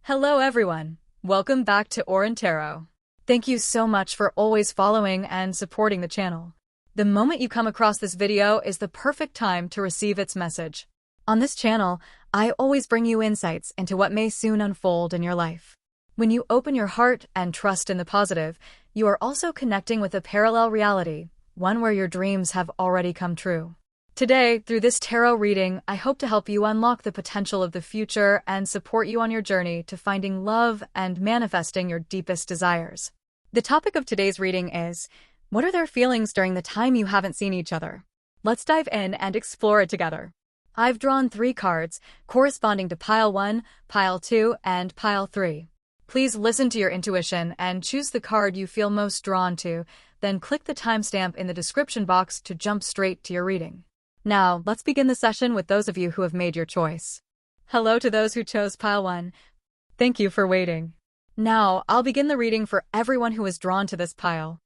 Hello everyone, welcome back to Tarot. Thank you so much for always following and supporting the channel. The moment you come across this video is the perfect time to receive its message. On this channel, I always bring you insights into what may soon unfold in your life. When you open your heart and trust in the positive, you are also connecting with a parallel reality, one where your dreams have already come true. Today, through this tarot reading, I hope to help you unlock the potential of the future and support you on your journey to finding love and manifesting your deepest desires. The topic of today's reading is, what are their feelings during the time you haven't seen each other? Let's dive in and explore it together. I've drawn 3 cards, corresponding to Pile 1, Pile 2, and Pile 3. Please listen to your intuition and choose the card you feel most drawn to, then click the timestamp in the description box to jump straight to your reading. Now, let's begin the session with those of you who have made your choice. Hello to those who chose Pile 1. Thank you for waiting. Now, I'll begin the reading for everyone who is drawn to this pile.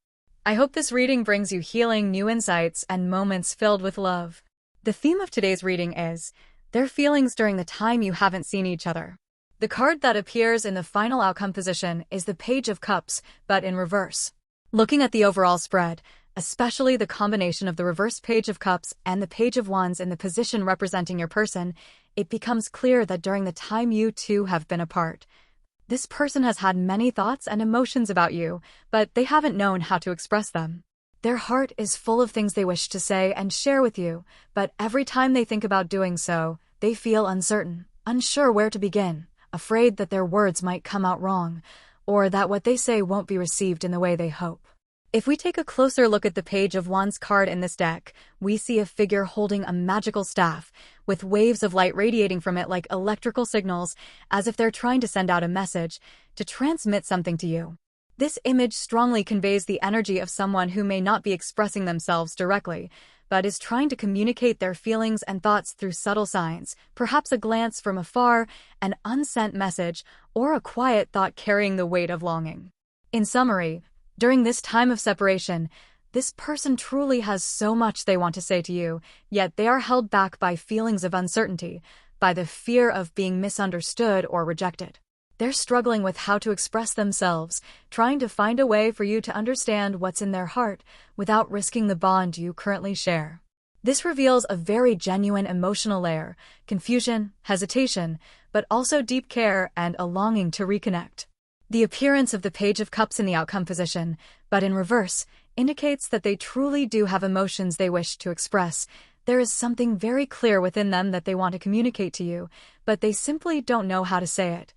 I hope this reading brings you healing, new insights, and moments filled with love. The theme of today's reading is, their feelings during the time you haven't seen each other. The card that appears in the final outcome position is the Page of Cups, but in reverse. Looking at the overall spread, especially the combination of the reverse Page of Cups and the Page of Wands in the position representing your person, it becomes clear that during the time you two have been apart, this person has had many thoughts and emotions about you, but they haven't known how to express them. Their heart is full of things they wish to say and share with you, but every time they think about doing so, they feel uncertain, unsure where to begin, afraid that their words might come out wrong, or that what they say won't be received in the way they hope. If we take a closer look at the Page of Wands card in this deck, we see a figure holding a magical staff, with waves of light radiating from it like electrical signals, as if they're trying to send out a message, to transmit something to you. This image strongly conveys the energy of someone who may not be expressing themselves directly, but is trying to communicate their feelings and thoughts through subtle signs, perhaps a glance from afar, an unsent message, or a quiet thought carrying the weight of longing. In summary, during this time of separation, this person truly has so much they want to say to you, yet they are held back by feelings of uncertainty, by the fear of being misunderstood or rejected. They're struggling with how to express themselves, trying to find a way for you to understand what's in their heart without risking the bond you currently share. This reveals a very genuine emotional layer, confusion, hesitation, but also deep care and a longing to reconnect. The appearance of the Page of Cups in the outcome position, but in reverse, indicates that they truly do have emotions they wish to express. There is something very clear within them that they want to communicate to you, but they simply don't know how to say it,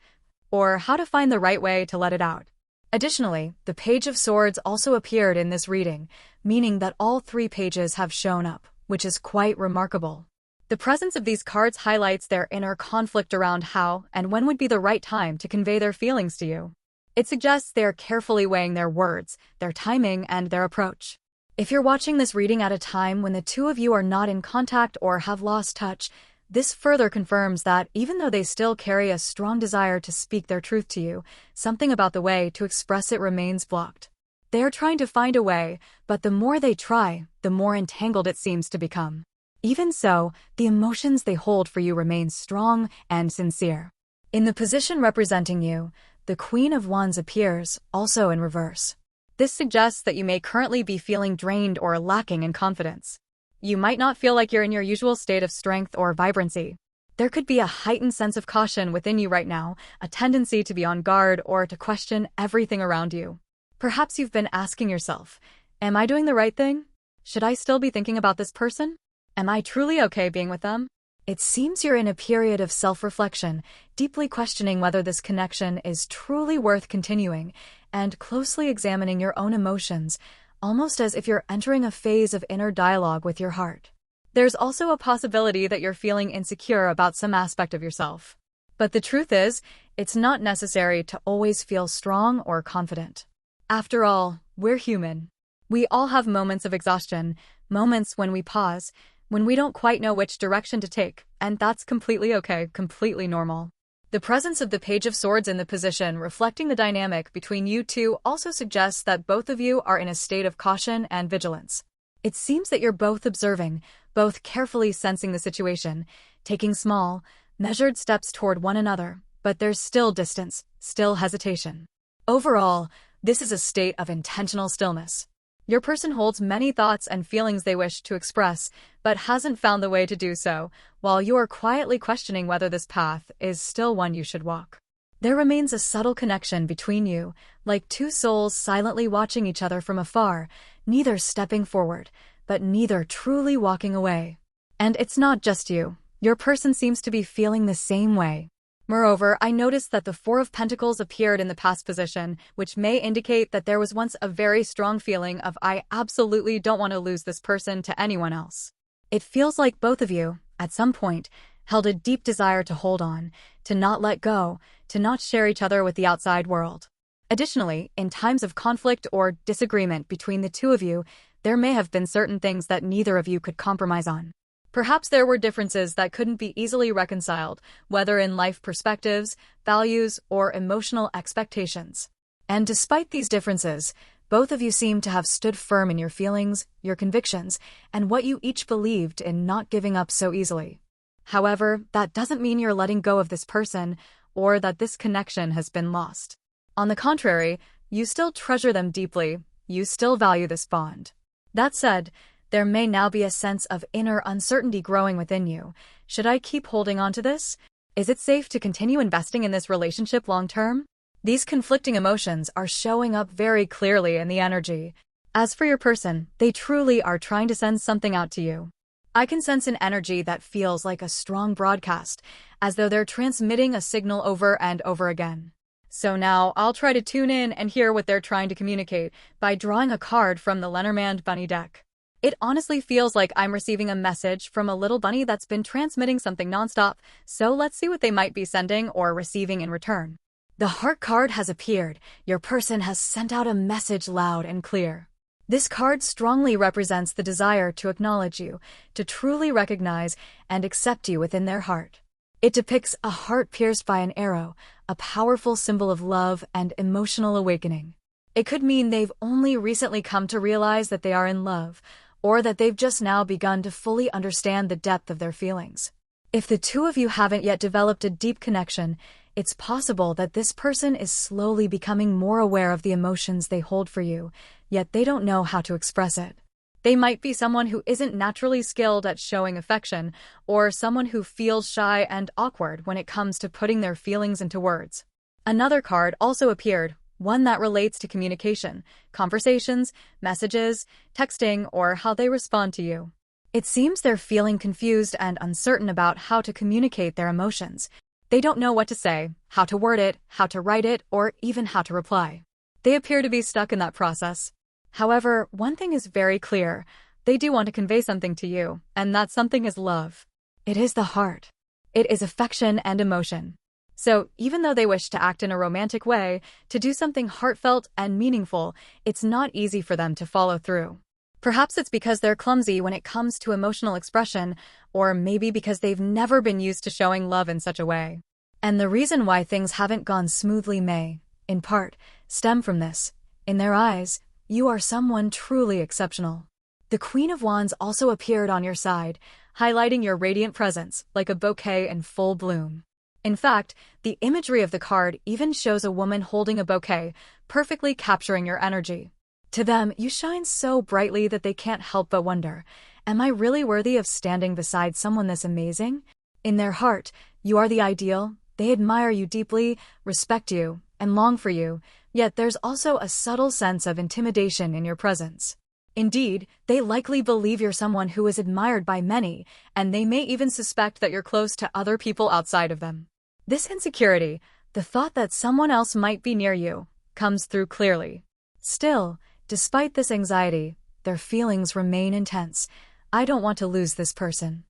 or how to find the right way to let it out. Additionally, the Page of Swords also appeared in this reading, meaning that all 3 pages have shown up, which is quite remarkable. The presence of these cards highlights their inner conflict around how and when would be the right time to convey their feelings to you. It suggests they are carefully weighing their words, their timing, and their approach. If you're watching this reading at a time when the two of you are not in contact or have lost touch, this further confirms that even though they still carry a strong desire to speak their truth to you, something about the way to express it remains blocked. They are trying to find a way, but the more they try, the more entangled it seems to become. Even so, the emotions they hold for you remain strong and sincere. In the position representing you, the Queen of Wands appears, also in reverse. This suggests that you may currently be feeling drained or lacking in confidence. You might not feel like you're in your usual state of strength or vibrancy. There could be a heightened sense of caution within you right now, a tendency to be on guard or to question everything around you. Perhaps you've been asking yourself, am I doing the right thing? Should I still be thinking about this person? Am I truly okay being with them? It seems you're in a period of self-reflection, deeply questioning whether this connection is truly worth continuing, and closely examining your own emotions, almost as if you're entering a phase of inner dialogue with your heart. There's also a possibility that you're feeling insecure about some aspect of yourself. But the truth is, it's not necessary to always feel strong or confident. After all, we're human. We all have moments of exhaustion, moments when we pause, when we don't quite know which direction to take, and that's completely okay, completely normal. The presence of the Page of Swords in the position reflecting the dynamic between you two also suggests that both of you are in a state of caution and vigilance. It seems that you're both observing, both carefully sensing the situation, taking small, measured steps toward one another, but there's still distance, still hesitation. Overall, this is a state of intentional stillness. Your person holds many thoughts and feelings they wish to express, but hasn't found the way to do so, while you are quietly questioning whether this path is still one you should walk. There remains a subtle connection between you, like two souls silently watching each other from afar, neither stepping forward, but neither truly walking away. And it's not just you. Your person seems to be feeling the same way. Moreover, I noticed that the Four of Pentacles appeared in the past position, which may indicate that there was once a very strong feeling of I absolutely don't want to lose this person to anyone else. It feels like both of you, at some point, held a deep desire to hold on, to not let go, to not share each other with the outside world. Additionally, in times of conflict or disagreement between the two of you, there may have been certain things that neither of you could compromise on. Perhaps there were differences that couldn't be easily reconciled, whether in life perspectives, values, or emotional expectations. And despite these differences, both of you seem to have stood firm in your feelings, your convictions, and what you each believed in, not giving up so easily. However, that doesn't mean you're letting go of this person or that this connection has been lost. On the contrary, you still treasure them deeply, you still value this bond. That said, there may now be a sense of inner uncertainty growing within you. Should I keep holding on to this? Is it safe to continue investing in this relationship long term? These conflicting emotions are showing up very clearly in the energy. As for your person, they truly are trying to send something out to you. I can sense an energy that feels like a strong broadcast, as though they're transmitting a signal over and over again. So now I'll try to tune in and hear what they're trying to communicate by drawing a card from the Lenormand Bunny deck. It honestly feels like I'm receiving a message from a little bunny that's been transmitting something nonstop, so let's see what they might be sending or receiving in return. The Heart card has appeared. Your person has sent out a message loud and clear. This card strongly represents the desire to acknowledge you, to truly recognize and accept you within their heart. It depicts a heart pierced by an arrow, a powerful symbol of love and emotional awakening. It could mean they've only recently come to realize that they are in love, or that they've just now begun to fully understand the depth of their feelings. If the two of you haven't yet developed a deep connection, it's possible that this person is slowly becoming more aware of the emotions they hold for you, yet they don't know how to express it. They might be someone who isn't naturally skilled at showing affection, or someone who feels shy and awkward when it comes to putting their feelings into words. Another card also appeared, one that relates to communication, conversations, messages, texting, or how they respond to you. It seems they're feeling confused and uncertain about how to communicate their emotions. They don't know what to say, how to word it, how to write it, or even how to reply. They appear to be stuck in that process. However, one thing is very clear. They do want to convey something to you, and that something is love. It is the heart. It is affection and emotion. So, even though they wish to act in a romantic way, to do something heartfelt and meaningful, it's not easy for them to follow through. Perhaps it's because they're clumsy when it comes to emotional expression, or maybe because they've never been used to showing love in such a way. And the reason why things haven't gone smoothly may, in part, stem from this. In their eyes, you are someone truly exceptional. The Queen of Wands also appeared on your side, highlighting your radiant presence like a bouquet in full bloom. In fact, the imagery of the card even shows a woman holding a bouquet, perfectly capturing your energy. To them, you shine so brightly that they can't help but wonder, am I really worthy of standing beside someone this amazing? In their heart, you are the ideal. They admire you deeply, respect you, and long for you, yet there's also a subtle sense of intimidation in your presence. Indeed, they likely believe you're someone who is admired by many, and they may even suspect that you're close to other people outside of them. This insecurity, the thought that someone else might be near you, comes through clearly. Still, despite this anxiety, their feelings remain intense. I don't want to lose this person.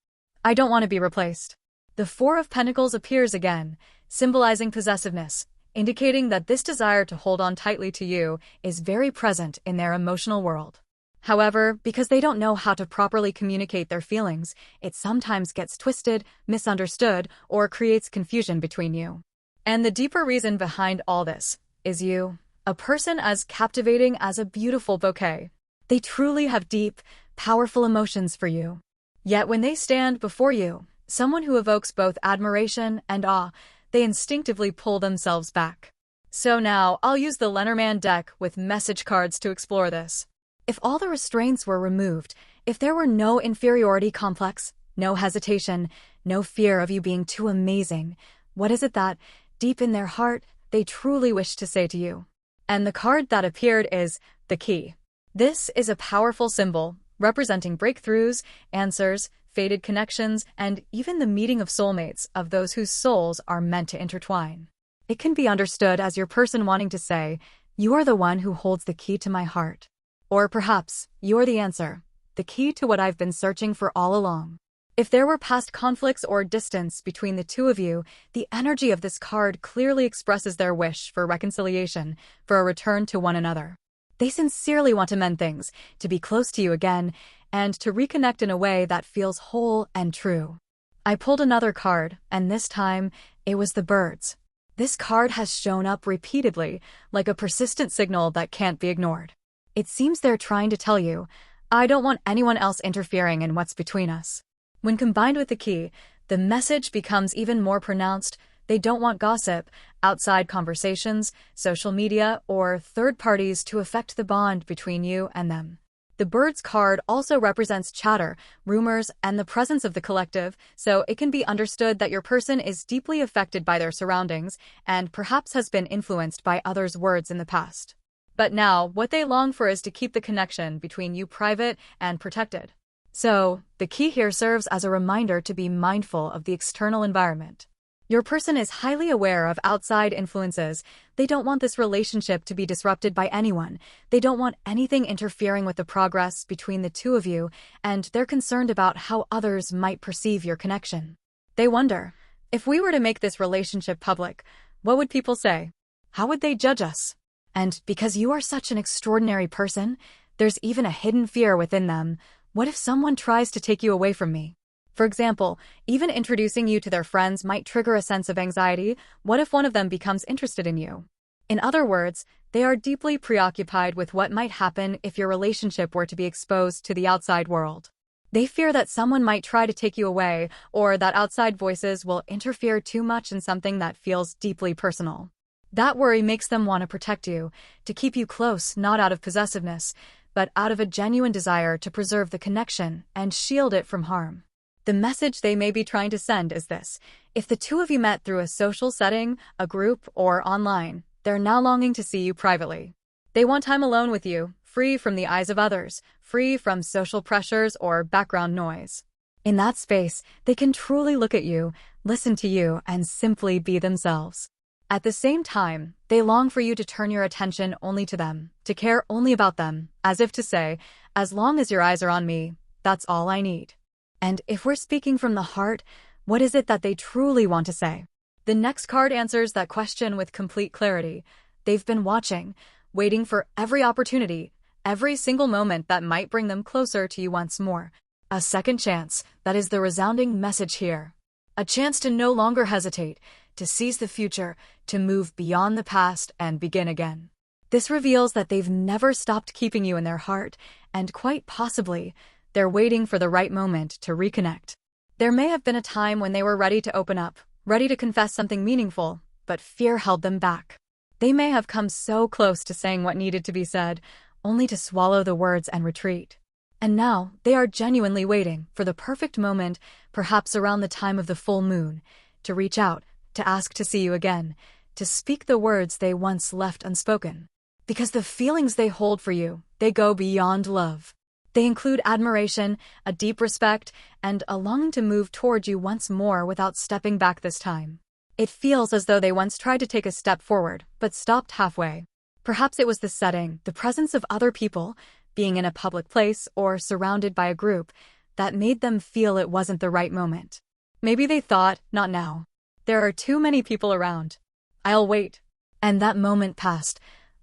I don't want to be replaced. The Four of Pentacles appears again, symbolizing possessiveness, indicating that this desire to hold on tightly to you is very present in their emotional world. However, because they don't know how to properly communicate their feelings, it sometimes gets twisted, misunderstood, or creates confusion between you. And the deeper reason behind all this is you. A person as captivating as a beautiful bouquet. They truly have deep, powerful emotions for you. Yet when they stand before you, someone who evokes both admiration and awe, they instinctively pull themselves back. So now, I'll use the Lenormand deck with message cards to explore this. If all the restraints were removed, if there were no inferiority complex, no hesitation, no fear of you being too amazing, what is it that, deep in their heart, they truly wish to say to you? And the card that appeared is the Key. This is a powerful symbol, representing breakthroughs, answers, fated connections, and even the meeting of soulmates, of those whose souls are meant to intertwine. It can be understood as your person wanting to say, "You are the one who holds the key to my heart." Or perhaps, "You're the answer, the key to what I've been searching for all along." If there were past conflicts or distance between the two of you, the energy of this card clearly expresses their wish for reconciliation, for a return to one another. They sincerely want to mend things, to be close to you again, and to reconnect in a way that feels whole and true. I pulled another card, and this time, it was the Birds. This card has shown up repeatedly, like a persistent signal that can't be ignored. It seems they're trying to tell you, "I don't want anyone else interfering in what's between us." When combined with the Key, the message becomes even more pronounced. They don't want gossip, outside conversations, social media, or third parties to affect the bond between you and them. The Birds card also represents chatter, rumors, and the presence of the collective, so it can be understood that your person is deeply affected by their surroundings and perhaps has been influenced by others' words in the past. But now, what they long for is to keep the connection between you private and protected. So, the Key here serves as a reminder to be mindful of the external environment. Your person is highly aware of outside influences. They don't want this relationship to be disrupted by anyone. They don't want anything interfering with the progress between the two of you, and they're concerned about how others might perceive your connection. They wonder, if we were to make this relationship public, what would people say? How would they judge us? And because you are such an extraordinary person, there's even a hidden fear within them. What if someone tries to take you away from me? For example, even introducing you to their friends might trigger a sense of anxiety. What if one of them becomes interested in you? In other words, they are deeply preoccupied with what might happen if your relationship were to be exposed to the outside world. They fear that someone might try to take you away, or that outside voices will interfere too much in something that feels deeply personal. That worry makes them want to protect you, to keep you close, not out of possessiveness, but out of a genuine desire to preserve the connection and shield it from harm. The message they may be trying to send is this: if the two of you met through a social setting, a group, or online, they're now longing to see you privately. They want time alone with you, free from the eyes of others, free from social pressures or background noise. In that space, they can truly look at you, listen to you, and simply be themselves. At the same time, they long for you to turn your attention only to them, to care only about them, as if to say, "As long as your eyes are on me, that's all I need." And if we're speaking from the heart, what is it that they truly want to say? The next card answers that question with complete clarity. They've been watching, waiting for every opportunity, every single moment that might bring them closer to you once more. A second chance, that is the resounding message here. A chance to no longer hesitate, to seize the future, to move beyond the past and begin again. This reveals that they've never stopped keeping you in their heart, and quite possibly, they're waiting for the right moment to reconnect. There may have been a time when they were ready to open up, ready to confess something meaningful, but fear held them back. They may have come so close to saying what needed to be said, only to swallow the words and retreat. And now, they are genuinely waiting for the perfect moment, perhaps around the time of the full moon, to reach out, to ask to see you again, to speak the words they once left unspoken. Because the feelings they hold for you, they go beyond love. They include admiration, a deep respect, and a longing to move toward you once more without stepping back this time. It feels as though they once tried to take a step forward, but stopped halfway. Perhaps it was the setting, the presence of other people, being in a public place or surrounded by a group, that made them feel it wasn't the right moment. Maybe they thought, not now. There are too many people around. I'll wait. And that moment passed,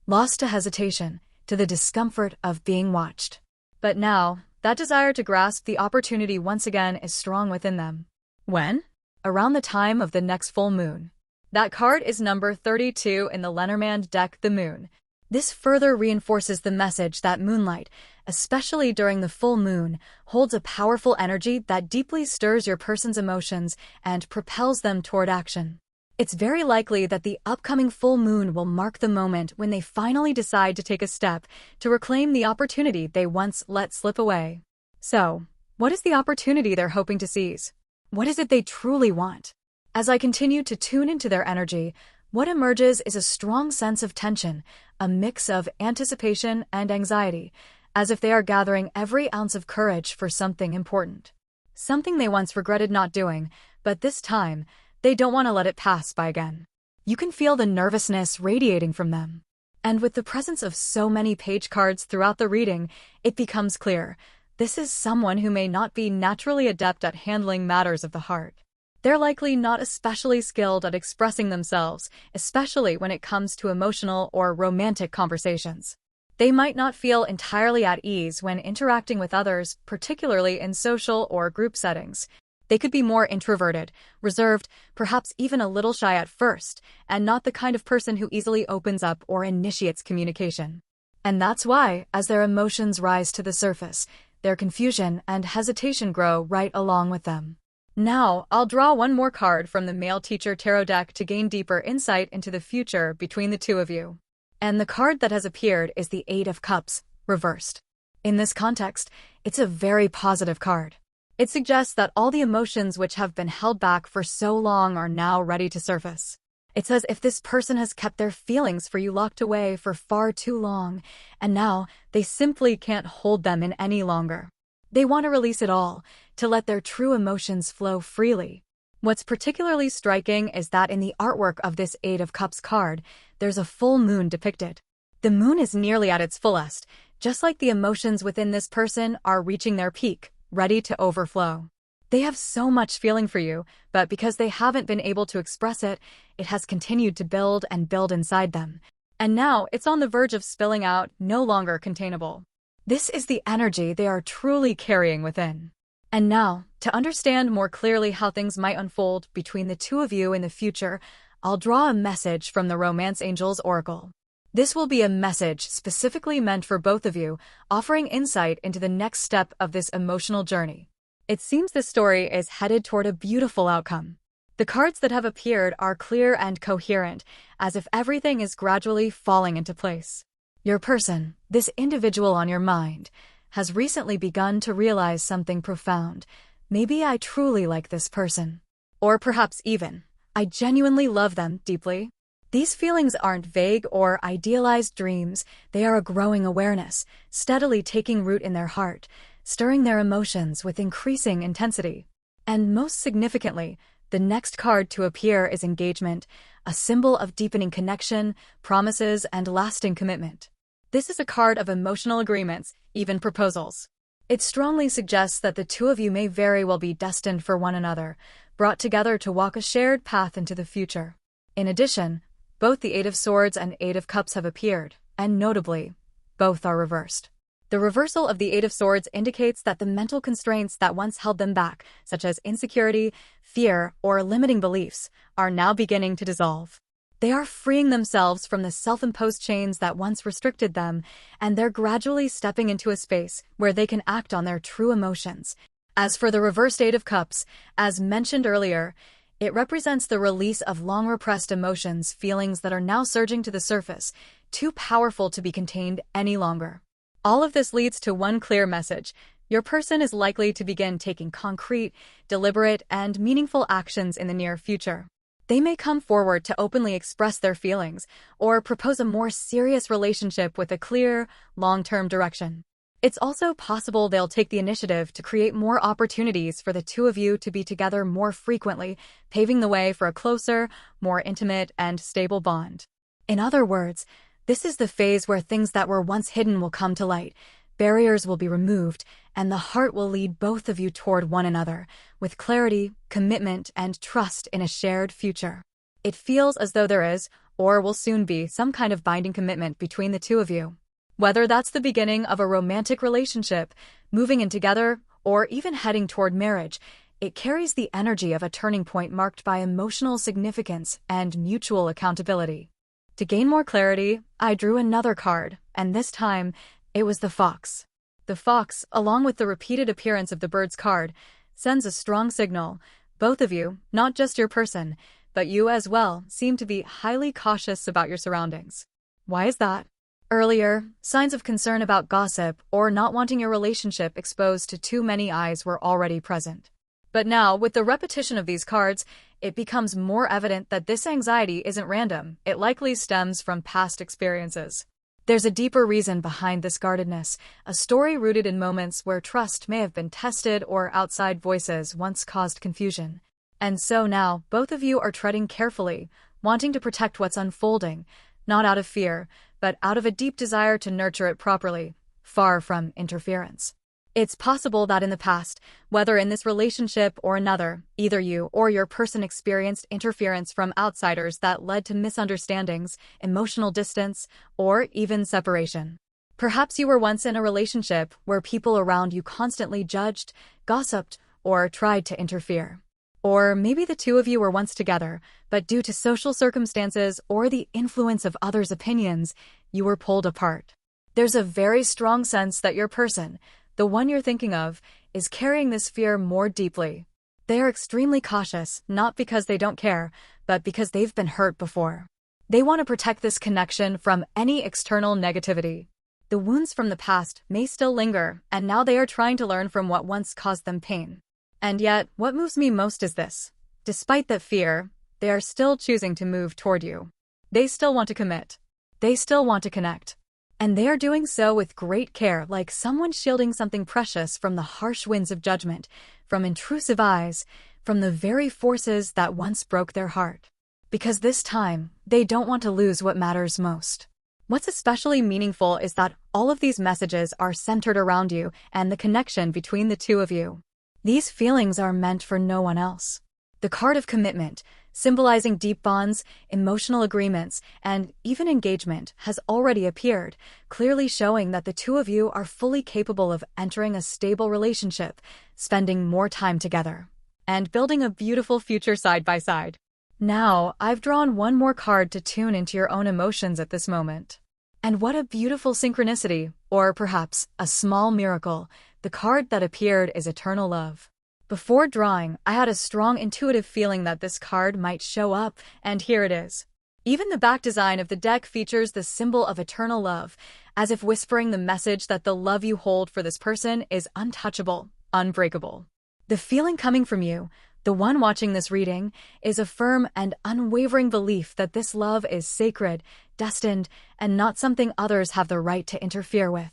lost to hesitation, to the discomfort of being watched. But now, that desire to grasp the opportunity once again is strong within them. When? Around the time of the next full moon. That card is number 32 in the Lenormand deck, the Moon. This further reinforces the message that moonlight, especially during the full moon, holds a powerful energy that deeply stirs your person's emotions and propels them toward action. It's very likely that the upcoming full moon will mark the moment when they finally decide to take a step to reclaim the opportunity they once let slip away. So, what is the opportunity they're hoping to seize? What is it they truly want? As I continue to tune into their energy, what emerges is a strong sense of tension, a mix of anticipation and anxiety, as if they are gathering every ounce of courage for something important. Something they once regretted not doing, but this time, they don't want to let it pass by again. You can feel the nervousness radiating from them. And with the presence of so many page cards throughout the reading, it becomes clear. This is someone who may not be naturally adept at handling matters of the heart. They're likely not especially skilled at expressing themselves, especially when it comes to emotional or romantic conversations. They might not feel entirely at ease when interacting with others, particularly in social or group settings. They could be more introverted, reserved, perhaps even a little shy at first, and not the kind of person who easily opens up or initiates communication. And that's why, as their emotions rise to the surface, their confusion and hesitation grow right along with them. Now, I'll draw one more card from the Male Teacher Tarot deck to gain deeper insight into the future between the two of you. And the card that has appeared is the Eight of Cups, reversed. In this context, it's a very positive card. It suggests that all the emotions which have been held back for so long are now ready to surface. It's as if this person has kept their feelings for you locked away for far too long, and now they simply can't hold them in any longer. They want to release it all, to let their true emotions flow freely. What's particularly striking is that in the artwork of this Eight of Cups card, there's a full moon depicted. The moon is nearly at its fullest, just like the emotions within this person are reaching their peak, ready to overflow. They have so much feeling for you, but because they haven't been able to express it, it has continued to build and build inside them. And now it's on the verge of spilling out, no longer containable. This is the energy they are truly carrying within. And now, to understand more clearly how things might unfold between the two of you in the future, I'll draw a message from the Romance Angels Oracle. This will be a message specifically meant for both of you, offering insight into the next step of this emotional journey. It seems this story is headed toward a beautiful outcome. The cards that have appeared are clear and coherent, as if everything is gradually falling into place. Your person, this individual on your mind, has recently begun to realize something profound. Maybe I truly like this person. Or perhaps even, I genuinely love them deeply. These feelings aren't vague or idealized dreams, they are a growing awareness, steadily taking root in their heart, stirring their emotions with increasing intensity. And most significantly, the next card to appear is engagement, a symbol of deepening connection, promises, and lasting commitment. This is a card of emotional agreements, even proposals. It strongly suggests that the two of you may very well be destined for one another, brought together to walk a shared path into the future. In addition, both the Eight of Swords and Eight of Cups have appeared, and notably, both are reversed. The reversal of the Eight of Swords indicates that the mental constraints that once held them back, such as insecurity, fear, or limiting beliefs, are now beginning to dissolve. They are freeing themselves from the self-imposed chains that once restricted them, and they're gradually stepping into a space where they can act on their true emotions. As for the reversed Eight of Cups, as mentioned earlier, it represents the release of long-repressed emotions, feelings that are now surging to the surface, too powerful to be contained any longer. All of this leads to one clear message. Your person is likely to begin taking concrete, deliberate, and meaningful actions in the near future. They may come forward to openly express their feelings, or propose a more serious relationship with a clear, long-term direction. It's also possible they'll take the initiative to create more opportunities for the two of you to be together more frequently, paving the way for a closer, more intimate, and stable bond. In other words, this is the phase where things that were once hidden will come to light, barriers will be removed, and the heart will lead both of you toward one another, with clarity, commitment, and trust in a shared future. It feels as though there is, or will soon be, some kind of binding commitment between the two of you. Whether that's the beginning of a romantic relationship, moving in together, or even heading toward marriage, it carries the energy of a turning point marked by emotional significance and mutual accountability. To gain more clarity, I drew another card, and this time, it was the Fox. The Fox, along with the repeated appearance of the Bird's card, sends a strong signal. Both of you, not just your person, but you as well seem to be highly cautious about your surroundings. Why is that? Earlier, signs of concern about gossip or not wanting your relationship exposed to too many eyes were already present. But now, with the repetition of these cards, it becomes more evident that this anxiety isn't random. It likely stems from past experiences. There's a deeper reason behind this guardedness, a story rooted in moments where trust may have been tested or outside voices once caused confusion. And so now, both of you are treading carefully, wanting to protect what's unfolding, not out of fear, but out of a deep desire to nurture it properly, far from interference. It's possible that in the past, whether in this relationship or another, either you or your person experienced interference from outsiders that led to misunderstandings, emotional distance, or even separation. Perhaps you were once in a relationship where people around you constantly judged, gossiped, or tried to interfere. Or maybe the two of you were once together, but due to social circumstances or the influence of others' opinions, you were pulled apart. There's a very strong sense that your person, the one you're thinking of, is carrying this fear more deeply. They are extremely cautious, not because they don't care, but because they've been hurt before. They want to protect this connection from any external negativity. The wounds from the past may still linger, and now they are trying to learn from what once caused them pain. And yet, what moves me most is this. Despite that fear, they are still choosing to move toward you. They still want to commit. They still want to connect. And they are doing so with great care, like someone shielding something precious from the harsh winds of judgment, from intrusive eyes, from the very forces that once broke their heart. Because this time, they don't want to lose what matters most. What's especially meaningful is that all of these messages are centered around you and the connection between the two of you. These feelings are meant for no one else. The card of commitment, symbolizing deep bonds, emotional agreements, and even engagement, has already appeared, clearly showing that the two of you are fully capable of entering a stable relationship, spending more time together, and building a beautiful future side by side. Now, I've drawn one more card to tune into your own emotions at this moment. And what a beautiful synchronicity, or perhaps a small miracle. The card that appeared is Eternal Love. Before drawing, I had a strong intuitive feeling that this card might show up, and here it is. Even the back design of the deck features the symbol of eternal love, as if whispering the message that the love you hold for this person is untouchable, unbreakable. The feeling coming from you, the one watching this reading, is a firm and unwavering belief that this love is sacred, destined, and not something others have the right to interfere with.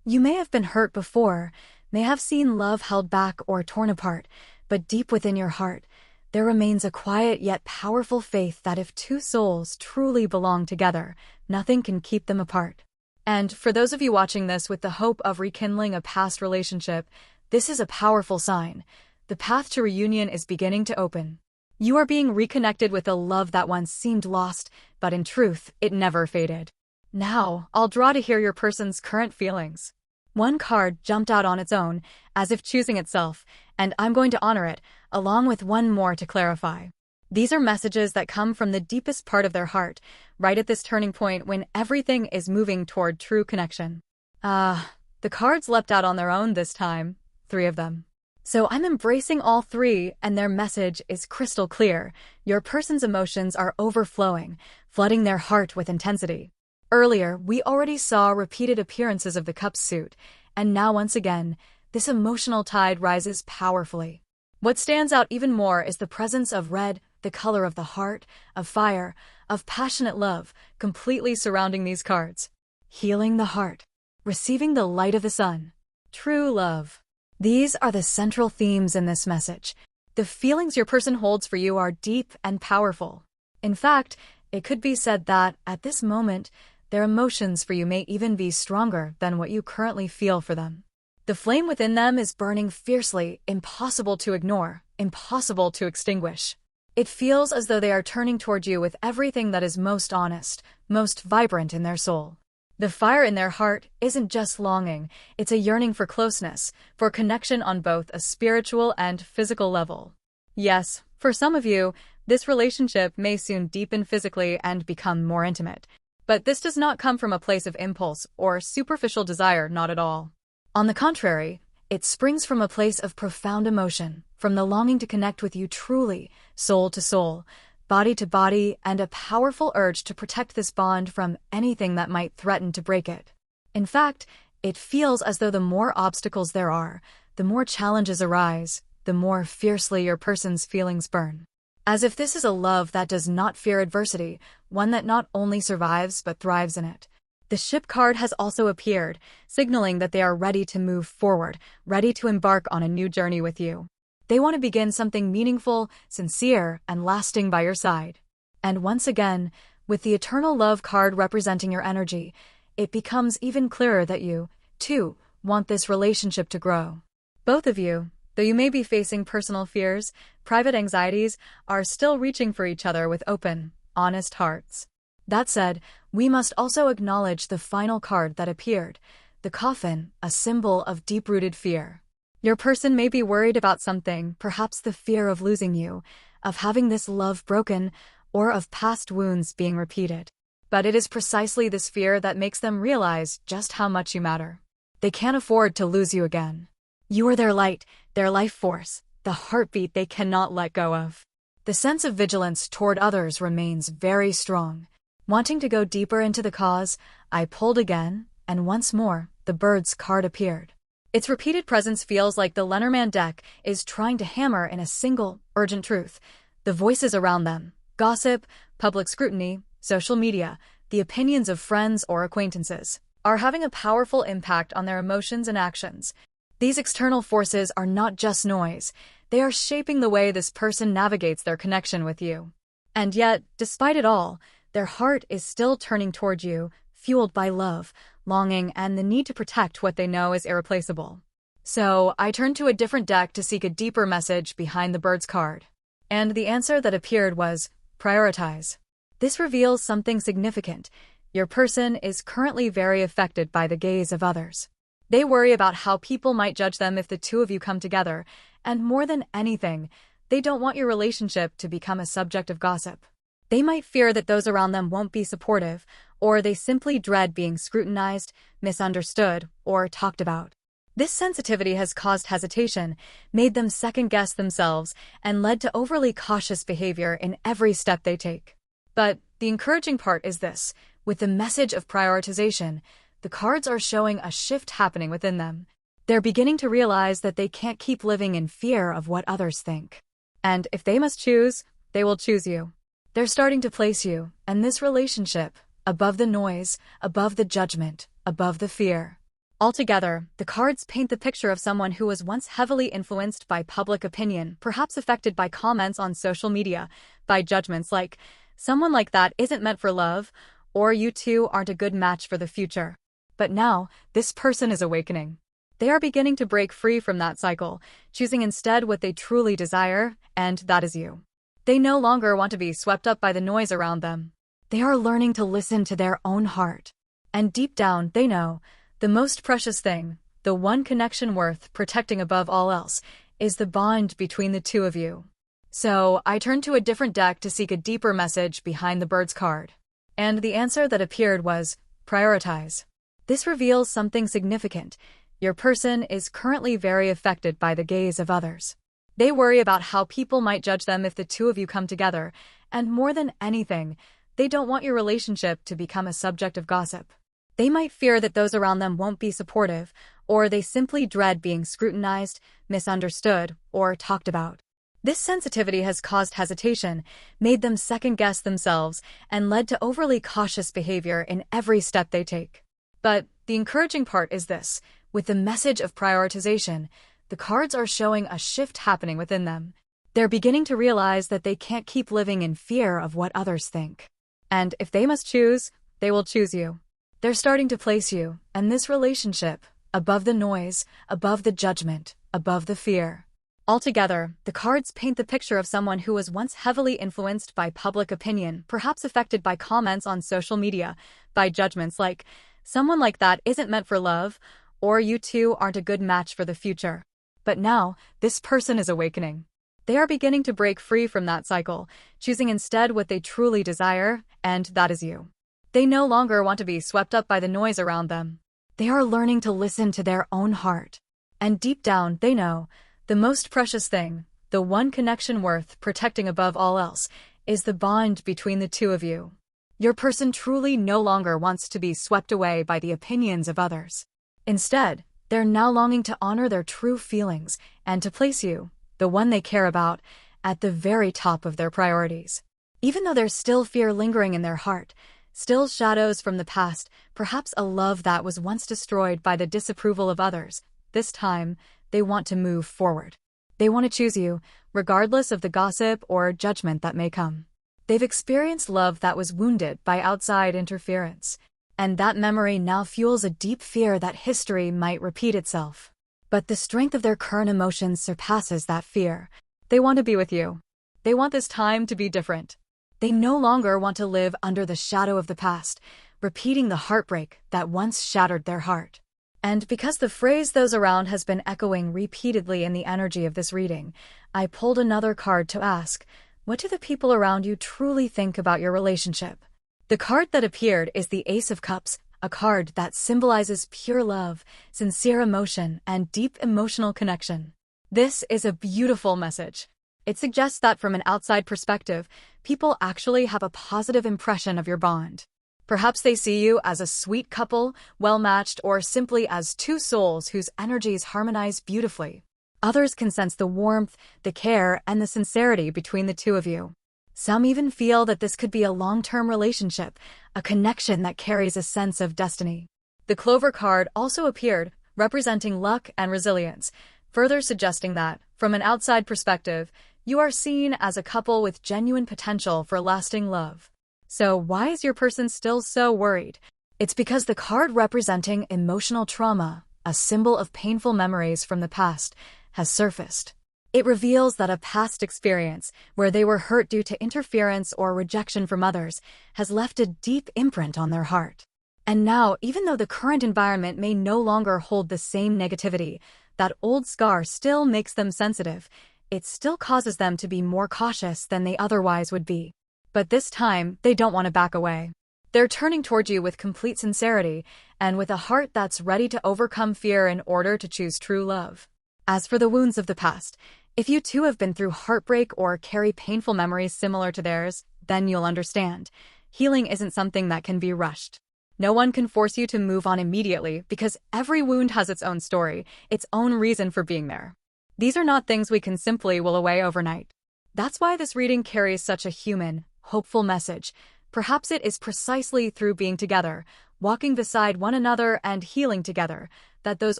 You may have been hurt before, may have seen love held back or torn apart, but deep within your heart, there remains a quiet yet powerful faith that if two souls truly belong together, nothing can keep them apart. And for those of you watching this with the hope of rekindling a past relationship, this is a powerful sign. The path to reunion is beginning to open. You are being reconnected with a love that once seemed lost, but in truth, it never faded. Now, I'll draw to hear your person's current feelings. One card jumped out on its own, as if choosing itself, and I'm going to honor it, along with one more to clarify. These are messages that come from the deepest part of their heart, right at this turning point when everything is moving toward true connection. The cards leapt out on their own this time, 3 of them. So I'm embracing all 3, and their message is crystal clear. Your person's emotions are overflowing, flooding their heart with intensity. Earlier, we already saw repeated appearances of the Cups suit, and now once again, this emotional tide rises powerfully. What stands out even more is the presence of red, the color of the heart, of fire, of passionate love, completely surrounding these cards. Healing the heart. Receiving the light of the sun. True love. These are the central themes in this message. The feelings your person holds for you are deep and powerful. In fact, it could be said that, at this moment, their emotions for you may even be stronger than what you currently feel for them. The flame within them is burning fiercely, impossible to ignore, impossible to extinguish. It feels as though they are turning toward you with everything that is most honest, most vibrant in their soul. The fire in their heart isn't just longing, it's a yearning for closeness, for connection on both a spiritual and physical level. Yes, for some of you, this relationship may soon deepen physically and become more intimate. But this does not come from a place of impulse or superficial desire, not at all. On the contrary, it springs from a place of profound emotion, from the longing to connect with you truly, soul to soul, body to body, and a powerful urge to protect this bond from anything that might threaten to break it. In fact, it feels as though the more obstacles there are, the more challenges arise, the more fiercely your person's feelings burn. As if this is a love that does not fear adversity, one that not only survives but thrives in it. The Ship card has also appeared, signaling that they are ready to move forward, ready to embark on a new journey with you. They want to begin something meaningful, sincere, and lasting by your side. And once again, with the Eternal Love card representing your energy, it becomes even clearer that you, too, want this relationship to grow. Both of you, though you may be facing personal fears, private anxieties, are still reaching for each other with open, honest hearts. That said, we must also acknowledge the final card that appeared, the Coffin, a symbol of deep-rooted fear. Your person may be worried about something, perhaps the fear of losing you, of having this love broken, or of past wounds being repeated. But it is precisely this fear that makes them realize just how much you matter. They can't afford to lose you again. You are their light, their life force, the heartbeat they cannot let go of. The sense of vigilance toward others remains very strong. Wanting to go deeper into the cause, I pulled again, and once more, the Bird's card appeared. Its repeated presence feels like the Lenormand deck is trying to hammer in a single, urgent truth. The voices around them, gossip, public scrutiny, social media, the opinions of friends or acquaintances, are having a powerful impact on their emotions and actions. These external forces are not just noise, they are shaping the way this person navigates their connection with you. And yet, despite it all, their heart is still turning toward you, fueled by love, longing, and the need to protect what they know is irreplaceable. So, I turned to a different deck to seek a deeper message behind the Bird's card. And the answer that appeared was, prioritize. This reveals something significant. Your person is currently very affected by the gaze of others. They worry about how people might judge them if the two of you come together, and more than anything, they don't want your relationship to become a subject of gossip. They might fear that those around them won't be supportive, or they simply dread being scrutinized, misunderstood, or talked about. This sensitivity has caused hesitation, made them second-guess themselves, and led to overly cautious behavior in every step they take. But the encouraging part is this: with the message of prioritization, the cards are showing a shift happening within them. They're beginning to realize that they can't keep living in fear of what others think. And if they must choose, they will choose you. They're starting to place you, and this relationship, above the noise, above the judgment, above the fear. Altogether, the cards paint the picture of someone who was once heavily influenced by public opinion, perhaps affected by comments on social media, by judgments like, someone like that isn't meant for love, or you two aren't a good match for the future. But now, this person is awakening. They are beginning to break free from that cycle, choosing instead what they truly desire, and that is you. They no longer want to be swept up by the noise around them. They are learning to listen to their own heart. And deep down, they know, the most precious thing, the one connection worth protecting above all else, is the bond between the two of you. So, I turned to a different deck to seek a deeper message behind the Bird's card. And the answer that appeared was, prioritize. This reveals something significant. Your person is currently very affected by the gaze of others. They worry about how people might judge them if the two of you come together, and more than anything, they don't want your relationship to become a subject of gossip. They might fear that those around them won't be supportive, or they simply dread being scrutinized, misunderstood, or talked about. This sensitivity has caused hesitation, made them second-guess themselves, and led to overly cautious behavior in every step they take. But the encouraging part is this: with the message of prioritization, the cards are showing a shift happening within them. They're beginning to realize that they can't keep living in fear of what others think. And if they must choose, they will choose you. They're starting to place you, and this relationship, above the noise, above the judgment, above the fear. Altogether, the cards paint the picture of someone who was once heavily influenced by public opinion, perhaps affected by comments on social media, by judgments like, someone like that isn't meant for love, or you two aren't a good match for the future. But now, this person is awakening. They are beginning to break free from that cycle, choosing instead what they truly desire, and that is you. They no longer want to be swept up by the noise around them. They are learning to listen to their own heart. And deep down, they know, the most precious thing, the one connection worth protecting above all else, is the bond between the two of you. Your person truly no longer wants to be swept away by the opinions of others. Instead, they're now longing to honor their true feelings and to place you, the one they care about, at the very top of their priorities. Even though there's still fear lingering in their heart, still shadows from the past, perhaps a love that was once destroyed by the disapproval of others, this time, they want to move forward. They want to choose you, regardless of the gossip or judgment that may come. They've experienced love that was wounded by outside interference, and that memory now fuels a deep fear that history might repeat itself. But the strength of their current emotions surpasses that fear. They want to be with you. They want this time to be different. They no longer want to live under the shadow of the past, repeating the heartbreak that once shattered their heart. And because the phrase "those around" has been echoing repeatedly in the energy of this reading, I pulled another card to ask, what do the people around you truly think about your relationship? The card that appeared is the Ace of Cups, a card that symbolizes pure love, sincere emotion, and deep emotional connection. This is a beautiful message. It suggests that from an outside perspective, people actually have a positive impression of your bond. Perhaps they see you as a sweet couple, well-matched, or simply as two souls whose energies harmonize beautifully. Others can sense the warmth, the care, and the sincerity between the two of you. Some even feel that this could be a long-term relationship, a connection that carries a sense of destiny. The Clover card also appeared, representing luck and resilience, further suggesting that, from an outside perspective, you are seen as a couple with genuine potential for lasting love. So why is your person still so worried? It's because the card representing emotional trauma, a symbol of painful memories from the past, has surfaced. It reveals that a past experience, where they were hurt due to interference or rejection from others, has left a deep imprint on their heart. And now, even though the current environment may no longer hold the same negativity, that old scar still makes them sensitive. It still causes them to be more cautious than they otherwise would be. But this time, they don't want to back away. They're turning toward you with complete sincerity and with a heart that's ready to overcome fear in order to choose true love. As for the wounds of the past, if you too have been through heartbreak or carry painful memories similar to theirs, then you'll understand. Healing isn't something that can be rushed. No one can force you to move on immediately because every wound has its own story, its own reason for being there. These are not things we can simply will away overnight. That's why this reading carries such a human, hopeful message. Perhaps it is precisely through being together, walking beside one another and healing together, that those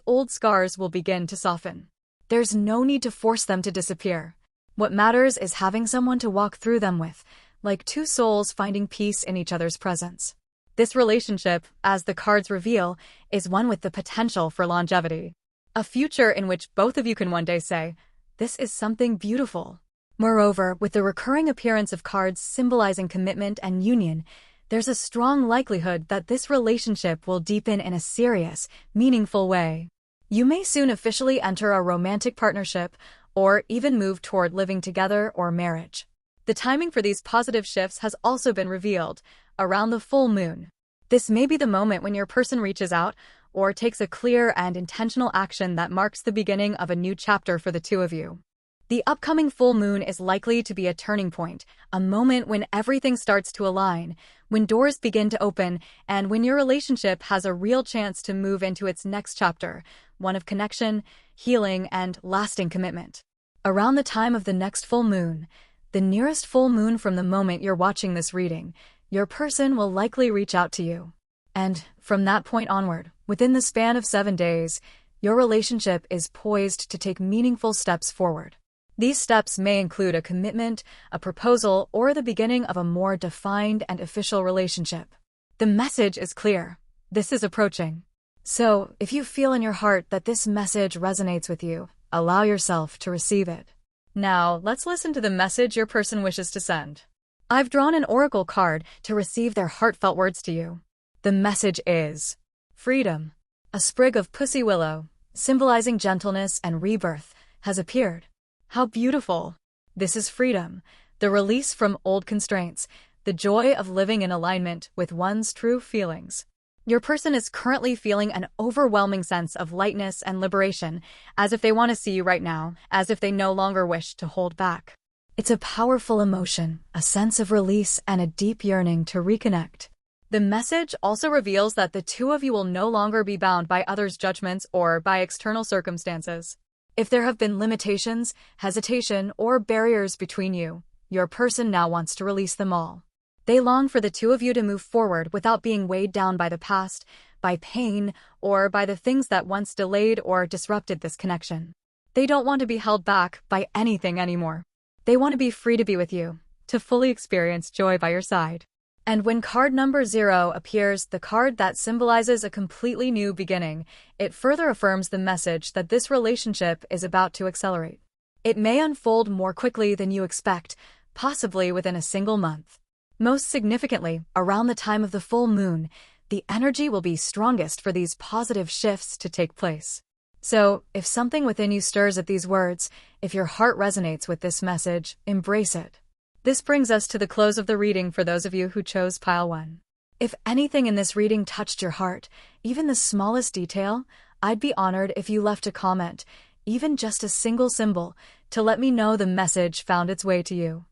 old scars will begin to soften. There's no need to force them to disappear. What matters is having someone to walk through them with, like two souls finding peace in each other's presence. This relationship, as the cards reveal, is one with the potential for longevity. A future in which both of you can one day say, "This is something beautiful." Moreover, with the recurring appearance of cards symbolizing commitment and union, there's a strong likelihood that this relationship will deepen in a serious, meaningful way. You may soon officially enter a romantic partnership, or even move toward living together or marriage. The timing for these positive shifts has also been revealed, around the full moon. This may be the moment when your person reaches out, or takes a clear and intentional action that marks the beginning of a new chapter for the two of you. The upcoming full moon is likely to be a turning point, a moment when everything starts to align, when doors begin to open, and when your relationship has a real chance to move into its next chapter, one of connection, healing, and lasting commitment. Around the time of the next full moon, the nearest full moon from the moment you're watching this reading, your person will likely reach out to you. And from that point onward, within the span of 7 days, your relationship is poised to take meaningful steps forward. These steps may include a commitment, a proposal, or the beginning of a more defined and official relationship. The message is clear. This is approaching. So, if you feel in your heart that this message resonates with you, allow yourself to receive it. Now, let's listen to the message your person wishes to send. I've drawn an oracle card to receive their heartfelt words to you. The message is freedom. A sprig of pussy willow, symbolizing gentleness and rebirth, has appeared. How beautiful! This is freedom, the release from old constraints, the joy of living in alignment with one's true feelings. Your person is currently feeling an overwhelming sense of lightness and liberation, as if they want to see you right now, as if they no longer wish to hold back. It's a powerful emotion, a sense of release, and a deep yearning to reconnect. The message also reveals that the two of you will no longer be bound by others' judgments or by external circumstances. If there have been limitations, hesitation, or barriers between you, your person now wants to release them all. They long for the two of you to move forward without being weighed down by the past, by pain, or by the things that once delayed or disrupted this connection. They don't want to be held back by anything anymore. They want to be free to be with you, to fully experience joy by your side. And when card number 0 appears, the card that symbolizes a completely new beginning, it further affirms the message that this relationship is about to accelerate. It may unfold more quickly than you expect, possibly within a single month. Most significantly, around the time of the full moon, the energy will be strongest for these positive shifts to take place. So, if something within you stirs at these words, if your heart resonates with this message, embrace it. This brings us to the close of the reading for those of you who chose pile 1. If anything in this reading touched your heart, even the smallest detail, I'd be honored if you left a comment, even just a single symbol, to let me know the message found its way to you.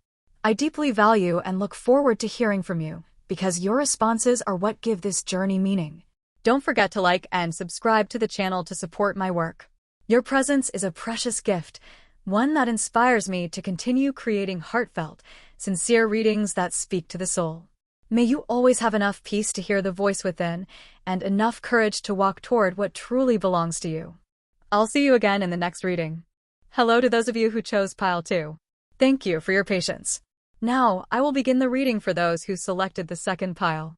I deeply value and look forward to hearing from you, because your responses are what give this journey meaning. Don't forget to like and subscribe to the channel to support my work. Your presence is a precious gift, one that inspires me to continue creating heartfelt, sincere readings that speak to the soul. May you always have enough peace to hear the voice within, and enough courage to walk toward what truly belongs to you. I'll see you again in the next reading. Hello to those of you who chose pile 2. Thank you for your patience. Now, I will begin the reading for those who selected the second pile.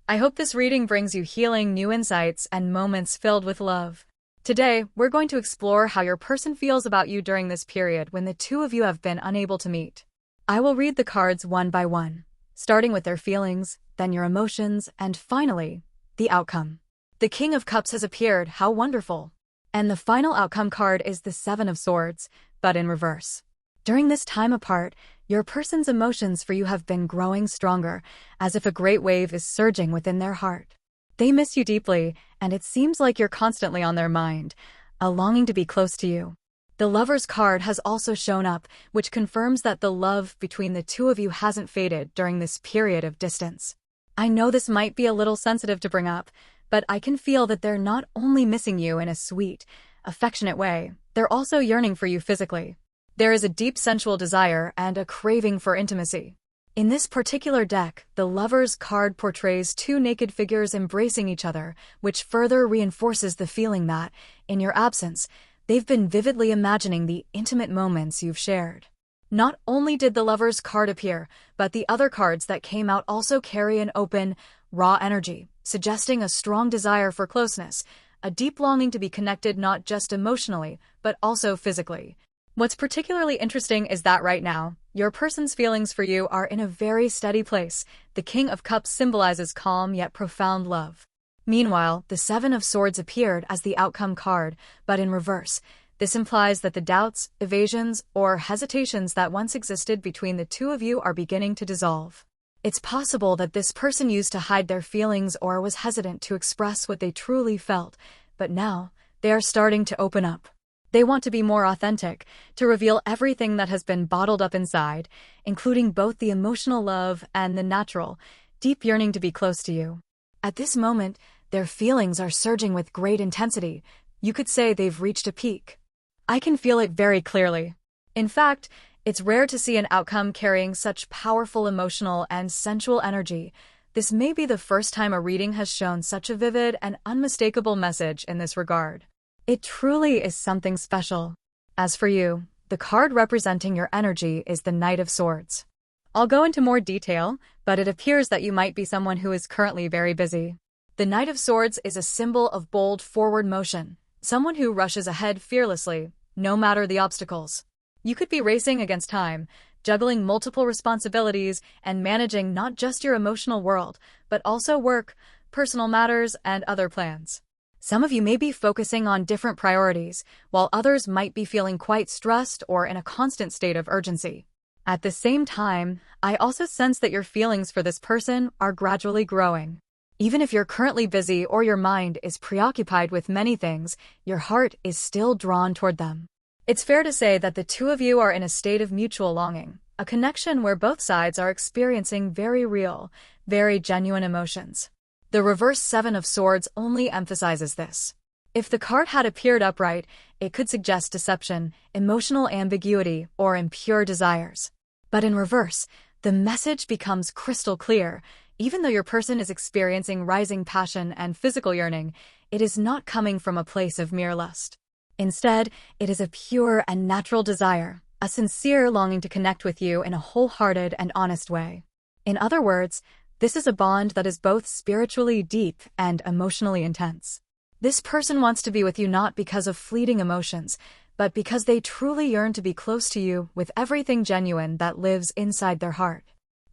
I hope this reading brings you healing, new insights, and moments filled with love. Today, we're going to explore how your person feels about you during this period when the two of you have been unable to meet. I will read the cards one by one, starting with their feelings, then your emotions, and finally, the outcome. The King of Cups has appeared, how wonderful! And the final outcome card is the 7 of Swords, but in reverse. During this time apart, your person's emotions for you have been growing stronger, as if a great wave is surging within their heart. They miss you deeply, and it seems like you're constantly on their mind, a longing to be close to you. The Lover's card has also shown up, which confirms that the love between the two of you hasn't faded during this period of distance. I know this might be a little sensitive to bring up, but I can feel that they're not only missing you in a sweet, affectionate way, they're also yearning for you physically. There is a deep sensual desire and a craving for intimacy. In this particular deck, the Lover's card portrays two naked figures embracing each other, which further reinforces the feeling that, in your absence, they've been vividly imagining the intimate moments you've shared. Not only did the Lover's card appear, but the other cards that came out also carry an open, raw energy, suggesting a strong desire for closeness, a deep longing to be connected not just emotionally, but also physically. What's particularly interesting is that right now, your person's feelings for you are in a very steady place. The King of Cups symbolizes calm yet profound love. Meanwhile, the 7 of Swords appeared as the outcome card, but in reverse. This implies that the doubts, evasions, or hesitations that once existed between the two of you are beginning to dissolve. It's possible that this person used to hide their feelings or was hesitant to express what they truly felt, but now, they are starting to open up. They want to be more authentic, to reveal everything that has been bottled up inside, including both the emotional love and the natural, deep yearning to be close to you. At this moment, their feelings are surging with great intensity. You could say they've reached a peak. I can feel it very clearly. In fact, it's rare to see an outcome carrying such powerful emotional and sensual energy. This may be the first time a reading has shown such a vivid and unmistakable message in this regard. It truly is something special. As for you, the card representing your energy is the Knight of Swords. I'll go into more detail, but it appears that you might be someone who is currently very busy. The Knight of Swords is a symbol of bold forward motion, someone who rushes ahead fearlessly, no matter the obstacles. You could be racing against time, juggling multiple responsibilities, and managing not just your emotional world, but also work, personal matters, and other plans. Some of you may be focusing on different priorities, while others might be feeling quite stressed or in a constant state of urgency. At the same time, I also sense that your feelings for this person are gradually growing. Even if you're currently busy or your mind is preoccupied with many things, your heart is still drawn toward them. It's fair to say that the two of you are in a state of mutual longing, a connection where both sides are experiencing very real, very genuine emotions. The reverse Seven of Swords only emphasizes this. If the card had appeared upright, it could suggest deception, emotional ambiguity, or impure desires. But in reverse, the message becomes crystal clear. Even though your person is experiencing rising passion and physical yearning, it is not coming from a place of mere lust. Instead, it is a pure and natural desire, a sincere longing to connect with you in a wholehearted and honest way. In other words, this is a bond that is both spiritually deep and emotionally intense. This person wants to be with you not because of fleeting emotions, but because they truly yearn to be close to you with everything genuine that lives inside their heart.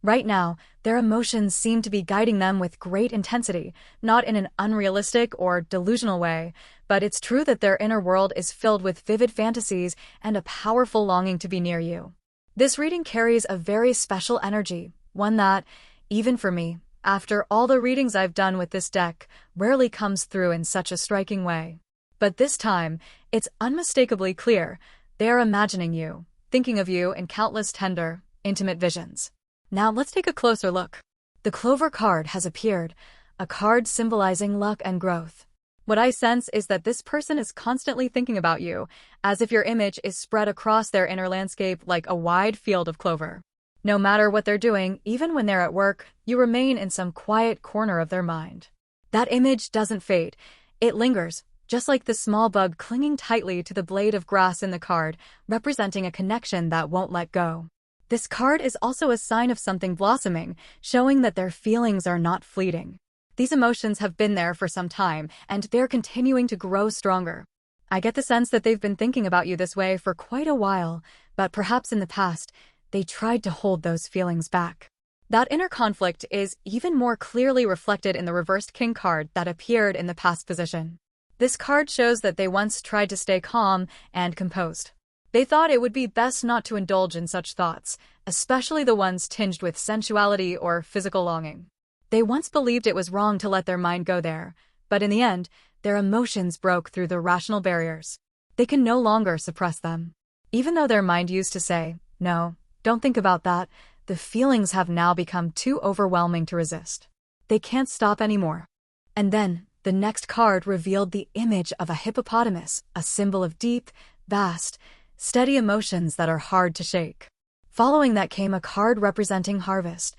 Right now, their emotions seem to be guiding them with great intensity, not in an unrealistic or delusional way, but it's true that their inner world is filled with vivid fantasies and a powerful longing to be near you. This reading carries a very special energy, one that, even for me, after all the readings I've done with this deck, rarely comes through in such a striking way. But this time, it's unmistakably clear. They are imagining you, thinking of you in countless tender, intimate visions. Now let's take a closer look. The Clover card has appeared, a card symbolizing luck and growth. What I sense is that this person is constantly thinking about you, as if your image is spread across their inner landscape like a wide field of clover. No matter what they're doing, even when they're at work, you remain in some quiet corner of their mind. That image doesn't fade. It lingers, just like the small bug clinging tightly to the blade of grass in the card, representing a connection that won't let go. This card is also a sign of something blossoming, showing that their feelings are not fleeting. These emotions have been there for some time, and they're continuing to grow stronger. I get the sense that they've been thinking about you this way for quite a while, but perhaps in the past, they tried to hold those feelings back. That inner conflict is even more clearly reflected in the reversed King card that appeared in the past position. This card shows that they once tried to stay calm and composed. They thought it would be best not to indulge in such thoughts, especially the ones tinged with sensuality or physical longing. They once believed it was wrong to let their mind go there, but in the end, their emotions broke through the rational barriers. They can no longer suppress them. Even though their mind used to say, "No, don't think about that," the feelings have now become too overwhelming to resist. They can't stop anymore. And then, the next card revealed the image of a hippopotamus, a symbol of deep, vast, steady emotions that are hard to shake. Following that came a card representing harvest,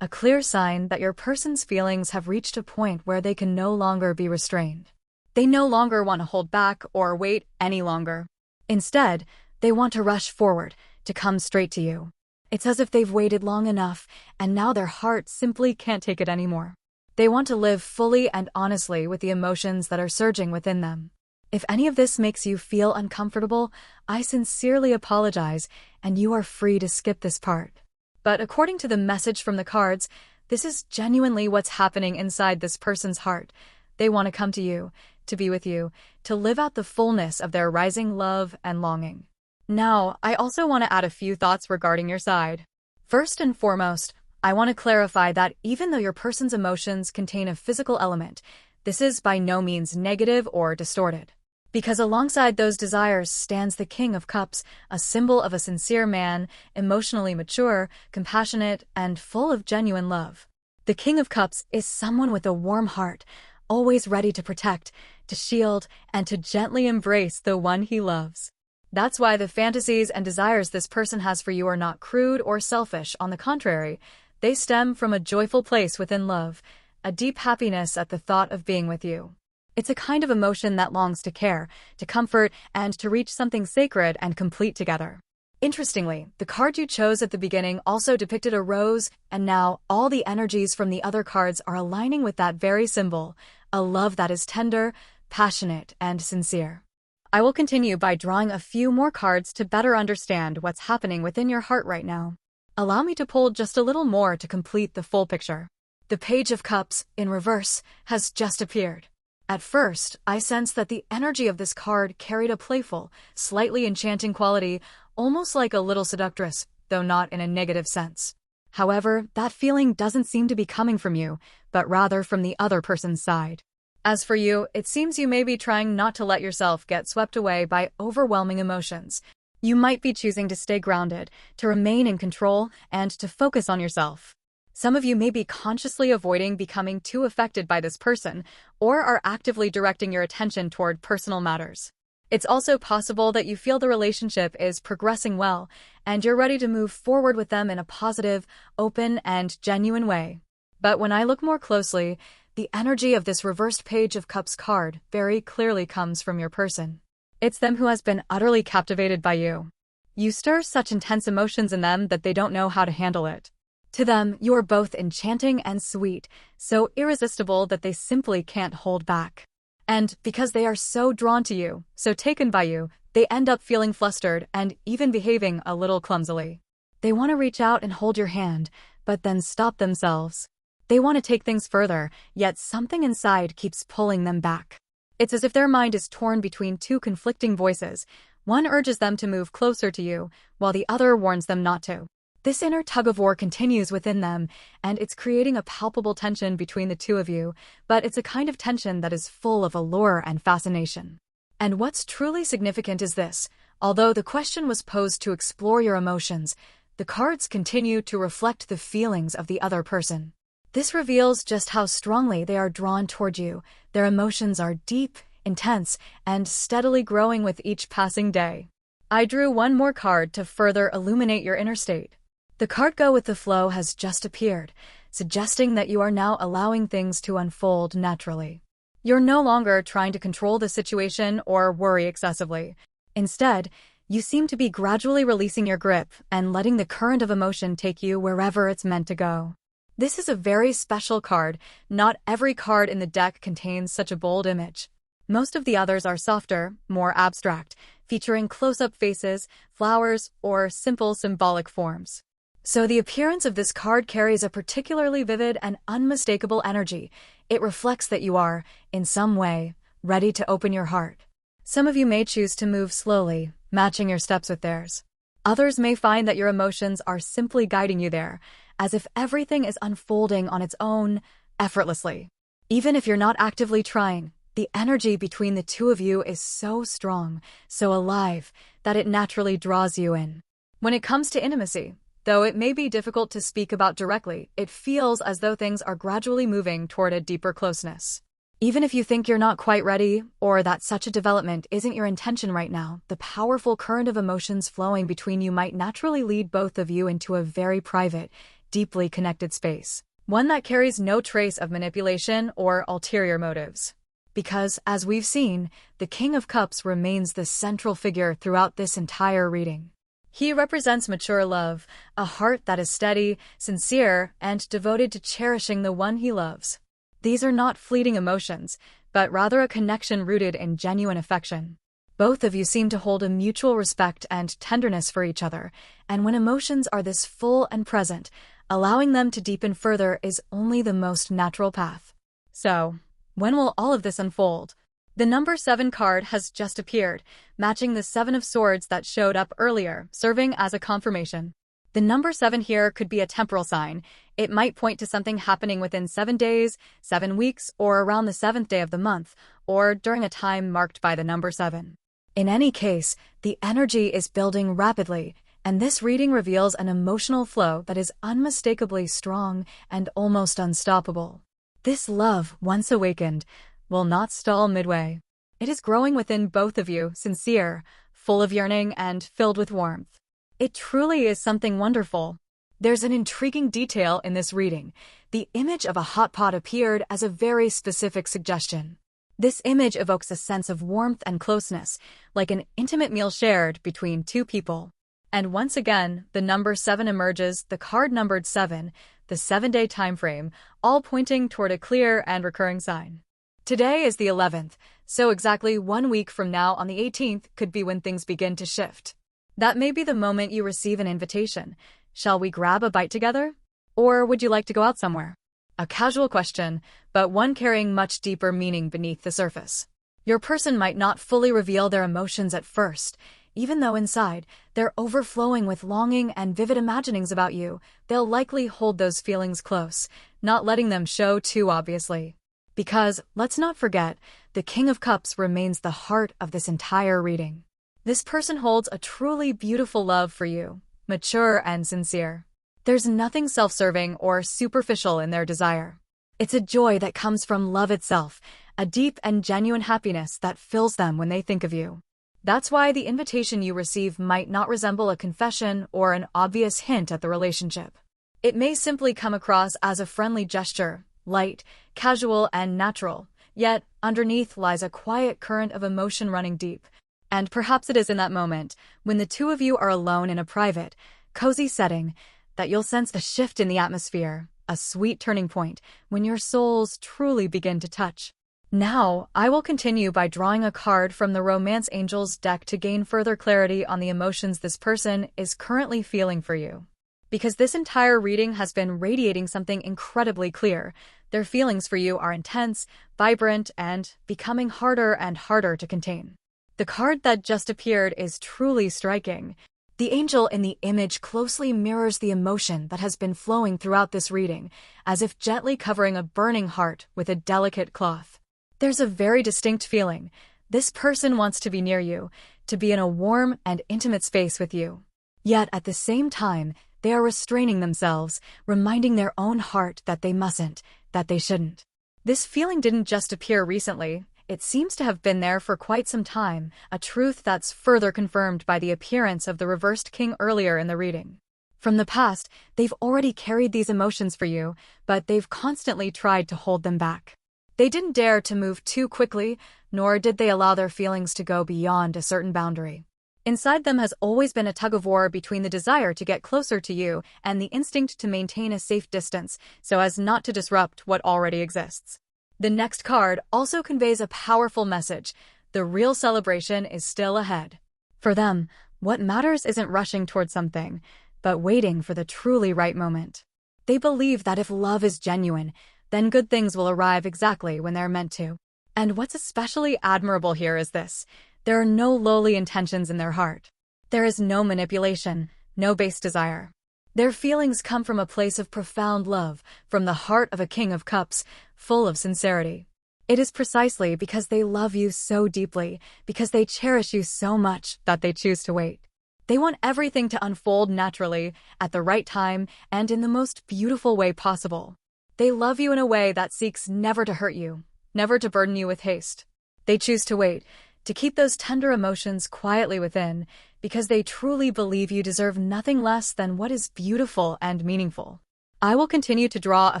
a clear sign that your person's feelings have reached a point where they can no longer be restrained. They no longer want to hold back or wait any longer. Instead, they want to rush forward, to come straight to you. It's as if they've waited long enough, and now their heart simply can't take it anymore. They want to live fully and honestly with the emotions that are surging within them. If any of this makes you feel uncomfortable, I sincerely apologize, and you are free to skip this part. But according to the message from the cards, this is genuinely what's happening inside this person's heart. They want to come to you, to be with you, to live out the fullness of their rising love and longing. Now, I also want to add a few thoughts regarding your side. First and foremost, I want to clarify that even though your person's emotions contain a physical element, this is by no means negative or distorted. Because alongside those desires stands the King of Cups, a symbol of a sincere man, emotionally mature, compassionate, and full of genuine love. The King of Cups is someone with a warm heart, always ready to protect, to shield, and to gently embrace the one he loves. That's why the fantasies and desires this person has for you are not crude or selfish. On the contrary, they stem from a joyful place within love, a deep happiness at the thought of being with you. It's a kind of emotion that longs to care, to comfort, and to reach something sacred and complete together. Interestingly, the card you chose at the beginning also depicted a rose, and now all the energies from the other cards are aligning with that very symbol, a love that is tender, passionate, and sincere. I will continue by drawing a few more cards to better understand what's happening within your heart right now. Allow me to pull just a little more to complete the full picture. The Page of Cups, in reverse, has just appeared. At first, I sensed that the energy of this card carried a playful, slightly enchanting quality, almost like a little seductress, though not in a negative sense. However, that feeling doesn't seem to be coming from you, but rather from the other person's side. As for you, it seems you may be trying not to let yourself get swept away by overwhelming emotions. You might be choosing to stay grounded, to remain in control, and to focus on yourself. Some of you may be consciously avoiding becoming too affected by this person, or are actively directing your attention toward personal matters. It's also possible that you feel the relationship is progressing well, and you're ready to move forward with them in a positive, open, and genuine way. But when I look more closely, the energy of this reversed Page of Cups card very clearly comes from your person. It's them who has been utterly captivated by you. You stir such intense emotions in them that they don't know how to handle it. To them, you are both enchanting and sweet, so irresistible that they simply can't hold back. And because they are so drawn to you, so taken by you, they end up feeling flustered and even behaving a little clumsily. They want to reach out and hold your hand, but then stop themselves. They want to take things further, yet something inside keeps pulling them back. It's as if their mind is torn between two conflicting voices. One urges them to move closer to you, while the other warns them not to. This inner tug-of-war continues within them, and it's creating a palpable tension between the two of you, but it's a kind of tension that is full of allure and fascination. And what's truly significant is this: although the question was posed to explore your emotions, the cards continue to reflect the feelings of the other person. This reveals just how strongly they are drawn toward you. Their emotions are deep, intense, and steadily growing with each passing day. I drew one more card to further illuminate your inner state. The card Go with the Flow has just appeared, suggesting that you are now allowing things to unfold naturally. You're no longer trying to control the situation or worry excessively. Instead, you seem to be gradually releasing your grip and letting the current of emotion take you wherever it's meant to go. This is a very special card. Not every card in the deck contains such a bold image. Most of the others are softer, more abstract, featuring close-up faces, flowers, or simple symbolic forms. So the appearance of this card carries a particularly vivid and unmistakable energy. It reflects that you are, in some way, ready to open your heart. Some of you may choose to move slowly, matching your steps with theirs. Others may find that your emotions are simply guiding you there, as if everything is unfolding on its own, effortlessly. Even if you're not actively trying, the energy between the two of you is so strong, so alive, that it naturally draws you in. When it comes to intimacy, though it may be difficult to speak about directly, it feels as though things are gradually moving toward a deeper closeness. Even if you think you're not quite ready, or that such a development isn't your intention right now, the powerful current of emotions flowing between you might naturally lead both of you into a very private, deeply connected space. One that carries no trace of manipulation or ulterior motives. Because, as we've seen, the King of Cups remains the central figure throughout this entire reading. He represents mature love, a heart that is steady, sincere, and devoted to cherishing the one he loves. These are not fleeting emotions, but rather a connection rooted in genuine affection. Both of you seem to hold a mutual respect and tenderness for each other, and when emotions are this full and present, allowing them to deepen further is only the most natural path. So, when will all of this unfold? The number 7 card has just appeared, matching the 7 of Swords that showed up earlier, serving as a confirmation. The number 7 here could be a temporal sign. It might point to something happening within 7 days, 7 weeks, or around the 7th day of the month, or during a time marked by the number 7. In any case, the energy is building rapidly, and this reading reveals an emotional flow that is unmistakably strong and almost unstoppable. This love, once awakened, will not stall midway. It is growing within both of you, sincere, full of yearning, and filled with warmth. It truly is something wonderful. There's an intriguing detail in this reading. The image of a hot pot appeared as a very specific suggestion. This image evokes a sense of warmth and closeness, like an intimate meal shared between two people. And once again, the number 7 emerges, the card numbered 7, the 7-day time frame, all pointing toward a clear and recurring sign. Today is the 11th, so exactly 1 week from now on the 18th could be when things begin to shift. That may be the moment you receive an invitation. Shall we grab a bite together? Or would you like to go out somewhere? A casual question, but one carrying much deeper meaning beneath the surface. Your person might not fully reveal their emotions at first. Even though inside, they're overflowing with longing and vivid imaginings about you, they'll likely hold those feelings close, not letting them show too obviously. Because, let's not forget, the King of Cups remains the heart of this entire reading. This person holds a truly beautiful love for you, mature and sincere. There's nothing self-serving or superficial in their desire. It's a joy that comes from love itself, a deep and genuine happiness that fills them when they think of you. That's why the invitation you receive might not resemble a confession or an obvious hint at the relationship. It may simply come across as a friendly gesture, light, casual, and natural, yet underneath lies a quiet current of emotion running deep. And perhaps it is in that moment, when the two of you are alone in a private, cozy setting, that you'll sense a shift in the atmosphere, a sweet turning point, when your souls truly begin to touch. Now, I will continue by drawing a card from the Romance Angels deck to gain further clarity on the emotions this person is currently feeling for you. Because this entire reading has been radiating something incredibly clear, their feelings for you are intense, vibrant, and becoming harder and harder to contain. The card that just appeared is truly striking. The angel in the image closely mirrors the emotion that has been flowing throughout this reading, as if gently covering a burning heart with a delicate cloth. There's a very distinct feeling. This person wants to be near you, to be in a warm and intimate space with you. Yet at the same time, they are restraining themselves, reminding their own heart that they mustn't, that they shouldn't. This feeling didn't just appear recently. It seems to have been there for quite some time, a truth that's further confirmed by the appearance of the reversed king earlier in the reading. From the past, they've already carried these emotions for you, but they've constantly tried to hold them back. They didn't dare to move too quickly, nor did they allow their feelings to go beyond a certain boundary. Inside them has always been a tug-of-war between the desire to get closer to you and the instinct to maintain a safe distance so as not to disrupt what already exists. The next card also conveys a powerful message. The real celebration is still ahead. For them, what matters isn't rushing toward something, but waiting for the truly right moment. They believe that if love is genuine, then good things will arrive exactly when they're meant to. And what's especially admirable here is this: there are no lowly intentions in their heart. There is no manipulation, no base desire. Their feelings come from a place of profound love, from the heart of a king of cups, full of sincerity. It is precisely because they love you so deeply, because they cherish you so much, that they choose to wait. They want everything to unfold naturally, at the right time, and in the most beautiful way possible. They love you in a way that seeks never to hurt you, never to burden you with haste. They choose to wait, to keep those tender emotions quietly within, because they truly believe you deserve nothing less than what is beautiful and meaningful. I will continue to draw a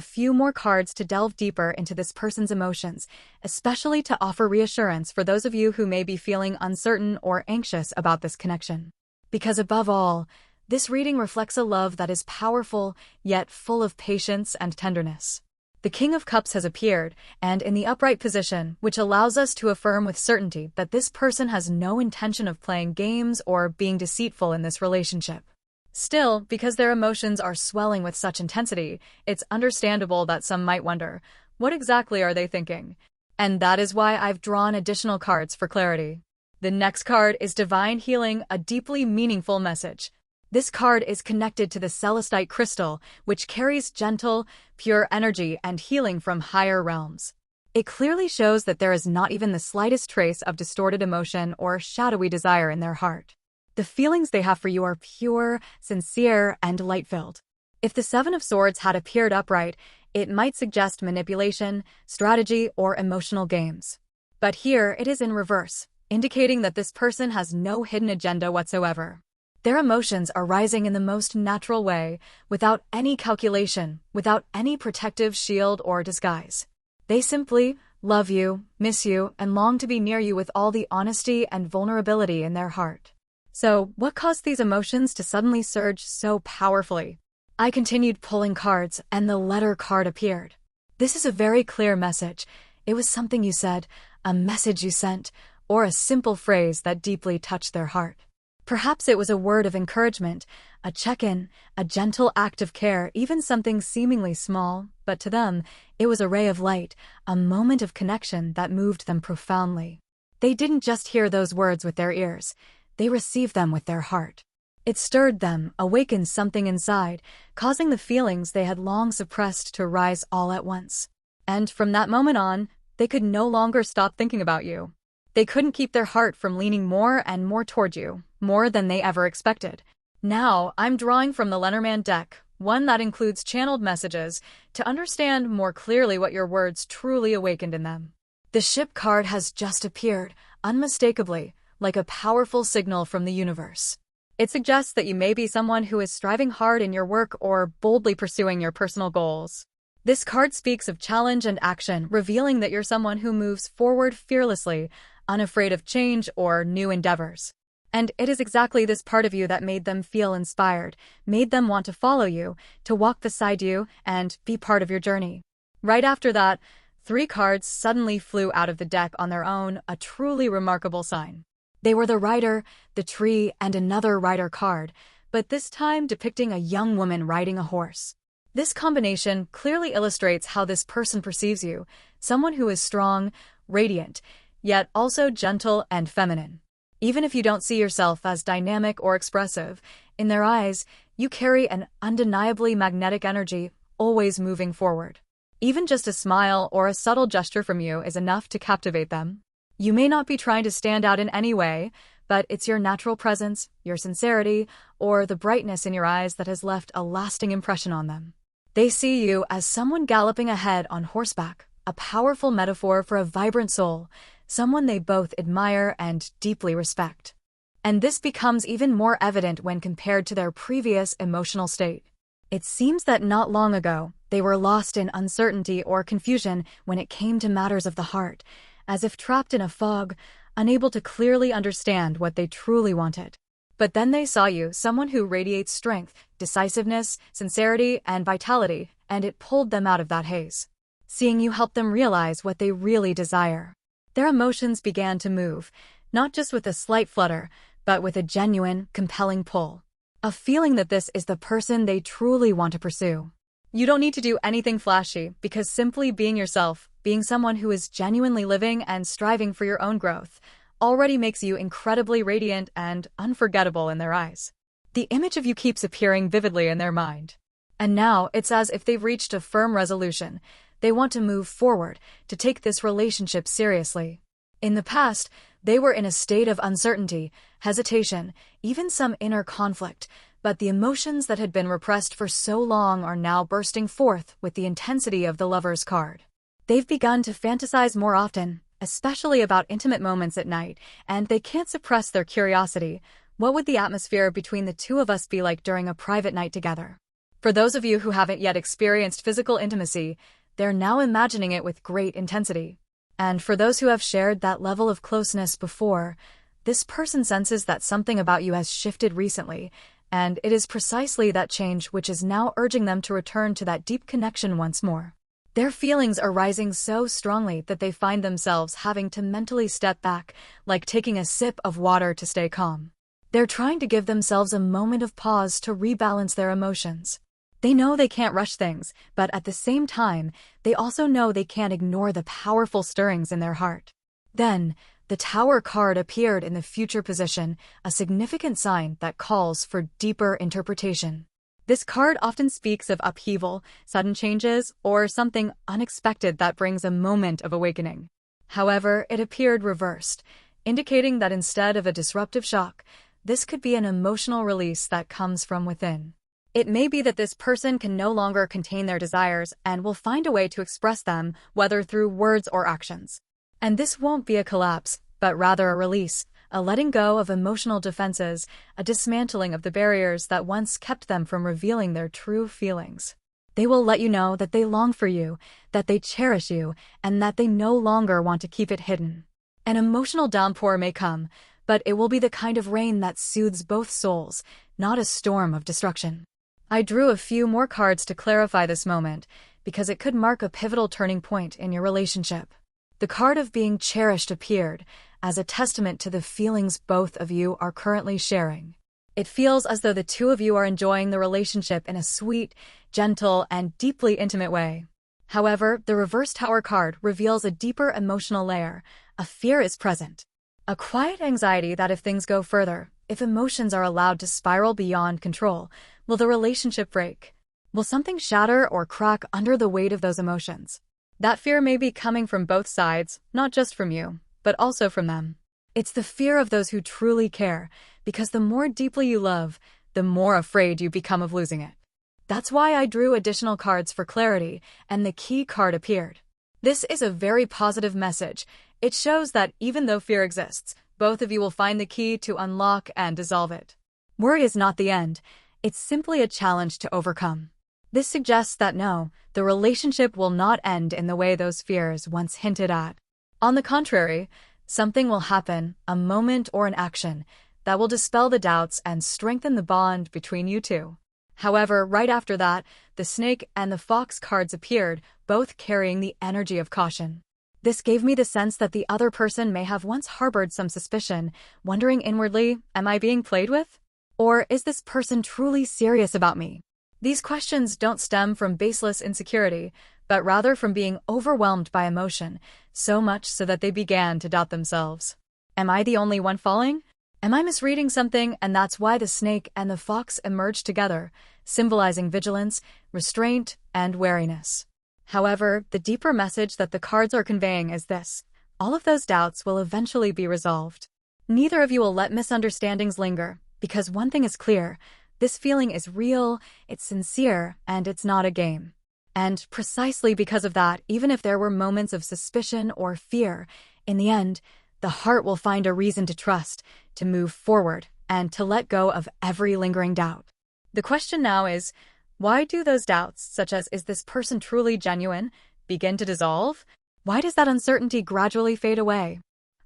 few more cards to delve deeper into this person's emotions, especially to offer reassurance for those of you who may be feeling uncertain or anxious about this connection. Because above all, this reading reflects a love that is powerful, yet full of patience and tenderness. The King of Cups has appeared, and in the upright position, which allows us to affirm with certainty that this person has no intention of playing games or being deceitful in this relationship. Still, because their emotions are swelling with such intensity, it's understandable that some might wonder, what exactly are they thinking? And that is why I've drawn additional cards for clarity. The next card is Divine Healing, a deeply meaningful message. This card is connected to the celestite crystal, which carries gentle, pure energy and healing from higher realms. It clearly shows that there is not even the slightest trace of distorted emotion or shadowy desire in their heart. The feelings they have for you are pure, sincere, and light-filled. If the Seven of Swords had appeared upright, it might suggest manipulation, strategy, or emotional games. But here it is in reverse, indicating that this person has no hidden agenda whatsoever. Their emotions are rising in the most natural way, without any calculation, without any protective shield or disguise. They simply love you, miss you, and long to be near you with all the honesty and vulnerability in their heart. So, what caused these emotions to suddenly surge so powerfully? I continued pulling cards, and the letter card appeared. This is a very clear message. It was something you said, a message you sent, or a simple phrase that deeply touched their heart. Perhaps it was a word of encouragement, a check-in, a gentle act of care, even something seemingly small, but to them, it was a ray of light, a moment of connection that moved them profoundly. They didn't just hear those words with their ears, they received them with their heart. It stirred them, awakened something inside, causing the feelings they had long suppressed to rise all at once. And from that moment on, they could no longer stop thinking about you. They couldn't keep their heart from leaning more and more toward you, more than they ever expected. Now, I'm drawing from the Lenormand deck, one that includes channeled messages, to understand more clearly what your words truly awakened in them. The Ship card has just appeared, unmistakably, like a powerful signal from the universe. It suggests that you may be someone who is striving hard in your work or boldly pursuing your personal goals. This card speaks of challenge and action, revealing that you're someone who moves forward fearlessly, unafraid of change or new endeavors. And it is exactly this part of you that made them feel inspired, made them want to follow you, to walk beside you, and be part of your journey. Right after that, 3 cards suddenly flew out of the deck on their own, a truly remarkable sign. They were the Rider, the Tree, and another Rider card, but this time depicting a young woman riding a horse. This combination clearly illustrates how this person perceives you, someone who is strong, radiant, yet also gentle and feminine. Even if you don't see yourself as dynamic or expressive, in their eyes, you carry an undeniably magnetic energy, always moving forward. Even just a smile or a subtle gesture from you is enough to captivate them. You may not be trying to stand out in any way, but it's your natural presence, your sincerity, or the brightness in your eyes that has left a lasting impression on them. They see you as someone galloping ahead on horseback, a powerful metaphor for a vibrant soul, someone they both admire and deeply respect. And this becomes even more evident when compared to their previous emotional state. It seems that not long ago, they were lost in uncertainty or confusion when it came to matters of the heart, as if trapped in a fog, unable to clearly understand what they truly wanted. But then they saw you, someone who radiates strength, decisiveness, sincerity, and vitality, and it pulled them out of that haze. Seeing you helped them realize what they really desire. Their emotions began to move, not just with a slight flutter, but with a genuine, compelling pull. A feeling that this is the person they truly want to pursue. You don't need to do anything flashy, because simply being yourself, being someone who is genuinely living and striving for your own growth, already makes you incredibly radiant and unforgettable in their eyes. The image of you keeps appearing vividly in their mind. And now it's as if they've reached a firm resolution. They want to move forward, to take this relationship seriously. In the past, they were in a state of uncertainty, hesitation, even some inner conflict, but the emotions that had been repressed for so long are now bursting forth with the intensity of the Lover's card. They've begun to fantasize more often, especially about intimate moments at night, and they can't suppress their curiosity. What would the atmosphere between the two of us be like during a private night together? For those of you who haven't yet experienced physical intimacy, they're now imagining it with great intensity. And for those who have shared that level of closeness before, this person senses that something about you has shifted recently, and it is precisely that change which is now urging them to return to that deep connection once more. Their feelings are rising so strongly that they find themselves having to mentally step back, like taking a sip of water to stay calm. They're trying to give themselves a moment of pause to rebalance their emotions. They know they can't rush things, but at the same time, they also know they can't ignore the powerful stirrings in their heart. Then, the Tower card appeared in the future position, a significant sign that calls for deeper interpretation. This card often speaks of upheaval, sudden changes, or something unexpected that brings a moment of awakening. However, it appeared reversed, indicating that instead of a disruptive shock, this could be an emotional release that comes from within. It may be that this person can no longer contain their desires and will find a way to express them, whether through words or actions. And this won't be a collapse, but rather a release, a letting go of emotional defenses, a dismantling of the barriers that once kept them from revealing their true feelings. They will let you know that they long for you, that they cherish you, and that they no longer want to keep it hidden. An emotional downpour may come, but it will be the kind of rain that soothes both souls, not a storm of destruction. I drew a few more cards to clarify this moment, because it could mark a pivotal turning point in your relationship. The card of being cherished appeared, as a testament to the feelings both of you are currently sharing. It feels as though the two of you are enjoying the relationship in a sweet, gentle, and deeply intimate way. However, the reverse Tower card reveals a deeper emotional layer. A fear is present. A quiet anxiety that if things go further, if emotions are allowed to spiral beyond control, will the relationship break? Will something shatter or crack under the weight of those emotions? That fear may be coming from both sides, not just from you. but also from them. It's the fear of those who truly care, because the more deeply you love, the more afraid you become of losing it. That's why I drew additional cards for clarity, and the key card appeared. This is a very positive message. It shows that even though fear exists, both of you will find the key to unlock and dissolve it. Worry is not the end. It's simply a challenge to overcome. This suggests that no, the relationship will not end in the way those fears once hinted at. On the contrary, something will happen, a moment or an action, that will dispel the doubts and strengthen the bond between you two. However, right after that, the snake and the fox cards appeared, both carrying the energy of caution. This gave me the sense that the other person may have once harbored some suspicion, wondering inwardly, am I being played with? Or is this person truly serious about me? These questions don't stem from baseless insecurity, but rather from being overwhelmed by emotion, so much so that they began to doubt themselves. Am I the only one falling? Am I misreading something, and that's why the snake and the fox emerged together, symbolizing vigilance, restraint, and wariness. However, the deeper message that the cards are conveying is this: all of those doubts will eventually be resolved. Neither of you will let misunderstandings linger, because one thing is clear: this feeling is real, it's sincere, and it's not a game. And precisely because of that, even if there were moments of suspicion or fear, in the end, the heart will find a reason to trust, to move forward, and to let go of every lingering doubt. The question now is, why do those doubts, such as is this person truly genuine, begin to dissolve? Why does that uncertainty gradually fade away?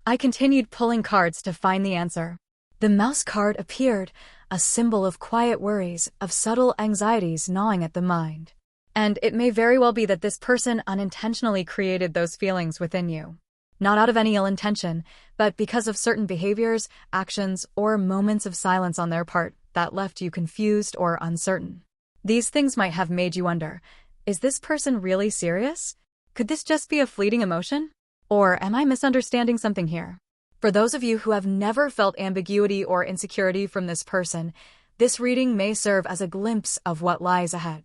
I continued pulling cards to find the answer. The mouse card appeared, a symbol of quiet worries, of subtle anxieties gnawing at the mind. And it may very well be that this person unintentionally created those feelings within you. Not out of any ill intention, but because of certain behaviors, actions, or moments of silence on their part that left you confused or uncertain. These things might have made you wonder, is this person really serious? Could this just be a fleeting emotion? Or am I misunderstanding something here? For those of you who have never felt ambiguity or insecurity from this person, this reading may serve as a glimpse of what lies ahead.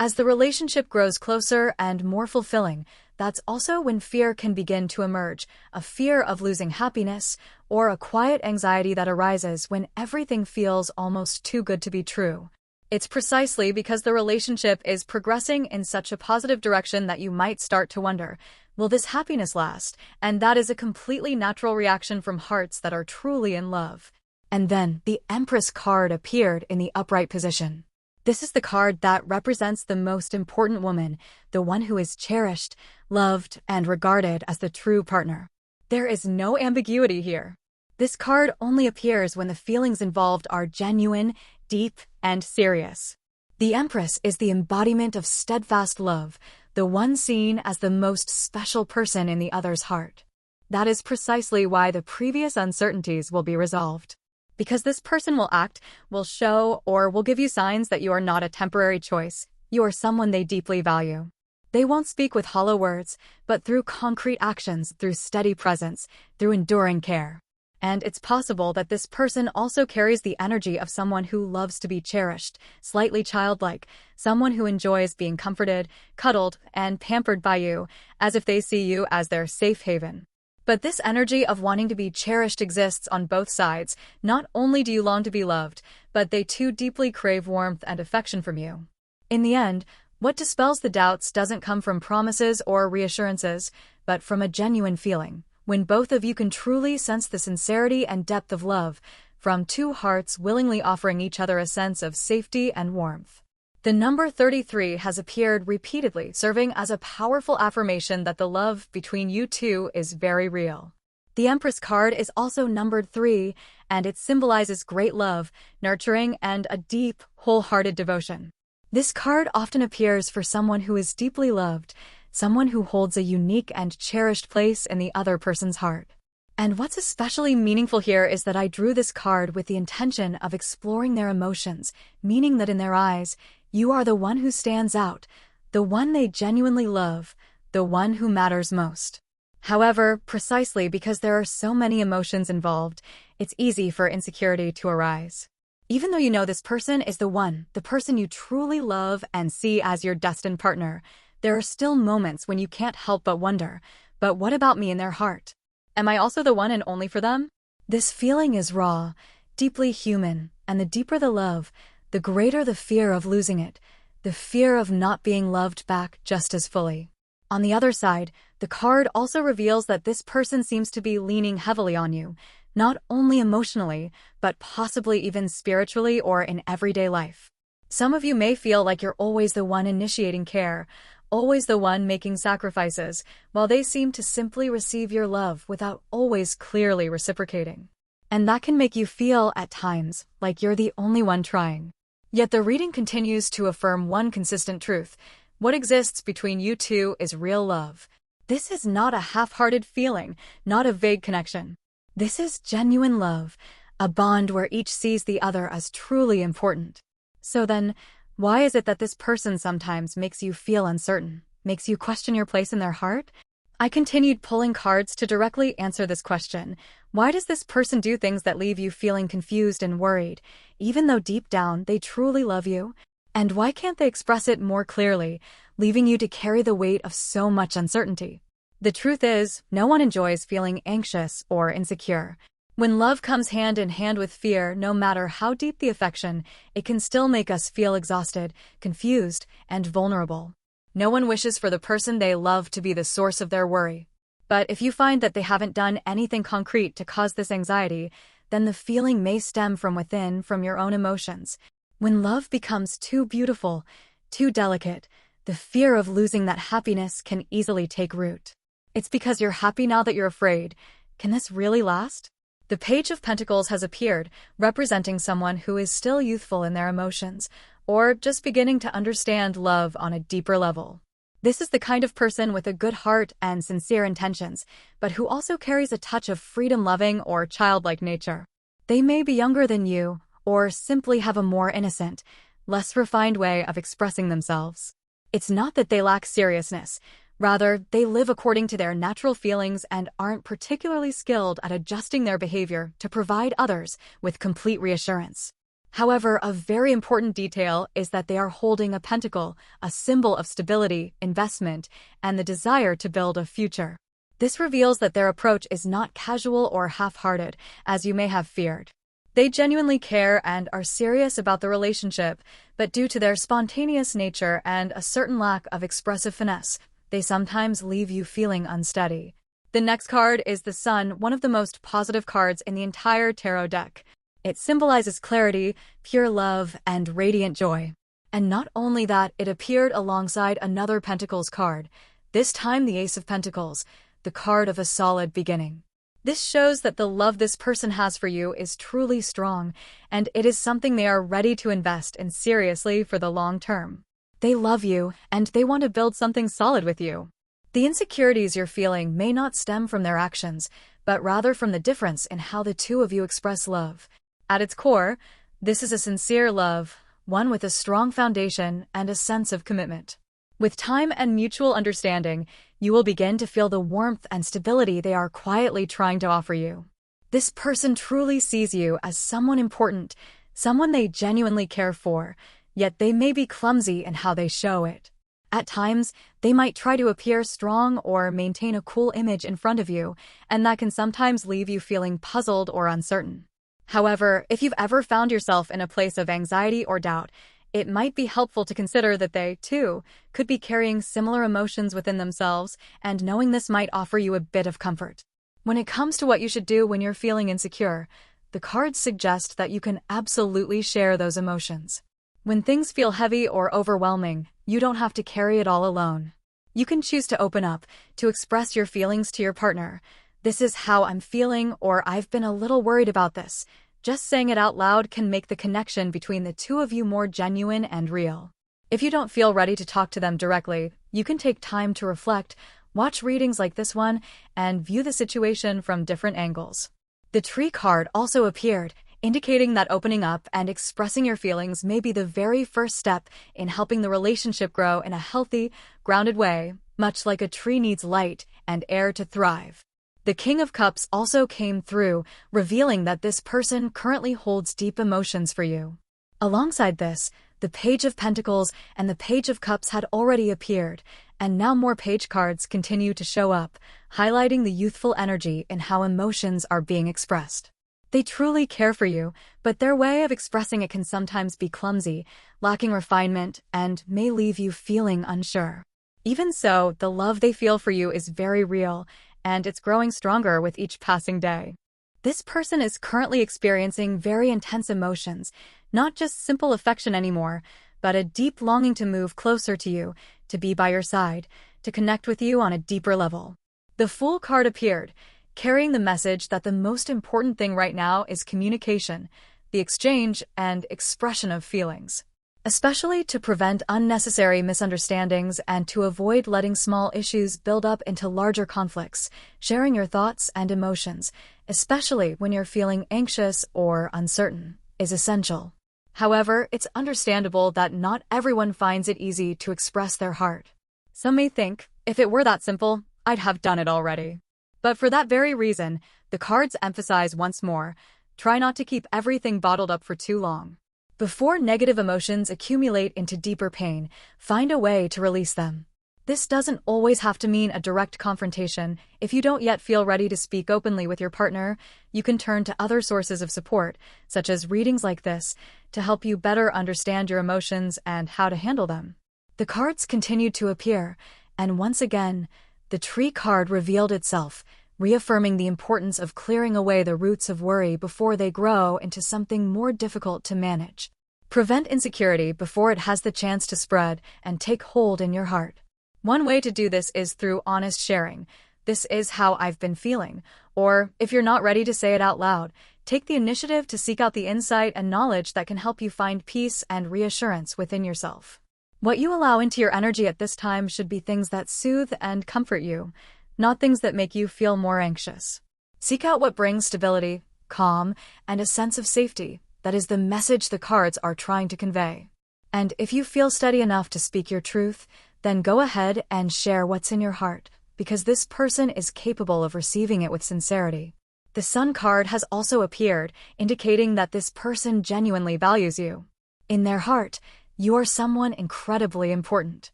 As the relationship grows closer and more fulfilling, that's also when fear can begin to emerge, a fear of losing happiness, or a quiet anxiety that arises when everything feels almost too good to be true. It's precisely because the relationship is progressing in such a positive direction that you might start to wonder, will this happiness last? And that is a completely natural reaction from hearts that are truly in love. And then the Empress card appeared in the upright position. This is the card that represents the most important woman, the one who is cherished, loved, and regarded as the true partner. There is no ambiguity here. This card only appears when the feelings involved are genuine, deep, and serious. The Empress is the embodiment of steadfast love, the one seen as the most special person in the other's heart. That is precisely why the previous uncertainties will be resolved. Because this person will act, will show, or will give you signs that you are not a temporary choice. You are someone they deeply value. They won't speak with hollow words, but through concrete actions, through steady presence, through enduring care. And it's possible that this person also carries the energy of someone who loves to be cherished, slightly childlike, someone who enjoys being comforted, cuddled, and pampered by you, as if they see you as their safe haven. But this energy of wanting to be cherished exists on both sides. Not only do you long to be loved, but they too deeply crave warmth and affection from you. In the end, what dispels the doubts doesn't come from promises or reassurances, but from a genuine feeling, when both of you can truly sense the sincerity and depth of love, from two hearts willingly offering each other a sense of safety and warmth. The number 33 has appeared repeatedly, serving as a powerful affirmation that the love between you two is very real. The Empress card is also numbered 3, and it symbolizes great love, nurturing, and a deep, wholehearted devotion. This card often appears for someone who is deeply loved, someone who holds a unique and cherished place in the other person's heart. And what's especially meaningful here is that I drew this card with the intention of exploring their emotions, meaning that in their eyes, you are the one who stands out, the one they genuinely love, the one who matters most. However, precisely because there are so many emotions involved, it's easy for insecurity to arise. Even though you know this person is the person you truly love and see as your destined partner, there are still moments when you can't help but wonder, but what about me in their heart? Am I also the one and only for them? This feeling is raw, deeply human, and the deeper the love, the greater the fear of losing it, the fear of not being loved back just as fully. On the other side, the card also reveals that this person seems to be leaning heavily on you, not only emotionally, but possibly even spiritually or in everyday life. Some of you may feel like you're always the one initiating care, always the one making sacrifices, while they seem to simply receive your love without always clearly reciprocating. And that can make you feel, at times, like you're the only one trying. Yet the reading continues to affirm one consistent truth. What exists between you two is real love. This is not a half-hearted feeling, not a vague connection. This is genuine love, a bond where each sees the other as truly important. So then, why is it that this person sometimes makes you feel uncertain, makes you question your place in their heart? I continued pulling cards to directly answer this question. Why does this person do things that leave you feeling confused and worried, even though deep down they truly love you? And why can't they express it more clearly, leaving you to carry the weight of so much uncertainty? The truth is, no one enjoys feeling anxious or insecure. When love comes hand in hand with fear, no matter how deep the affection, it can still make us feel exhausted, confused, and vulnerable. No one wishes for the person they love to be the source of their worry. But if you find that they haven't done anything concrete to cause this anxiety, then the feeling may stem from within, from your own emotions. When love becomes too beautiful, too delicate, the fear of losing that happiness can easily take root. It's because you're happy now that you're afraid. Can this really last? The Page of Pentacles has appeared, representing someone who is still youthful in their emotions, or just beginning to understand love on a deeper level. This is the kind of person with a good heart and sincere intentions, but who also carries a touch of freedom-loving or childlike nature. They may be younger than you, or simply have a more innocent, less refined way of expressing themselves. It's not that they lack seriousness. Rather, they live according to their natural feelings and aren't particularly skilled at adjusting their behavior to provide others with complete reassurance. However, a very important detail is that they are holding a pentacle, a symbol of stability, investment, and the desire to build a future. This reveals that their approach is not casual or half-hearted, as you may have feared. They genuinely care and are serious about the relationship, but due to their spontaneous nature and a certain lack of expressive finesse, they sometimes leave you feeling unsteady. The next card is the Sun, one of the most positive cards in the entire tarot deck. It symbolizes clarity, pure love, and radiant joy. And not only that, it appeared alongside another Pentacles card, this time the Ace of Pentacles, the card of a solid beginning. This shows that the love this person has for you is truly strong, and it is something they are ready to invest in seriously for the long term. They love you, and they want to build something solid with you. The insecurities you're feeling may not stem from their actions, but rather from the difference in how the two of you express love. At its core, this is a sincere love, one with a strong foundation and a sense of commitment. With time and mutual understanding, you will begin to feel the warmth and stability they are quietly trying to offer you. This person truly sees you as someone important, someone they genuinely care for, yet they may be clumsy in how they show it. At times, they might try to appear strong or maintain a cool image in front of you, and that can sometimes leave you feeling puzzled or uncertain. However, if you've ever found yourself in a place of anxiety or doubt, it might be helpful to consider that they, too, could be carrying similar emotions within themselves, and knowing this might offer you a bit of comfort. When it comes to what you should do when you're feeling insecure, the cards suggest that you can absolutely share those emotions. When things feel heavy or overwhelming, you don't have to carry it all alone. You can choose to open up, to express your feelings to your partner. This is how I'm feeling, or I've been a little worried about this. Just saying it out loud can make the connection between the two of you more genuine and real. If you don't feel ready to talk to them directly, you can take time to reflect, watch readings like this one, and view the situation from different angles. The Tree card also appeared, indicating that opening up and expressing your feelings may be the very first step in helping the relationship grow in a healthy, grounded way, much like a tree needs light and air to thrive. The King of Cups also came through, revealing that this person currently holds deep emotions for you. Alongside this, The Page of Pentacles and the Page of Cups had already appeared, and now more page cards continue to show up, highlighting the youthful energy in how emotions are being expressed. They truly care for you, but their way of expressing it can sometimes be clumsy, lacking refinement, and may leave you feeling unsure. Even so, the love they feel for you is very real, and it's growing stronger with each passing day. This person is currently experiencing very intense emotions, not just simple affection anymore, but a deep longing to move closer to you, to be by your side, to connect with you on a deeper level. The Fool card appeared, carrying the message that the most important thing right now is communication, the exchange and expression of feelings. Especially to prevent unnecessary misunderstandings and to avoid letting small issues build up into larger conflicts, sharing your thoughts and emotions, especially when you're feeling anxious or uncertain, is essential. However, it's understandable that not everyone finds it easy to express their heart. Some may think, if it were that simple, I'd have done it already. But for that very reason, the cards emphasize once more, try not to keep everything bottled up for too long. Before negative emotions accumulate into deeper pain, find a way to release them. This doesn't always have to mean a direct confrontation. If you don't yet feel ready to speak openly with your partner, you can turn to other sources of support, such as readings like this, to help you better understand your emotions and how to handle them. The cards continued to appear, and once again, the Tree card revealed itself, reaffirming the importance of clearing away the roots of worry before they grow into something more difficult to manage. Prevent insecurity before it has the chance to spread and take hold in your heart. One way to do this is through honest sharing. This is how I've been feeling. Or, if you're not ready to say it out loud, take the initiative to seek out the insight and knowledge that can help you find peace and reassurance within yourself. What you allow into your energy at this time should be things that soothe and comfort you, not things that make you feel more anxious. Seek out what brings stability, calm, and a sense of safety. That is the message the cards are trying to convey. And if you feel steady enough to speak your truth, then go ahead and share what's in your heart, because this person is capable of receiving it with sincerity. The Sun card has also appeared, indicating that this person genuinely values you. In their heart, you are someone incredibly important.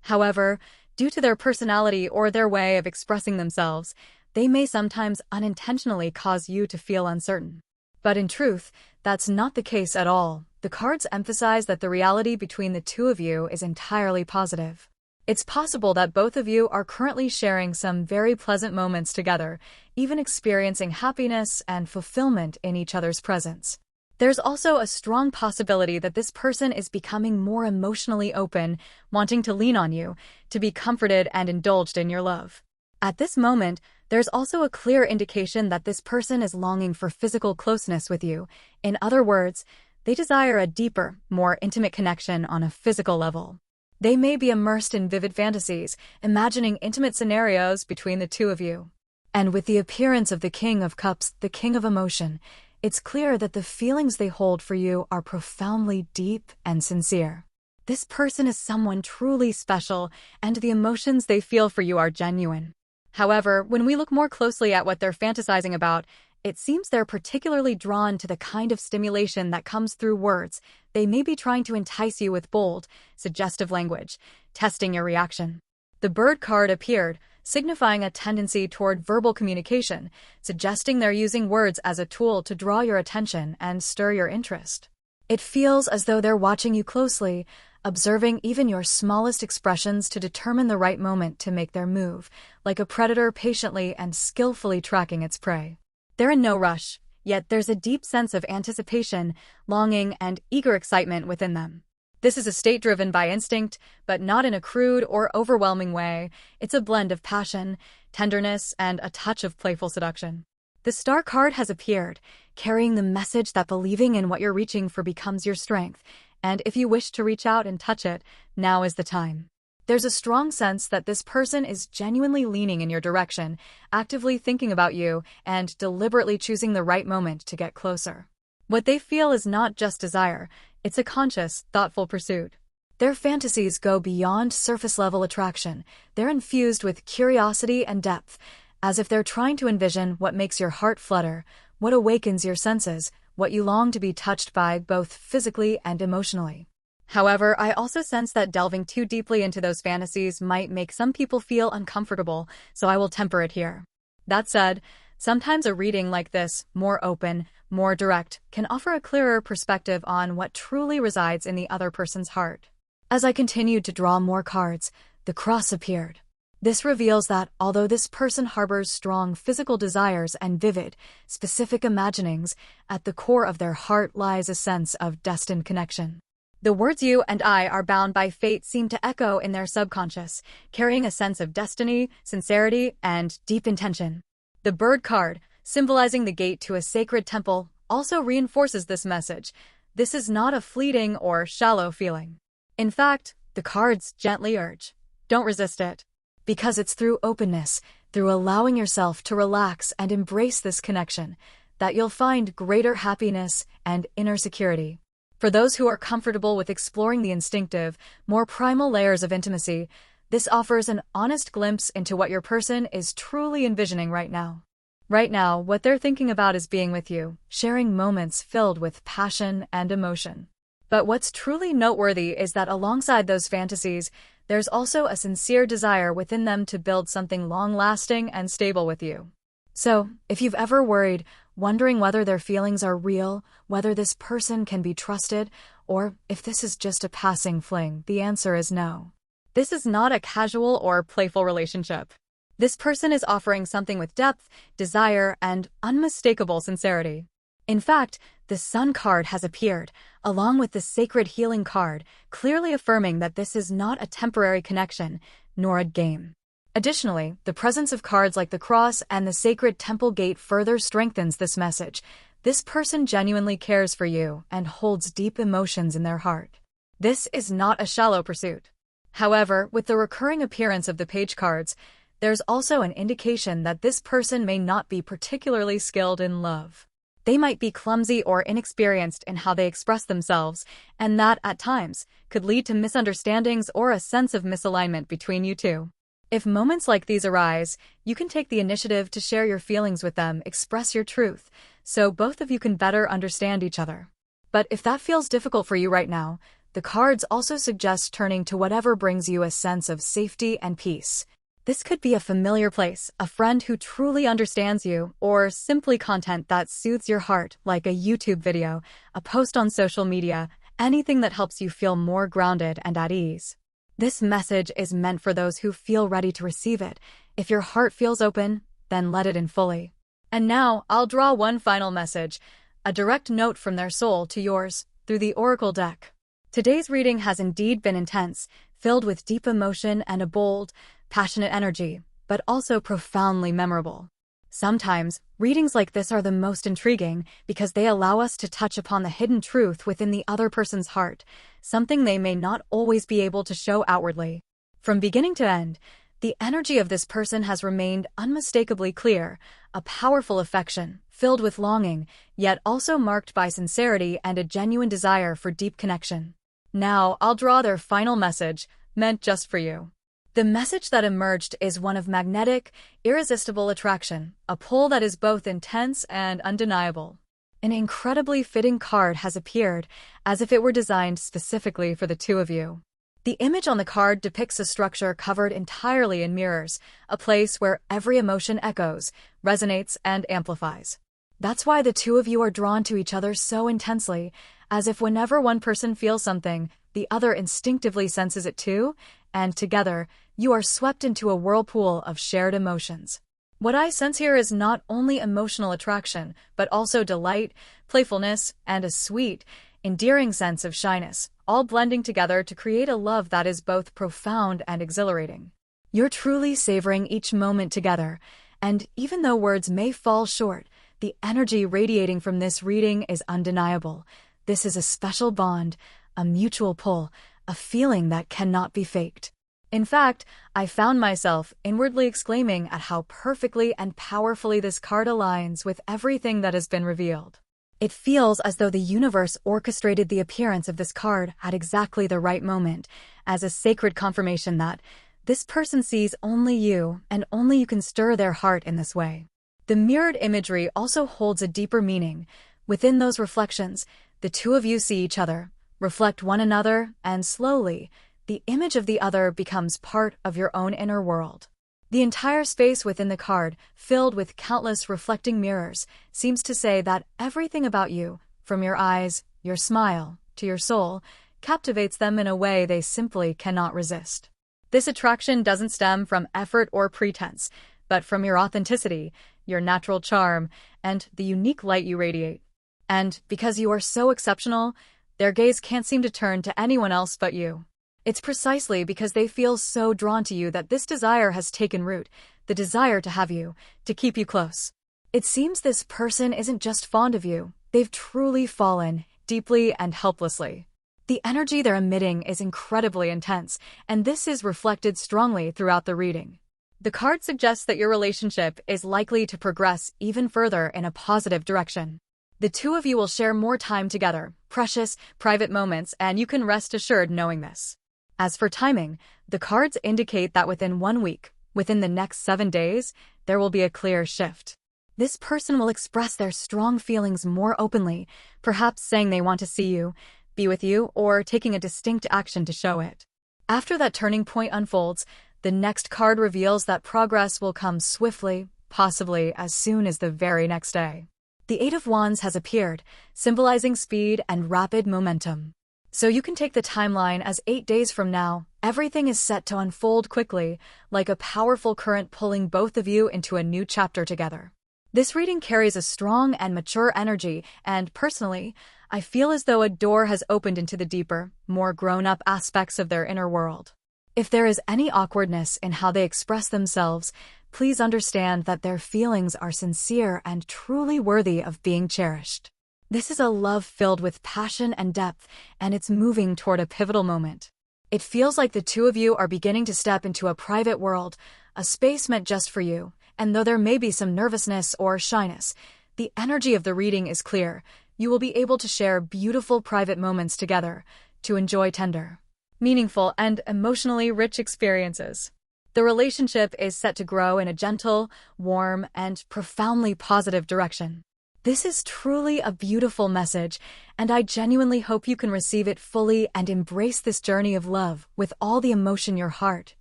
However, due to their personality or their way of expressing themselves, they may sometimes unintentionally cause you to feel uncertain. But in truth, that's not the case at all. The cards emphasize that the reality between the two of you is entirely positive. It's possible that both of you are currently sharing some very pleasant moments together, even experiencing happiness and fulfillment in each other's presence. There's also a strong possibility that this person is becoming more emotionally open, wanting to lean on you, to be comforted and indulged in your love. At this moment, there's also a clear indication that this person is longing for physical closeness with you. In other words, they desire a deeper, more intimate connection on a physical level. They may be immersed in vivid fantasies, imagining intimate scenarios between the two of you. And with the appearance of the King of Cups, the King of Emotion, it's clear that the feelings they hold for you are profoundly deep and sincere. This person is someone truly special, and the emotions they feel for you are genuine. However, when we look more closely at what they're fantasizing about, it seems they're particularly drawn to the kind of stimulation that comes through words. They may be trying to entice you with bold, suggestive language, testing your reaction. The Bird card appeared, signifying a tendency toward verbal communication, suggesting they're using words as a tool to draw your attention and stir your interest. It feels as though they're watching you closely, observing even your smallest expressions to determine the right moment to make their move, like a predator patiently and skillfully tracking its prey. They're in no rush, yet there's a deep sense of anticipation, longing, and eager excitement within them. This is a state driven by instinct, but not in a crude or overwhelming way. It's a blend of passion, tenderness, and a touch of playful seduction. The Star card has appeared, carrying the message that believing in what you're reaching for becomes your strength, and if you wish to reach out and touch it, now is the time. There's a strong sense that this person is genuinely leaning in your direction, actively thinking about you, and deliberately choosing the right moment to get closer. What they feel is not just desire, it's a conscious, thoughtful pursuit. Their fantasies go beyond surface-level attraction. They're infused with curiosity and depth, as if they're trying to envision what makes your heart flutter, what awakens your senses, what you long to be touched by both physically and emotionally. However, I also sense that delving too deeply into those fantasies might make some people feel uncomfortable, so I will temper it here. That said, sometimes a reading like this, more open, more direct, can offer a clearer perspective on what truly resides in the other person's heart. As I continued to draw more cards, the cross appeared. This reveals that although this person harbors strong physical desires and vivid, specific imaginings, at the core of their heart lies a sense of destined connection. The words "you and I are bound by fate" seem to echo in their subconscious, carrying a sense of destiny, sincerity, and deep intention. The bird card, symbolizing the gate to a sacred temple, also reinforces this message. This is not a fleeting or shallow feeling. In fact, the cards gently urge, don't resist it. Because it's through openness, through allowing yourself to relax and embrace this connection, that you'll find greater happiness and inner security. For those who are comfortable with exploring the instinctive, more primal layers of intimacy, this offers an honest glimpse into what your person is truly envisioning right now. Right now, what they're thinking about is being with you, sharing moments filled with passion and emotion. But what's truly noteworthy is that alongside those fantasies, there's also a sincere desire within them to build something long-lasting and stable with you. So, if you've ever worried, wondering whether their feelings are real, whether this person can be trusted, or if this is just a passing fling, the answer is no. This is not a casual or playful relationship. This person is offering something with depth, desire, and unmistakable sincerity. In fact, the Sun card has appeared, along with the Sacred Healing card, clearly affirming that this is not a temporary connection, nor a game. Additionally, the presence of cards like the Cross and the Sacred Temple Gate further strengthens this message. This person genuinely cares for you and holds deep emotions in their heart. This is not a shallow pursuit. However, with the recurring appearance of the Page cards, there's also an indication that this person may not be particularly skilled in love. They might be clumsy or inexperienced in how they express themselves, and that, at times, could lead to misunderstandings or a sense of misalignment between you two. If moments like these arise, you can take the initiative to share your feelings with them, express your truth, so both of you can better understand each other. But if that feels difficult for you right now, the cards also suggest turning to whatever brings you a sense of safety and peace. This could be a familiar place, a friend who truly understands you, or simply content that soothes your heart, like a YouTube video, a post on social media, anything that helps you feel more grounded and at ease. This message is meant for those who feel ready to receive it. If your heart feels open, then let it in fully. And now, I'll draw one final message, a direct note from their soul to yours, through the Oracle deck. Today's reading has indeed been intense, filled with deep emotion and a bold, passionate energy, but also profoundly memorable. Sometimes, readings like this are the most intriguing because they allow us to touch upon the hidden truth within the other person's heart, something they may not always be able to show outwardly. From beginning to end, the energy of this person has remained unmistakably clear, a powerful affection, filled with longing, yet also marked by sincerity and a genuine desire for deep connection. Now, I'll draw their final message, meant just for you. The message that emerged is one of magnetic, irresistible attraction, a pull that is both intense and undeniable. An incredibly fitting card has appeared, as if it were designed specifically for the two of you. The image on the card depicts a structure covered entirely in mirrors, a place where every emotion echoes, resonates, and amplifies. That's why the two of you are drawn to each other so intensely, as if whenever one person feels something, the other instinctively senses it too, and together, you are swept into a whirlpool of shared emotions. What I sense here is not only emotional attraction, but also delight, playfulness, and a sweet, endearing sense of shyness, all blending together to create a love that is both profound and exhilarating. You're truly savoring each moment together, and even though words may fall short, the energy radiating from this reading is undeniable. This is a special bond, a mutual pull, a feeling that cannot be faked. In fact, I found myself inwardly exclaiming at how perfectly and powerfully this card aligns with everything that has been revealed. It feels as though the universe orchestrated the appearance of this card at exactly the right moment, as a sacred confirmation that this person sees only you, and only you can stir their heart in this way. The mirrored imagery also holds a deeper meaning. Within those reflections, the two of you see each other, reflect one another, and slowly, the image of the other becomes part of your own inner world. The entire space within the card, filled with countless reflecting mirrors, seems to say that everything about you, from your eyes, your smile, to your soul, captivates them in a way they simply cannot resist. This attraction doesn't stem from effort or pretense, but from your authenticity, your natural charm, and the unique light you radiate. And because you are so exceptional, their gaze can't seem to turn to anyone else but you. It's precisely because they feel so drawn to you that this desire has taken root, the desire to have you, to keep you close. It seems this person isn't just fond of you, they've truly fallen, deeply and helplessly. The energy they're emitting is incredibly intense, and this is reflected strongly throughout the reading. The card suggests that your relationship is likely to progress even further in a positive direction. The two of you will share more time together, precious, private moments, and you can rest assured knowing this. As for timing, the cards indicate that within 1 week, within the next 7 days, there will be a clear shift. This person will express their strong feelings more openly, perhaps saying they want to see you, be with you, or taking a distinct action to show it. After that turning point unfolds, the next card reveals that progress will come swiftly, possibly as soon as the very next day. The Eight of Wands has appeared, symbolizing speed and rapid momentum. So you can take the timeline as 8 days from now, everything is set to unfold quickly, like a powerful current pulling both of you into a new chapter together. This reading carries a strong and mature energy, and personally, I feel as though a door has opened into the deeper, more grown-up aspects of their inner world. If there is any awkwardness in how they express themselves, please understand that their feelings are sincere and truly worthy of being cherished. This is a love filled with passion and depth, and it's moving toward a pivotal moment. It feels like the two of you are beginning to step into a private world, a space meant just for you, and though there may be some nervousness or shyness, the energy of the reading is clear. You will be able to share beautiful private moments together, to enjoy tender, meaningful, and emotionally rich experiences. The relationship is set to grow in a gentle, warm, and profoundly positive direction. This is truly a beautiful message, and I genuinely hope you can receive it fully and embrace this journey of love with all the emotion your heart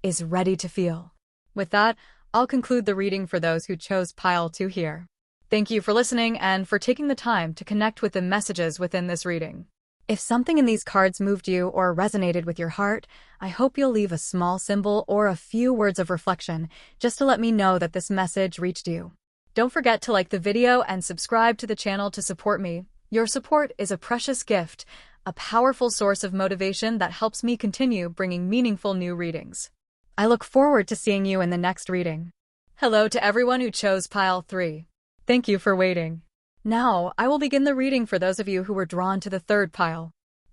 is ready to feel. With that, I'll conclude the reading for those who chose Pile 2 here. Thank you for listening and for taking the time to connect with the messages within this reading. If something in these cards moved you or resonated with your heart, I hope you'll leave a small symbol or a few words of reflection just to let me know that this message reached you. Don't forget to like the video and subscribe to the channel to support me. Your support is a precious gift, a powerful source of motivation that helps me continue bringing meaningful new readings. I look forward to seeing you in the next reading. Hello to everyone who chose Pile 3. Thank you for waiting. Now, I will begin the reading for those of you who were drawn to the third pile.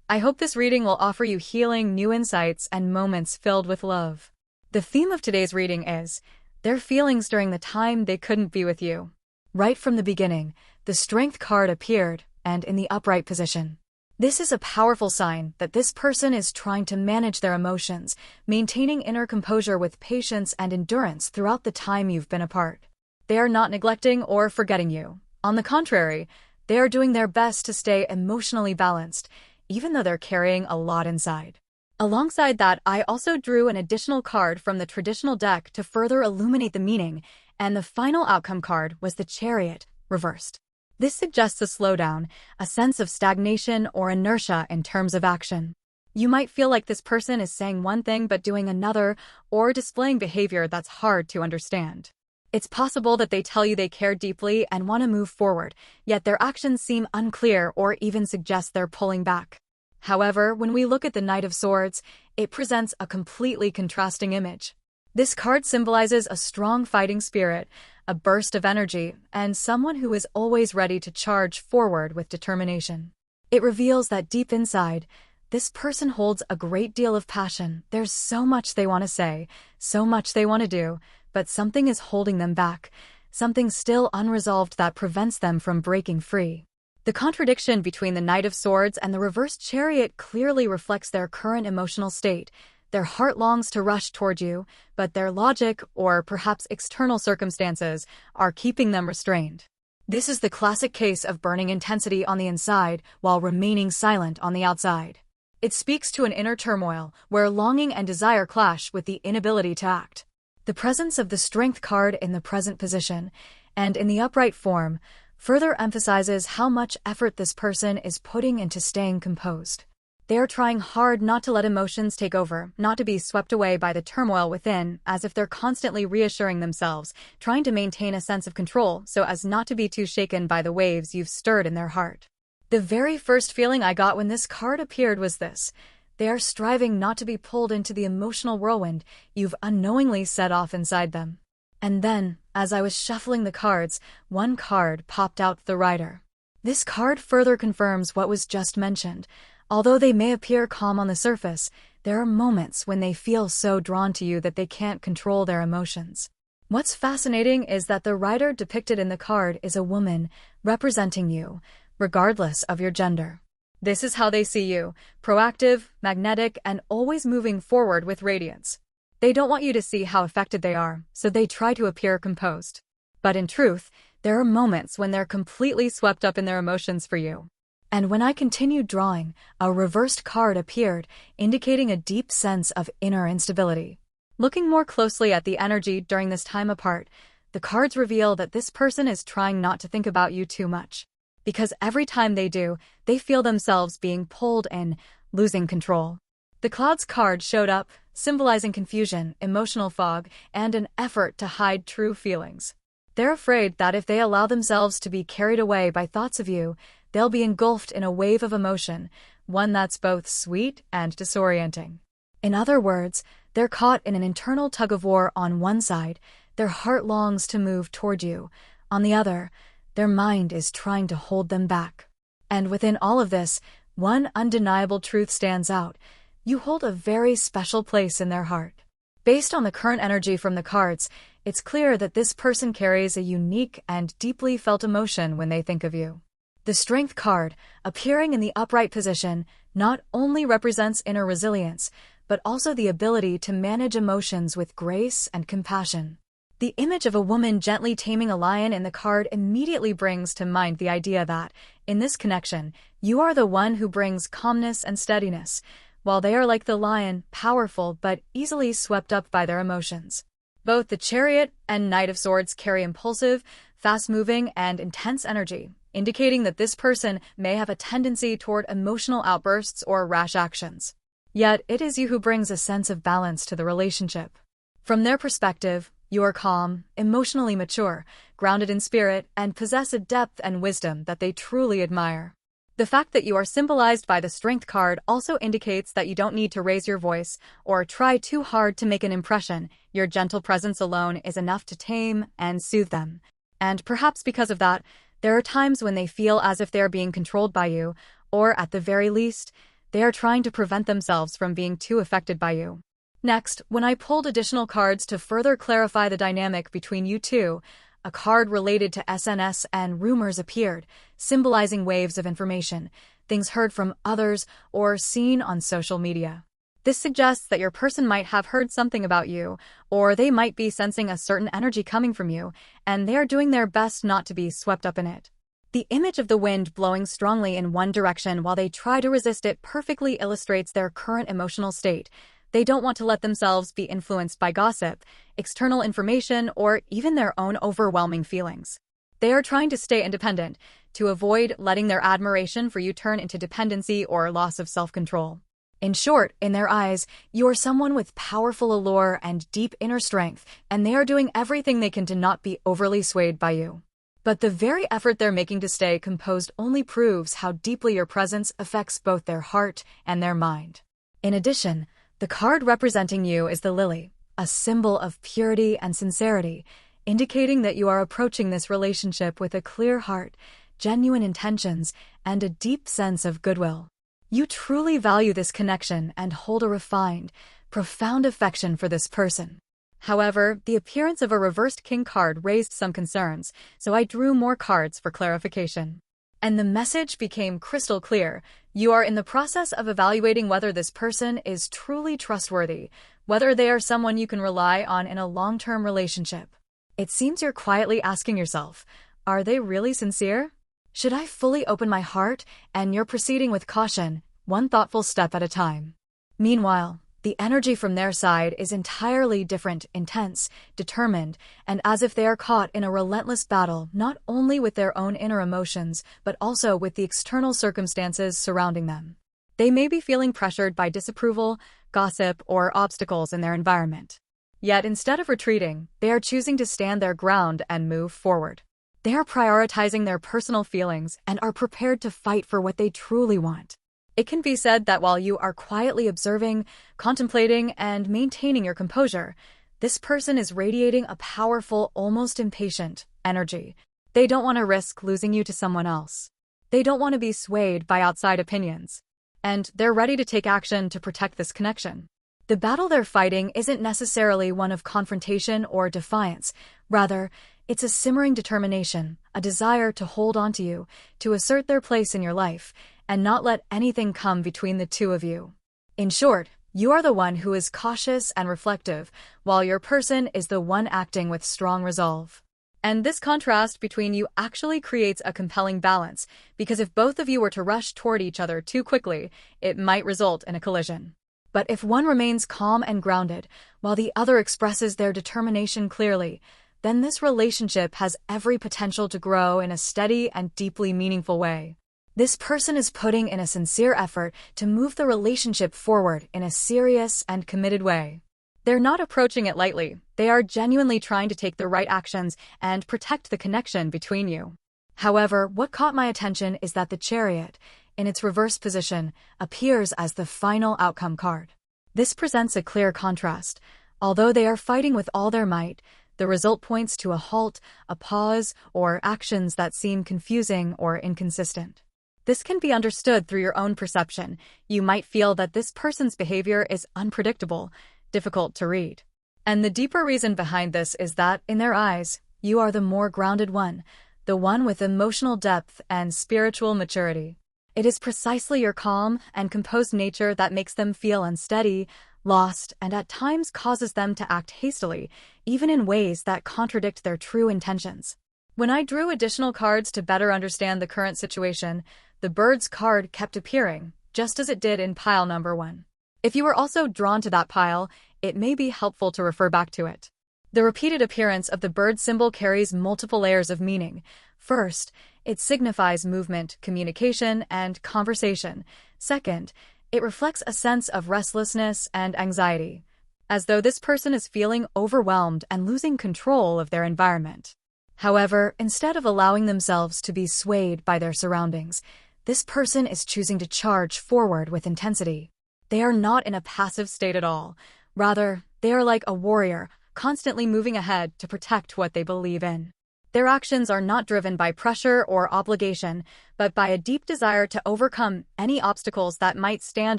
I hope this reading will offer you healing, new insights, and moments filled with love. The theme of today's reading is their feelings during the time they couldn't be with you. Right from the beginning, the Strength card appeared, and in the upright position. This is a powerful sign that this person is trying to manage their emotions, maintaining inner composure with patience and endurance throughout the time you've been apart. They are not neglecting or forgetting you. On the contrary, they are doing their best to stay emotionally balanced, even though they're carrying a lot inside. Alongside that, I also drew an additional card from the traditional deck to further illuminate the meaning, and the final outcome card was the Chariot, reversed. This suggests a slowdown, a sense of stagnation or inertia in terms of action. You might feel like this person is saying one thing but doing another, or displaying behavior that's hard to understand. It's possible that they tell you they care deeply and want to move forward, yet their actions seem unclear or even suggest they're pulling back. However, when we look at the Knight of Swords, it presents a completely contrasting image. This card symbolizes a strong fighting spirit, a burst of energy, and someone who is always ready to charge forward with determination. It reveals that deep inside, this person holds a great deal of passion. There's so much they want to say, so much they want to do, but something is holding them back, something still unresolved that prevents them from breaking free. The contradiction between the Knight of Swords and the reversed Chariot clearly reflects their current emotional state. Their heart longs to rush toward you, but their logic, or perhaps external circumstances, are keeping them restrained. This is the classic case of burning intensity on the inside while remaining silent on the outside. It speaks to an inner turmoil where longing and desire clash with the inability to act. The presence of the Strength card in the present position and in the upright form further emphasizes how much effort this person is putting into staying composed. They are trying hard not to let emotions take over, not to be swept away by the turmoil within, as if they're constantly reassuring themselves, trying to maintain a sense of control so as not to be too shaken by the waves you've stirred in their heart. The very first feeling I got when this card appeared was this. They are striving not to be pulled into the emotional whirlwind you've unknowingly set off inside them. And then, as I was shuffling the cards, one card popped out: the Rider. This card further confirms what was just mentioned. Although they may appear calm on the surface, there are moments when they feel so drawn to you that they can't control their emotions. What's fascinating is that the Rider depicted in the card is a woman representing you, regardless of your gender. This is how they see you: proactive, magnetic, and always moving forward with radiance. They don't want you to see how affected they are, so they try to appear composed. But in truth, there are moments when they're completely swept up in their emotions for you. And when I continued drawing, a reversed card appeared, indicating a deep sense of inner instability. Looking more closely at the energy during this time apart, the cards reveal that this person is trying not to think about you too much. Because every time they do, they feel themselves being pulled in, losing control. The Clouds card showed up, symbolizing confusion, emotional fog, and an effort to hide true feelings. They're afraid that if they allow themselves to be carried away by thoughts of you, they'll be engulfed in a wave of emotion, one that's both sweet and disorienting. In other words, they're caught in an internal tug-of-war. On one side, their heart longs to move toward you. On the other, their mind is trying to hold them back. And within all of this, one undeniable truth stands out: you hold a very special place in their heart. Based on the current energy from the cards, it's clear that this person carries a unique and deeply felt emotion when they think of you. The Strength card, appearing in the upright position, not only represents inner resilience, but also the ability to manage emotions with grace and compassion. The image of a woman gently taming a lion in the card immediately brings to mind the idea that, in this connection, you are the one who brings calmness and steadiness, while they are like the lion, powerful but easily swept up by their emotions. Both the Chariot and Knight of Swords carry impulsive, fast-moving, and intense energy, indicating that this person may have a tendency toward emotional outbursts or rash actions. Yet, it is you who brings a sense of balance to the relationship. From their perspective, you are calm, emotionally mature, grounded in spirit, and possess a depth and wisdom that they truly admire. The fact that you are symbolized by the Strength card also indicates that you don't need to raise your voice or try too hard to make an impression. Your gentle presence alone is enough to tame and soothe them. And perhaps because of that, there are times when they feel as if they are being controlled by you, or at the very least, they are trying to prevent themselves from being too affected by you. Next, when I pulled additional cards to further clarify the dynamic between you two, a card related to SNS and rumors appeared, symbolizing waves of information, things heard from others or seen on social media. This suggests that your person might have heard something about you, or they might be sensing a certain energy coming from you, and they are doing their best not to be swept up in it. The image of the wind blowing strongly in one direction while they try to resist it perfectly illustrates their current emotional state. They don't want to let themselves be influenced by gossip, external information, or even their own overwhelming feelings. They are trying to stay independent, to avoid letting their admiration for you turn into dependency or loss of self-control. In short, in their eyes, you are someone with powerful allure and deep inner strength, and they are doing everything they can to not be overly swayed by you. But the very effort they're making to stay composed only proves how deeply your presence affects both their heart and their mind. In addition, the card representing you is the Lily, a symbol of purity and sincerity, indicating that you are approaching this relationship with a clear heart, genuine intentions, and a deep sense of goodwill. You truly value this connection and hold a refined, profound affection for this person. However, the appearance of a reversed King card raised some concerns, so I drew more cards for clarification. And the message became crystal clear. You are in the process of evaluating whether this person is truly trustworthy, whether they are someone you can rely on in a long-term relationship. It seems you're quietly asking yourself, are they really sincere? Should I fully open my heart? And you're proceeding with caution, one thoughtful step at a time. Meanwhile, the energy from their side is entirely different, intense, determined, and as if they are caught in a relentless battle not only with their own inner emotions but also with the external circumstances surrounding them. They may be feeling pressured by disapproval, gossip, or obstacles in their environment. Yet instead of retreating, they are choosing to stand their ground and move forward. They are prioritizing their personal feelings and are prepared to fight for what they truly want. It can be said that while you are quietly observing, contemplating, and maintaining your composure, this person is radiating a powerful, almost impatient energy. They don't want to risk losing you to someone else. They don't want to be swayed by outside opinions. And they're ready to take action to protect this connection. The battle they're fighting isn't necessarily one of confrontation or defiance. Rather, it's a simmering determination, a desire to hold on to you, to assert their place in your life, and not let anything come between the two of you. In short, you are the one who is cautious and reflective, while your person is the one acting with strong resolve. And this contrast between you actually creates a compelling balance, because if both of you were to rush toward each other too quickly, it might result in a collision. But if one remains calm and grounded, while the other expresses their determination clearly, then this relationship has every potential to grow in a steady and deeply meaningful way. This person is putting in a sincere effort to move the relationship forward in a serious and committed way. They're not approaching it lightly. They are genuinely trying to take the right actions and protect the connection between you. However, what caught my attention is that the Chariot, in its reverse position, appears as the final outcome card. This presents a clear contrast. Although they are fighting with all their might, the result points to a halt, a pause, or actions that seem confusing or inconsistent. This can be understood through your own perception. You might feel that this person's behavior is unpredictable, difficult to read. And the deeper reason behind this is that, in their eyes, you are the more grounded one, the one with emotional depth and spiritual maturity. It is precisely your calm and composed nature that makes them feel unsteady, lost, and at times causes them to act hastily, even in ways that contradict their true intentions. When I drew additional cards to better understand the current situation, the Birds card kept appearing, just as it did in pile number 1. If you were also drawn to that pile, it may be helpful to refer back to it. The repeated appearance of the bird symbol carries multiple layers of meaning. First, it signifies movement, communication, and conversation. Second, it reflects a sense of restlessness and anxiety, as though this person is feeling overwhelmed and losing control of their environment. However, instead of allowing themselves to be swayed by their surroundings, this person is choosing to charge forward with intensity. They are not in a passive state at all. Rather, they are like a warrior, constantly moving ahead to protect what they believe in. Their actions are not driven by pressure or obligation, but by a deep desire to overcome any obstacles that might stand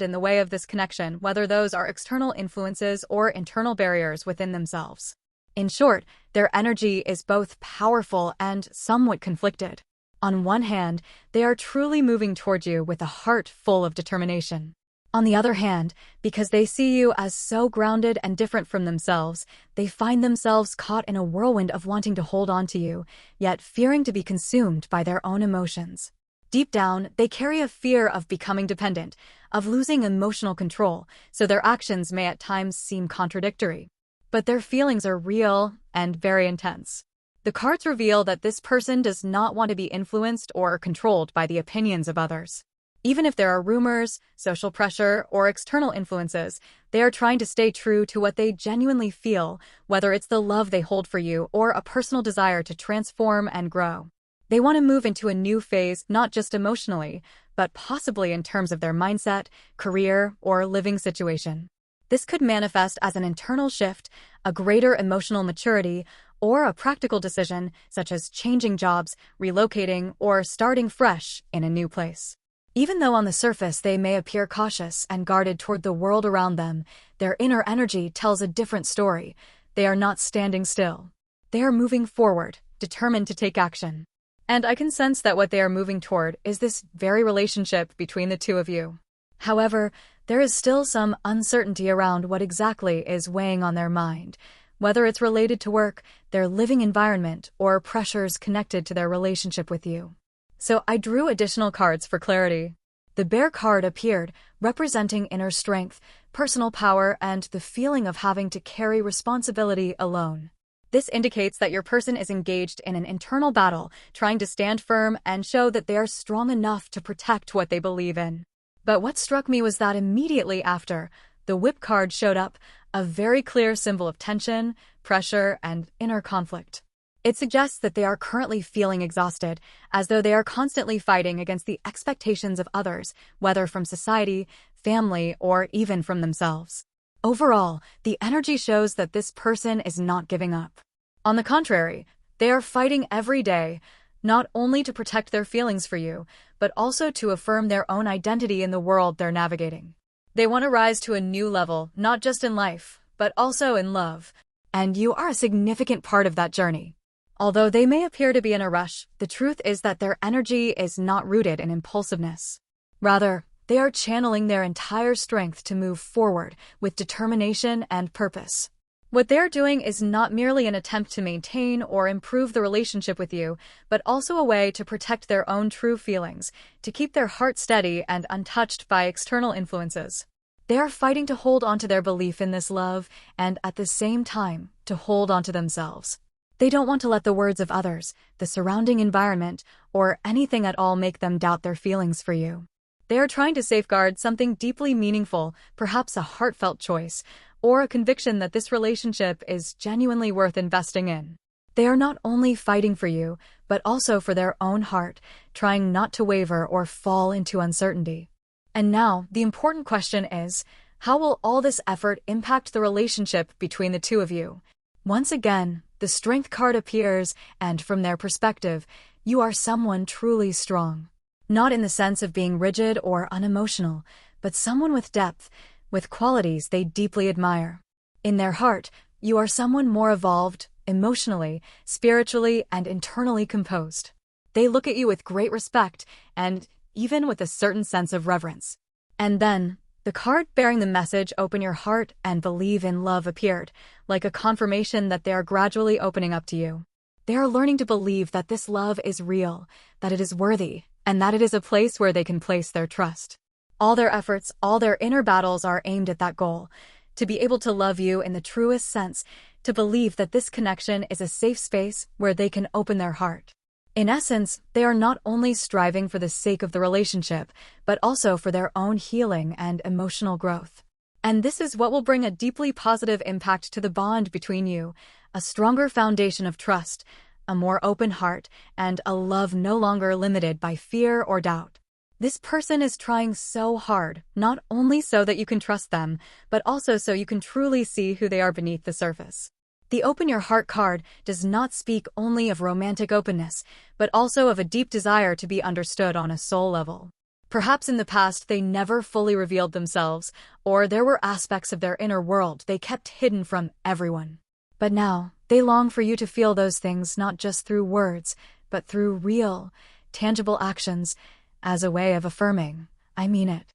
in the way of this connection, whether those are external influences or internal barriers within themselves. In short, their energy is both powerful and somewhat conflicted. On one hand, they are truly moving toward you with a heart full of determination. On the other hand, because they see you as so grounded and different from themselves, they find themselves caught in a whirlwind of wanting to hold on to you, yet fearing to be consumed by their own emotions. Deep down, they carry a fear of becoming dependent, of losing emotional control, so their actions may at times seem contradictory. But their feelings are real and very intense. The cards reveal that this person does not want to be influenced or controlled by the opinions of others. Even if there are rumors, social pressure, or external influences, they are trying to stay true to what they genuinely feel, whether it's the love they hold for you or a personal desire to transform and grow. They want to move into a new phase, not just emotionally, but possibly in terms of their mindset, career, or living situation. This could manifest as an internal shift, a greater emotional maturity, or a practical decision, such as changing jobs, relocating, or starting fresh in a new place. Even though on the surface they may appear cautious and guarded toward the world around them, their inner energy tells a different story. They are not standing still. They are moving forward, determined to take action. And I can sense that what they are moving toward is this very relationship between the two of you. However, there is still some uncertainty around what exactly is weighing on their mind, whether it's related to work, their living environment, or pressures connected to their relationship with you. So I drew additional cards for clarity. The Bear card appeared, representing inner strength, personal power, and the feeling of having to carry responsibility alone. This indicates that your person is engaged in an internal battle, trying to stand firm and show that they are strong enough to protect what they believe in. But what struck me was that immediately after, the Whip card showed up, a very clear symbol of tension, pressure, and inner conflict. It suggests that they are currently feeling exhausted, as though they are constantly fighting against the expectations of others, whether from society, family, or even from themselves. Overall, the energy shows that this person is not giving up. On the contrary, they are fighting every day, not only to protect their feelings for you, but also to affirm their own identity in the world they're navigating. They want to rise to a new level, not just in life, but also in love. And you are a significant part of that journey. Although they may appear to be in a rush, the truth is that their energy is not rooted in impulsiveness. Rather, they are channeling their entire strength to move forward with determination and purpose. What they're doing is not merely an attempt to maintain or improve the relationship with you, but also a way to protect their own true feelings, to keep their heart steady and untouched by external influences. They are fighting to hold on to their belief in this love and, at the same time, to hold on to themselves. They don't want to let the words of others, the surrounding environment, or anything at all make them doubt their feelings for you. They are trying to safeguard something deeply meaningful, perhaps a heartfelt choice, or a conviction that this relationship is genuinely worth investing in. They are not only fighting for you, but also for their own heart, trying not to waver or fall into uncertainty. And now, the important question is, how will all this effort impact the relationship between the two of you? Once again, the Strength card appears, and from their perspective, you are someone truly strong. Not in the sense of being rigid or unemotional, but someone with depth, with qualities they deeply admire. In their heart, you are someone more evolved, emotionally, spiritually, and internally composed. They look at you with great respect, and even with a certain sense of reverence. And then, the card bearing the message "Open your heart and believe in love" appeared, like a confirmation that they are gradually opening up to you. They are learning to believe that this love is real, that it is worthy, and that it is a place where they can place their trust. All their efforts, all their inner battles are aimed at that goal, to be able to love you in the truest sense, to believe that this connection is a safe space where they can open their heart. In essence, they are not only striving for the sake of the relationship, but also for their own healing and emotional growth. And this is what will bring a deeply positive impact to the bond between you, a stronger foundation of trust, a more open heart, and a love no longer limited by fear or doubt. This person is trying so hard, not only so that you can trust them, but also so you can truly see who they are beneath the surface. The Open Your Heart card does not speak only of romantic openness, but also of a deep desire to be understood on a soul level. Perhaps in the past they never fully revealed themselves, or there were aspects of their inner world they kept hidden from everyone. But now, they long for you to feel those things not just through words, but through real, tangible actions, as a way of affirming, "I mean it.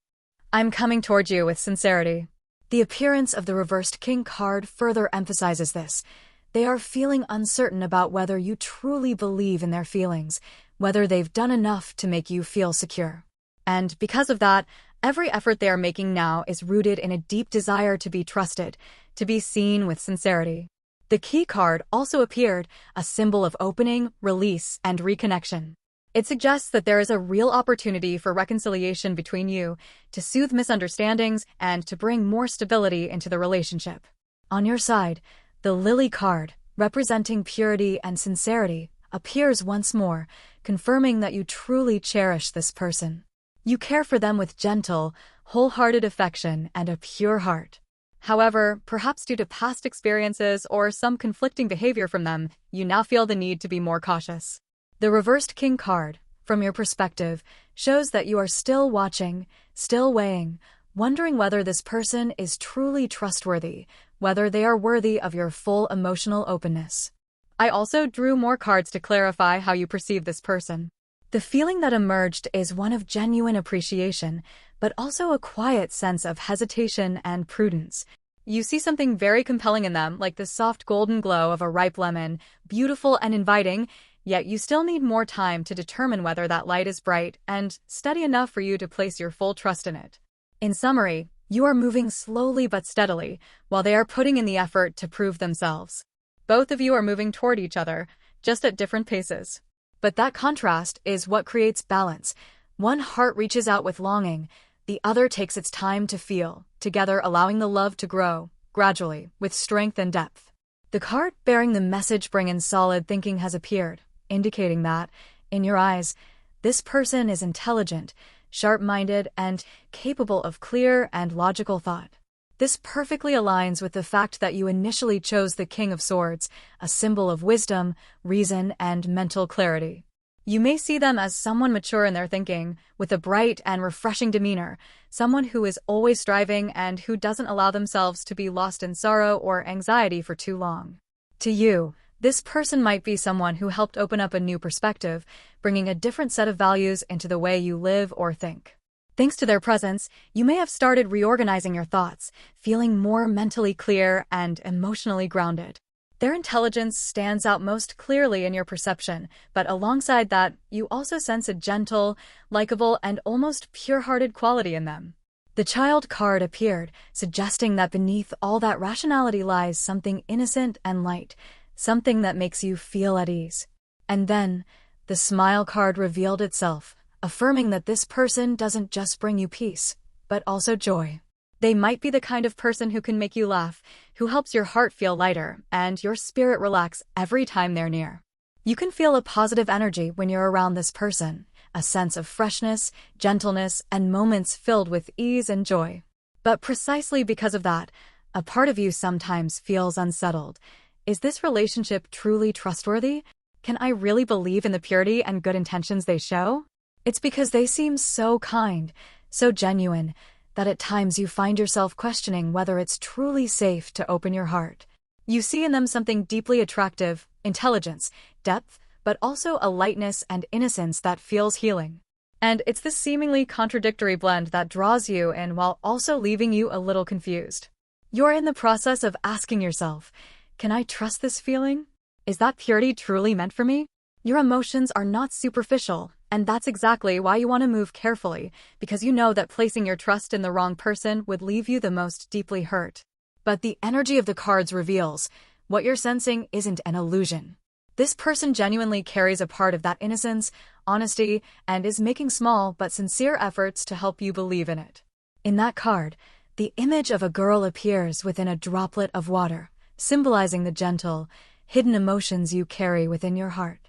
I'm coming toward you with sincerity." The appearance of the reversed King card further emphasizes this. They are feeling uncertain about whether you truly believe in their feelings, whether they've done enough to make you feel secure. And because of that, every effort they are making now is rooted in a deep desire to be trusted, to be seen with sincerity. The Key card also appeared, a symbol of opening, release, and reconnection. It suggests that there is a real opportunity for reconciliation between you, to soothe misunderstandings and to bring more stability into the relationship. On your side, the Lily card, representing purity and sincerity, appears once more, confirming that you truly cherish this person. You care for them with gentle, wholehearted affection and a pure heart. However, perhaps due to past experiences or some conflicting behavior from them, you now feel the need to be more cautious. The reversed King card, from your perspective, shows that you are still watching, still weighing, wondering whether this person is truly trustworthy, whether they are worthy of your full emotional openness. I also drew more cards to clarify how you perceive this person. The feeling that emerged is one of genuine appreciation, but also a quiet sense of hesitation and prudence. You see something very compelling in them, like the soft golden glow of a ripe lemon, beautiful and inviting, Yet you still need more time to determine whether that light is bright and steady enough for you to place your full trust in it. In summary, you are moving slowly but steadily, while they are putting in the effort to prove themselves. Both of you are moving toward each other, just at different paces. But that contrast is what creates balance. One heart reaches out with longing, the other takes its time to feel, together allowing the love to grow, gradually, with strength and depth. The card bearing the message "bring in solid thinking" has appeared, indicating that, in your eyes, this person is intelligent, sharp-minded, and capable of clear and logical thought. This perfectly aligns with the fact that you initially chose the King of Swords, a symbol of wisdom, reason, and mental clarity. You may see them as someone mature in their thinking, with a bright and refreshing demeanor, someone who is always striving and who doesn't allow themselves to be lost in sorrow or anxiety for too long. To you, this person might be someone who helped open up a new perspective, bringing a different set of values into the way you live or think. Thanks to their presence, you may have started reorganizing your thoughts, feeling more mentally clear and emotionally grounded. Their intelligence stands out most clearly in your perception, but alongside that, you also sense a gentle, likable, and almost pure-hearted quality in them. The Child card appeared, suggesting that beneath all that rationality lies something innocent and light, something that makes you feel at ease. And then, the Smile card revealed itself, affirming that this person doesn't just bring you peace, but also joy. They might be the kind of person who can make you laugh, who helps your heart feel lighter, and your spirit relax every time they're near. You can feel a positive energy when you're around this person, a sense of freshness, gentleness, and moments filled with ease and joy. But precisely because of that, a part of you sometimes feels unsettled. Is this relationship truly trustworthy? Can I really believe in the purity and good intentions they show? It's because they seem so kind, so genuine, that at times you find yourself questioning whether it's truly safe to open your heart. You see in them something deeply attractive, intelligence, depth, but also a lightness and innocence that feels healing. And it's this seemingly contradictory blend that draws you in while also leaving you a little confused. You're in the process of asking yourself, can I trust this feeling? Is that purity truly meant for me? Your emotions are not superficial, and that's exactly why you want to move carefully, because you know that placing your trust in the wrong person would leave you the most deeply hurt. But the energy of the cards reveals, what you're sensing isn't an illusion. This person genuinely carries a part of that innocence, honesty, and is making small but sincere efforts to help you believe in it. In that card, the image of a girl appears within a droplet of water, symbolizing the gentle, hidden emotions you carry within your heart.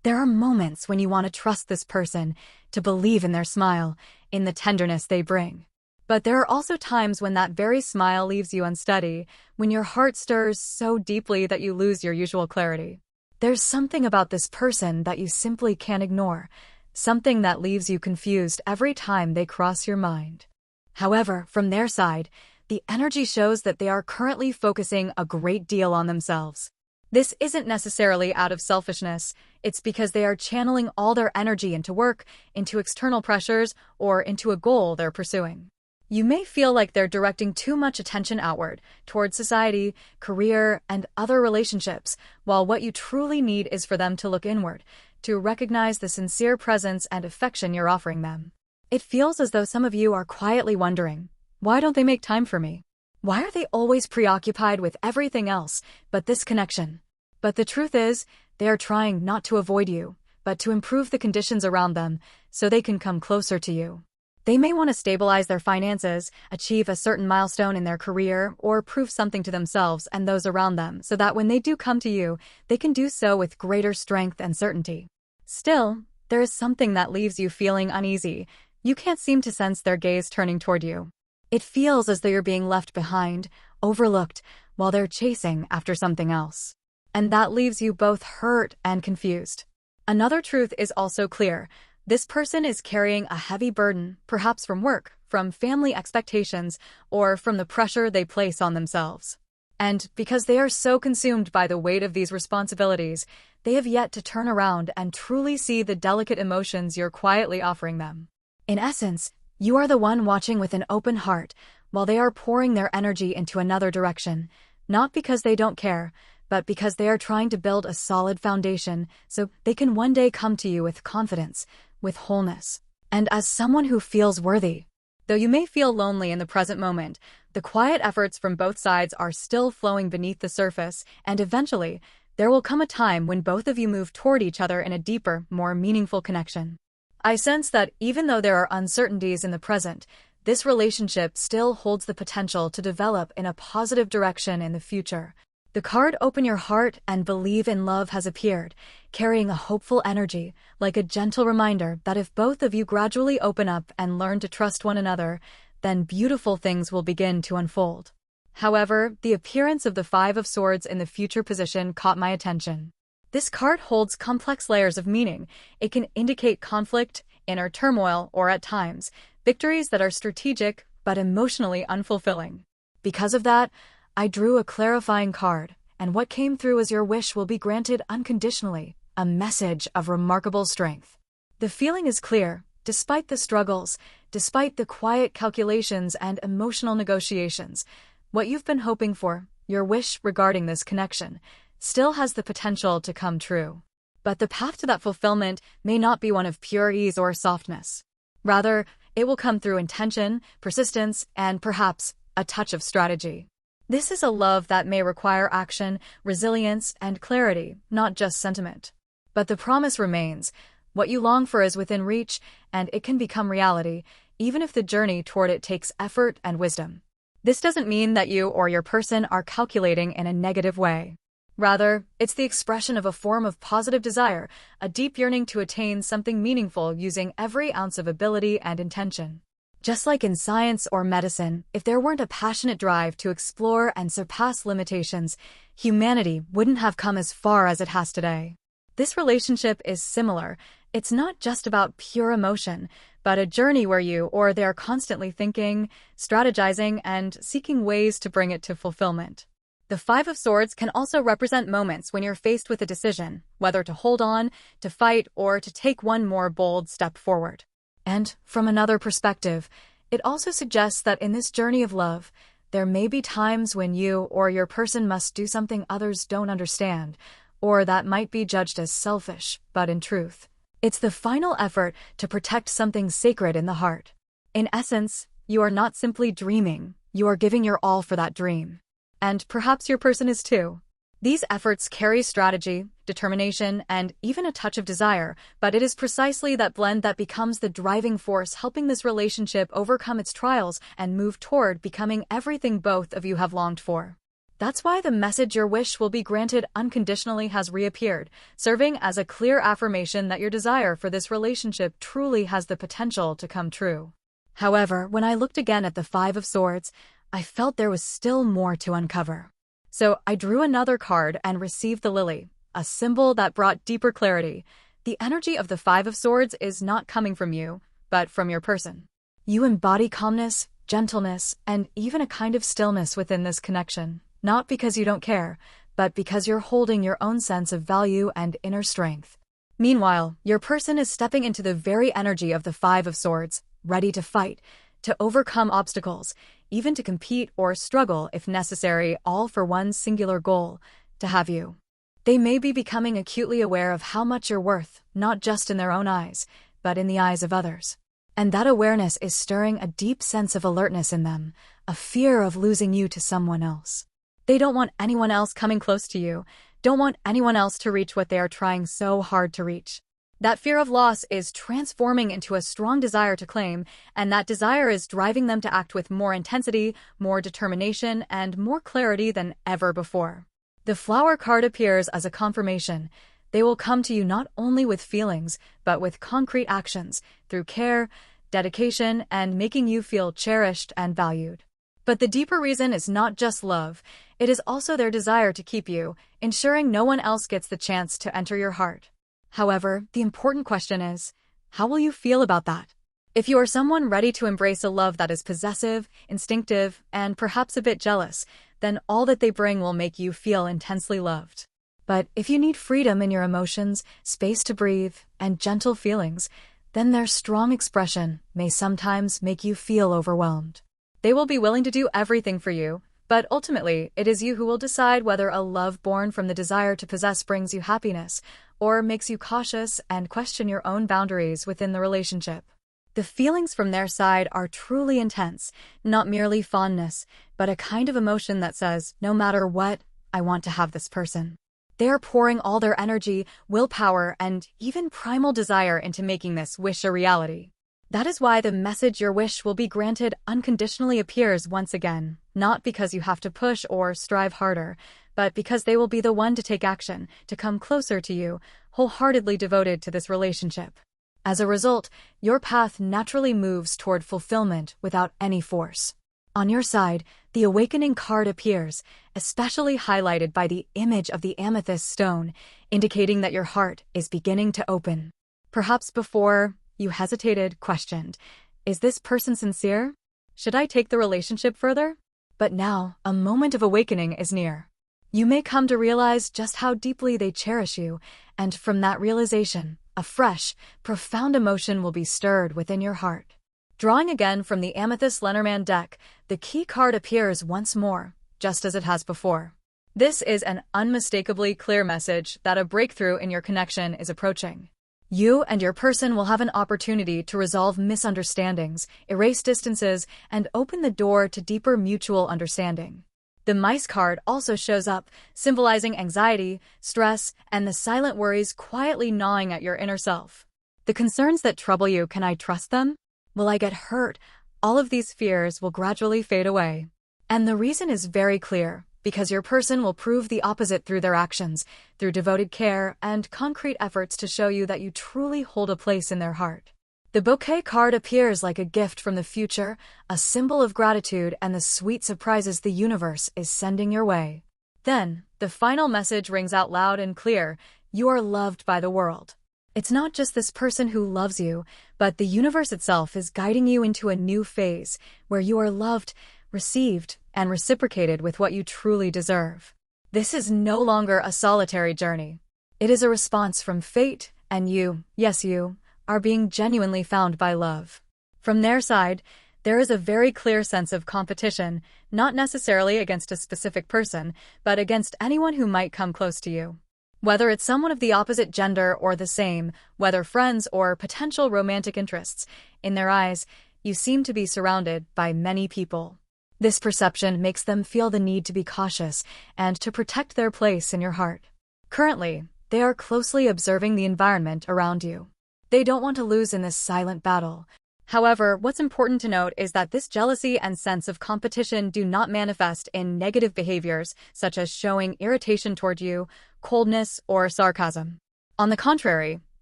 There are moments when you want to trust this person, to believe in their smile, in the tenderness they bring. But there are also times when that very smile leaves you unsteady, when your heart stirs so deeply that you lose your usual clarity. There's something about this person that you simply can't ignore, something that leaves you confused every time they cross your mind. However, from their side, the energy shows that they are currently focusing a great deal on themselves. This isn't necessarily out of selfishness, it's because they are channeling all their energy into work, into external pressures, or into a goal they're pursuing. You may feel like they're directing too much attention outward, towards society, career, and other relationships, while what you truly need is for them to look inward, to recognize the sincere presence and affection you're offering them. It feels as though some of you are quietly wondering, why don't they make time for me? Why are they always preoccupied with everything else but this connection? But the truth is, they are trying not to avoid you, but to improve the conditions around them so they can come closer to you. They may want to stabilize their finances, achieve a certain milestone in their career, or prove something to themselves and those around them so that when they do come to you, they can do so with greater strength and certainty. Still, there is something that leaves you feeling uneasy. You can't seem to sense their gaze turning toward you. It feels as though you're being left behind, overlooked, while they're chasing after something else. And that leaves you both hurt and confused. Another truth is also clear. This person is carrying a heavy burden, perhaps from work, from family expectations, or from the pressure they place on themselves. And because they are so consumed by the weight of these responsibilities, they have yet to turn around and truly see the delicate emotions you're quietly offering them. In essence, you are the one watching with an open heart, while they are pouring their energy into another direction, not because they don't care, but because they are trying to build a solid foundation so they can one day come to you with confidence, with wholeness, and as someone who feels worthy. Though you may feel lonely in the present moment, the quiet efforts from both sides are still flowing beneath the surface, and eventually, there will come a time when both of you move toward each other in a deeper, more meaningful connection. I sense that even though there are uncertainties in the present, this relationship still holds the potential to develop in a positive direction in the future. The card "Open Your Heart and Believe in Love" has appeared, carrying a hopeful energy, like a gentle reminder that if both of you gradually open up and learn to trust one another, then beautiful things will begin to unfold. However, the appearance of the Five of Swords in the future position caught my attention. This card holds complex layers of meaning. It can indicate conflict, inner turmoil, or at times, victories that are strategic but emotionally unfulfilling. Because of that, I drew a clarifying card, and what came through as "Your wish will be granted unconditionally," a message of remarkable strength. The feeling is clear. Despite the struggles, despite the quiet calculations and emotional negotiations, what you've been hoping for, your wish regarding this connection, still has the potential to come true. But the path to that fulfillment may not be one of pure ease or softness. Rather, it will come through intention, persistence, and perhaps a touch of strategy. This is a love that may require action, resilience, and clarity, not just sentiment. But the promise remains: what you long for is within reach, and it can become reality, even if the journey toward it takes effort and wisdom. This doesn't mean that you or your person are calculating in a negative way. Rather, it's the expression of a form of positive desire, a deep yearning to attain something meaningful using every ounce of ability and intention. Just like in science or medicine, if there weren't a passionate drive to explore and surpass limitations, humanity wouldn't have come as far as it has today. This relationship is similar. It's not just about pure emotion, but a journey where you or they are constantly thinking, strategizing, and seeking ways to bring it to fulfillment. The Five of Swords can also represent moments when you're faced with a decision, whether to hold on, to fight, or to take one more bold step forward. And, from another perspective, it also suggests that in this journey of love, there may be times when you or your person must do something others don't understand, or that might be judged as selfish, but in truth, it's the final effort to protect something sacred in the heart. In essence, you are not simply dreaming, you are giving your all for that dream. And perhaps your person is too. These efforts carry strategy, determination, and even a touch of desire, but it is precisely that blend that becomes the driving force helping this relationship overcome its trials and move toward becoming everything both of you have longed for. That's why the message "Your wish will be granted unconditionally" has reappeared, serving as a clear affirmation that your desire for this relationship truly has the potential to come true. However, when I looked again at the Five of Swords, I felt there was still more to uncover. So I drew another card and received the lily, a symbol that brought deeper clarity. The energy of the Five of Swords is not coming from you, but from your person. You embody calmness, gentleness, and even a kind of stillness within this connection, not because you don't care, but because you're holding your own sense of value and inner strength. Meanwhile, your person is stepping into the very energy of the Five of Swords, ready to fight, to overcome obstacles, even to compete or struggle if necessary, all for one singular goal: to have you. They may be becoming acutely aware of how much you're worth, not just in their own eyes, but in the eyes of others. And that awareness is stirring a deep sense of alertness in them, a fear of losing you to someone else. They don't want anyone else coming close to you, don't want anyone else to reach what they are trying so hard to reach. That fear of loss is transforming into a strong desire to claim, and that desire is driving them to act with more intensity, more determination, and more clarity than ever before. The Flower card appears as a confirmation. They will come to you not only with feelings, but with concrete actions, through care, dedication, and making you feel cherished and valued. But the deeper reason is not just love, it is also their desire to keep you, ensuring no one else gets the chance to enter your heart. However, the important question is, how will you feel about that? If you are someone ready to embrace a love that is possessive, instinctive, and perhaps a bit jealous, then all that they bring will make you feel intensely loved. But if you need freedom in your emotions, space to breathe, and gentle feelings, then their strong expression may sometimes make you feel overwhelmed. They will be willing to do everything for you, But ultimately, it is you who will decide whether a love born from the desire to possess brings you happiness, or makes you cautious and question your own boundaries within the relationship. The feelings from their side are truly intense, not merely fondness, but a kind of emotion that says, no matter what, I want to have this person. They are pouring all their energy, willpower, and even primal desire into making this wish a reality. That is why the message your wish will be granted unconditionally appears once again, not because you have to push or strive harder, but because they will be the one to take action, to come closer to you, wholeheartedly devoted to this relationship. As a result, your path naturally moves toward fulfillment without any force. On your side, the Awakening card appears, especially highlighted by the image of the amethyst stone, indicating that your heart is beginning to open. Perhaps before, you hesitated, questioned, is this person sincere? Should I take the relationship further? But now, a moment of awakening is near. You may come to realize just how deeply they cherish you, and from that realization, a fresh, profound emotion will be stirred within your heart. Drawing again from the Amethyst Lenormand deck, the key card appears once more, just as it has before. This is an unmistakably clear message that a breakthrough in your connection is approaching. You and your person will have an opportunity to resolve misunderstandings, erase distances, and open the door to deeper mutual understanding. The Mice card also shows up, symbolizing anxiety, stress, and the silent worries quietly gnawing at your inner self. The concerns that trouble you, can I trust them? Will I get hurt? All of these fears will gradually fade away. And the reason is very clear, because your person will prove the opposite through their actions, through devoted care and concrete efforts to show you that you truly hold a place in their heart. The Bouquet card appears like a gift from the future, a symbol of gratitude and the sweet surprises the universe is sending your way. Then, the final message rings out loud and clear: you are loved by the world. It's not just this person who loves you, but the universe itself is guiding you into a new phase, where you are loved, received, and reciprocated with what you truly deserve. This is no longer a solitary journey. It is a response from fate, and you, yes you, are being genuinely found by love. From their side, there is a very clear sense of competition, not necessarily against a specific person, but against anyone who might come close to you. Whether it's someone of the opposite gender or the same, whether friends or potential romantic interests, in their eyes, you seem to be surrounded by many people. This perception makes them feel the need to be cautious and to protect their place in your heart. Currently, they are closely observing the environment around you. They don't want to lose in this silent battle. However, what's important to note is that this jealousy and sense of competition do not manifest in negative behaviors, such as showing irritation toward you, coldness, or sarcasm. On the contrary,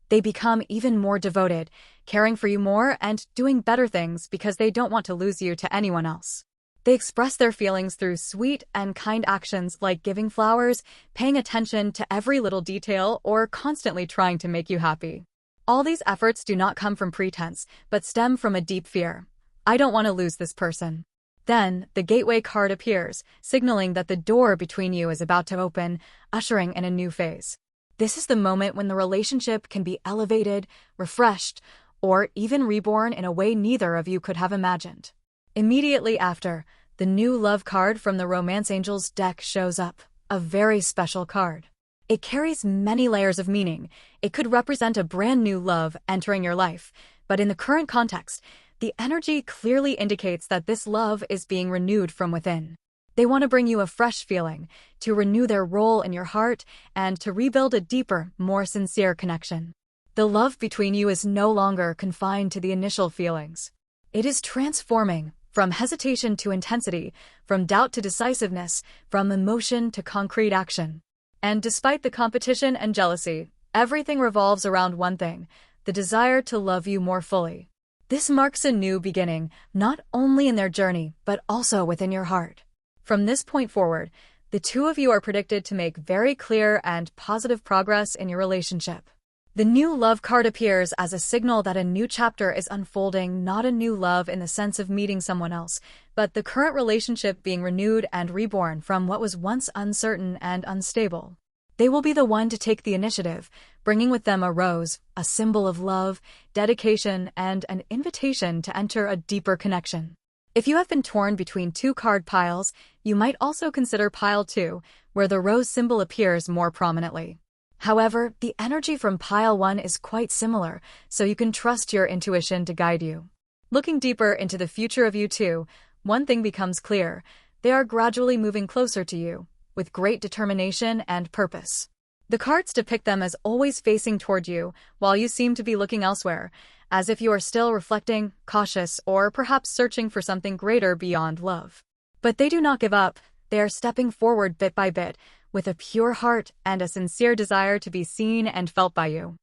they become even more devoted, caring for you more and doing better things because they don't want to lose you to anyone else. They express their feelings through sweet and kind actions like giving flowers, paying attention to every little detail, or constantly trying to make you happy. All these efforts do not come from pretense, but stem from a deep fear. I don't want to lose this person. Then, the Gateway card appears, signaling that the door between you is about to open, ushering in a new phase. This is the moment when the relationship can be elevated, refreshed, or even reborn in a way neither of you could have imagined. Immediately after, the new Love card from the Romance Angels deck shows up, a very special card. It carries many layers of meaning. It could represent a brand new love entering your life, but in the current context, the energy clearly indicates that this love is being renewed from within. They want to bring you a fresh feeling, to renew their role in your heart, and to rebuild a deeper, more sincere connection. The love between you is no longer confined to the initial feelings. It is transforming, from hesitation to intensity, from doubt to decisiveness, from emotion to concrete action. And despite the competition and jealousy, everything revolves around one thing: the desire to love you more fully. This marks a new beginning, not only in their journey, but also within your heart. From this point forward, the two of you are predicted to make very clear and positive progress in your relationship. The new Love card appears as a signal that a new chapter is unfolding, not a new love in the sense of meeting someone else, but the current relationship being renewed and reborn from what was once uncertain and unstable. They will be the one to take the initiative, bringing with them a rose, a symbol of love, dedication, and an invitation to enter a deeper connection. If you have been torn between two card piles, you might also consider pile 2, where the rose symbol appears more prominently. However, the energy from pile 1 is quite similar, so you can trust your intuition to guide you. Looking deeper into the future of you two, one thing becomes clear: they are gradually moving closer to you, with great determination and purpose. The cards depict them as always facing toward you, while you seem to be looking elsewhere, as if you are still reflecting, cautious, or perhaps searching for something greater beyond love. But they do not give up. They are stepping forward bit by bit, with a pure heart and a sincere desire to be seen and felt by you.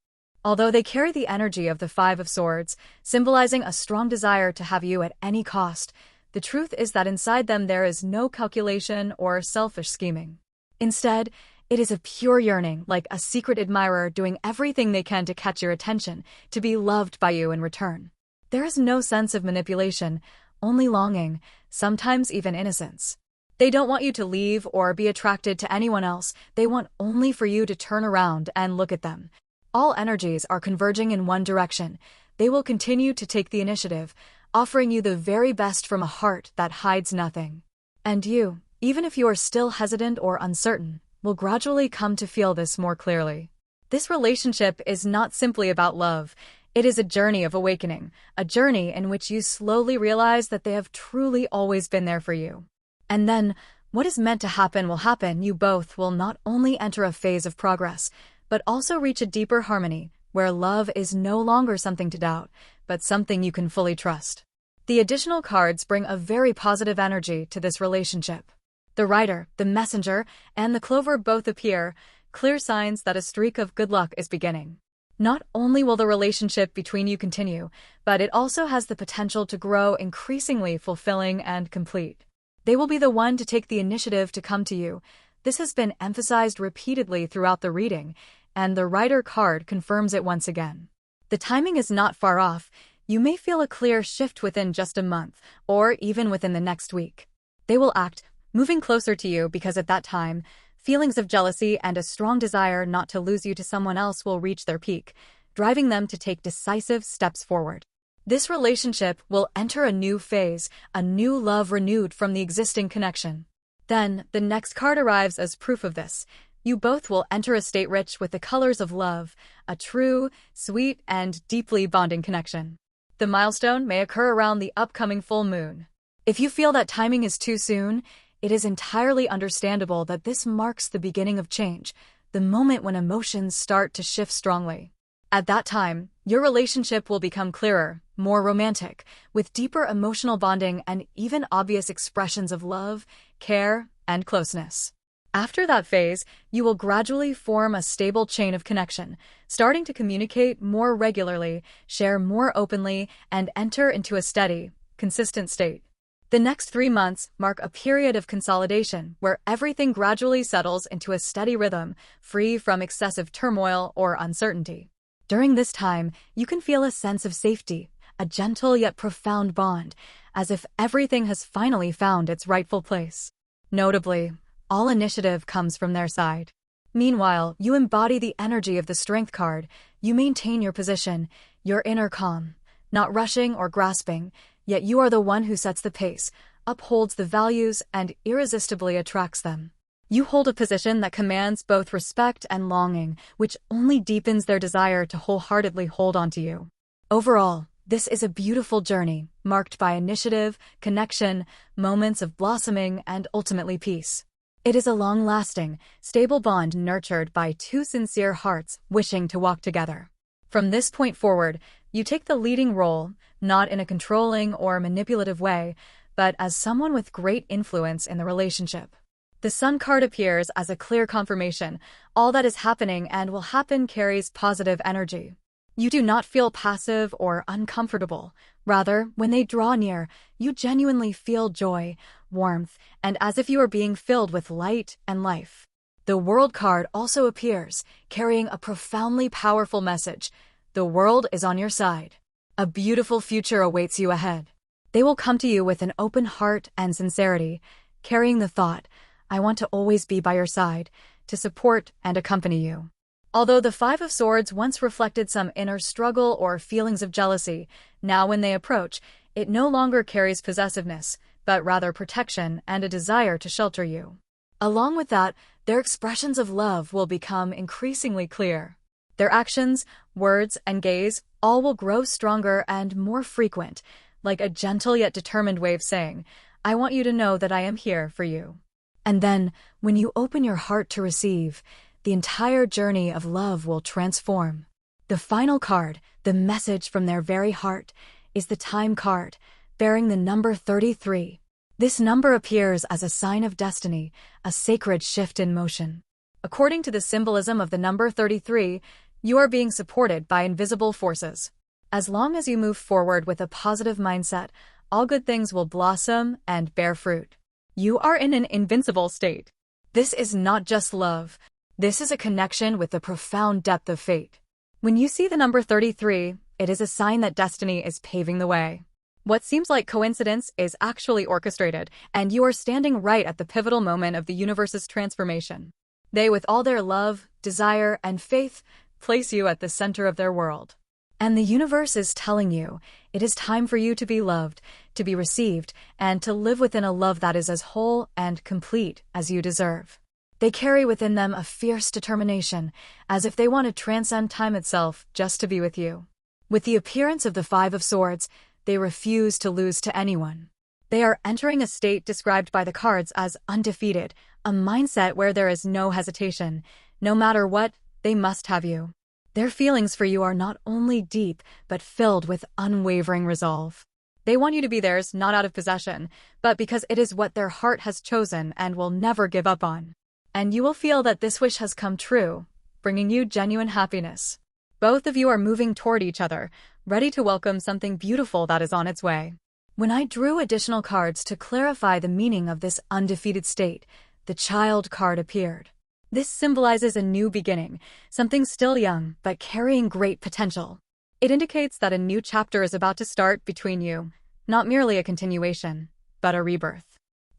Although they carry the energy of the Five of Swords, symbolizing a strong desire to have you at any cost, the truth is that inside them there is no calculation or selfish scheming. Instead, it is a pure yearning, like a secret admirer doing everything they can to catch your attention, to be loved by you in return. There is no sense of manipulation, only longing, sometimes even innocence. They don't want you to leave or be attracted to anyone else. They want only for you to turn around and look at them. All energies are converging in one direction. They will continue to take the initiative, offering you the very best from a heart that hides nothing. And you, even if you are still hesitant or uncertain, will gradually come to feel this more clearly. This relationship is not simply about love. It is a journey of awakening, a journey in which you slowly realize that they have truly always been there for you. And then, what is meant to happen will happen. You both will not only enter a phase of progress, but also reach a deeper harmony, where love is no longer something to doubt, but something you can fully trust. The additional cards bring a very positive energy to this relationship. The Rider, the Messenger, and the Clover both appear, clear signs that a streak of good luck is beginning. Not only will the relationship between you continue, but it also has the potential to grow increasingly fulfilling and complete. They will be the one to take the initiative to come to you. This has been emphasized repeatedly throughout the reading, and the Rider card confirms it once again. The timing is not far off. You may feel a clear shift within just a month, or even within the next week. They will act, moving closer to you, because at that time, feelings of jealousy and a strong desire not to lose you to someone else will reach their peak, driving them to take decisive steps forward. This relationship will enter a new phase, a new love renewed from the existing connection. Then, the next card arrives as proof of this. You both will enter a state rich with the colors of love, a true, sweet, and deeply bonding connection. The milestone may occur around the upcoming full moon. If you feel that timing is too soon, it is entirely understandable that this marks the beginning of change, the moment when emotions start to shift strongly. At that time, your relationship will become clearer, more romantic, with deeper emotional bonding and even obvious expressions of love, care, and closeness. After that phase, you will gradually form a stable chain of connection, starting to communicate more regularly, share more openly, and enter into a steady, consistent state. The next 3 months mark a period of consolidation where everything gradually settles into a steady rhythm, free from excessive turmoil or uncertainty. During this time, you can feel a sense of safety, a gentle yet profound bond, as if everything has finally found its rightful place. Notably, all initiative comes from their side. Meanwhile, you embody the energy of the Strength card. You maintain your position, your inner calm, not rushing or grasping, yet you are the one who sets the pace, upholds the values, and irresistibly attracts them. You hold a position that commands both respect and longing, which only deepens their desire to wholeheartedly hold on to you. Overall, this is a beautiful journey, marked by initiative, connection, moments of blossoming, and ultimately peace. It is a long-lasting, stable bond nurtured by two sincere hearts wishing to walk together. From this point forward, you take the leading role, not in a controlling or manipulative way, but as someone with great influence in the relationship. The Sun card appears as a clear confirmation. All that is happening and will happen carries positive energy. You do not feel passive or uncomfortable. Rather, when they draw near, you genuinely feel joy, warmth, and as if you are being filled with light and life. The World card also appears, carrying a profoundly powerful message. The world is on your side. A beautiful future awaits you ahead. They will come to you with an open heart and sincerity, carrying the thought, I want to always be by your side, to support and accompany you. Although the Five of Swords once reflected some inner struggle or feelings of jealousy, now when they approach, It no longer carries possessiveness, but rather protection and a desire to shelter you. Along with that, their expressions of love will become increasingly clear. Their actions, words, and gaze all will grow stronger and more frequent, like a gentle yet determined way of saying, "I want you to know that I am here for you." And then, when you open your heart to receive, the entire journey of love will transform. The final card, the message from their very heart, is the Time card, bearing the number 33. This number appears as a sign of destiny, a sacred shift in motion. According to the symbolism of the number 33, you are being supported by invisible forces. As long as you move forward with a positive mindset, all good things will blossom and bear fruit. You are in an invincible state. This is not just love. This is a connection with the profound depth of fate. When you see the number 33, it is a sign that destiny is paving the way. What seems like coincidence is actually orchestrated, and you are standing right at the pivotal moment of the universe's transformation. They, with all their love, desire, and faith, place you at the center of their world. And the universe is telling you, it is time for you to be loved, to be received, and to live within a love that is as whole and complete as you deserve. They carry within them a fierce determination, as if they want to transcend time itself just to be with you. With the appearance of the Five of Swords, they refuse to lose to anyone. They are entering a state described by the cards as undefeated, a mindset where there is no hesitation. No matter what, they must have you. Their feelings for you are not only deep, but filled with unwavering resolve. They want you to be theirs not out of possession, but because it is what their heart has chosen and will never give up on. And you will feel that this wish has come true, bringing you genuine happiness. Both of you are moving toward each other, ready to welcome something beautiful that is on its way. When I drew additional cards to clarify the meaning of this undefeated state, the Child card appeared. This symbolizes a new beginning, something still young, but carrying great potential. It indicates that a new chapter is about to start between you, not merely a continuation, but a rebirth.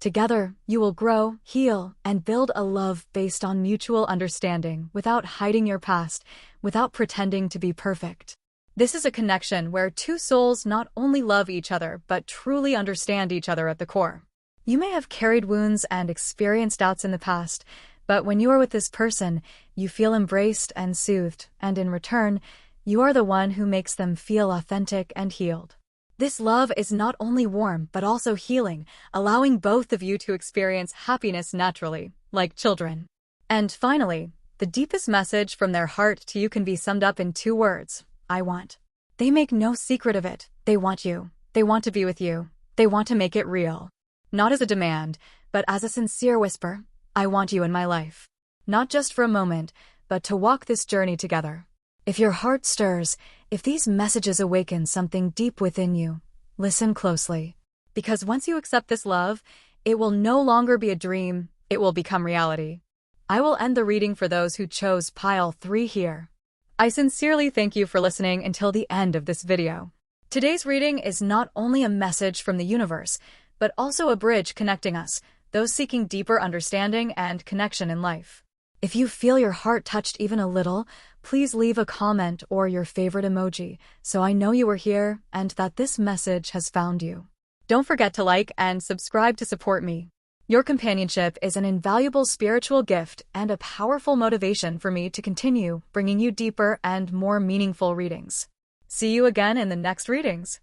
Together, you will grow, heal, and build a love based on mutual understanding without hiding your past, without pretending to be perfect. This is a connection where two souls not only love each other, but truly understand each other at the core. You may have carried wounds and experienced doubts in the past, but when you are with this person, you feel embraced and soothed, and in return, you are the one who makes them feel authentic and healed. This love is not only warm, but also healing, allowing both of you to experience happiness naturally, like children. And finally, the deepest message from their heart to you can be summed up in 2 words: I want. They make no secret of it. They want you. They want to be with you. They want to make it real. Not as a demand, but as a sincere whisper. I want you in my life. Not just for a moment, but to walk this journey together. If your heart stirs, if these messages awaken something deep within you, listen closely. Because once you accept this love, it will no longer be a dream, it will become reality. I will end the reading for those who chose pile 3 here. I sincerely thank you for listening until the end of this video. Today's reading is not only a message from the universe, but also a bridge connecting us, those seeking deeper understanding and connection in life. If you feel your heart touched even a little, please leave a comment or your favorite emoji, so I know you were here and that this message has found you. Don't forget to like and subscribe to support me. Your companionship is an invaluable spiritual gift and a powerful motivation for me to continue bringing you deeper and more meaningful readings. See you again in the next readings.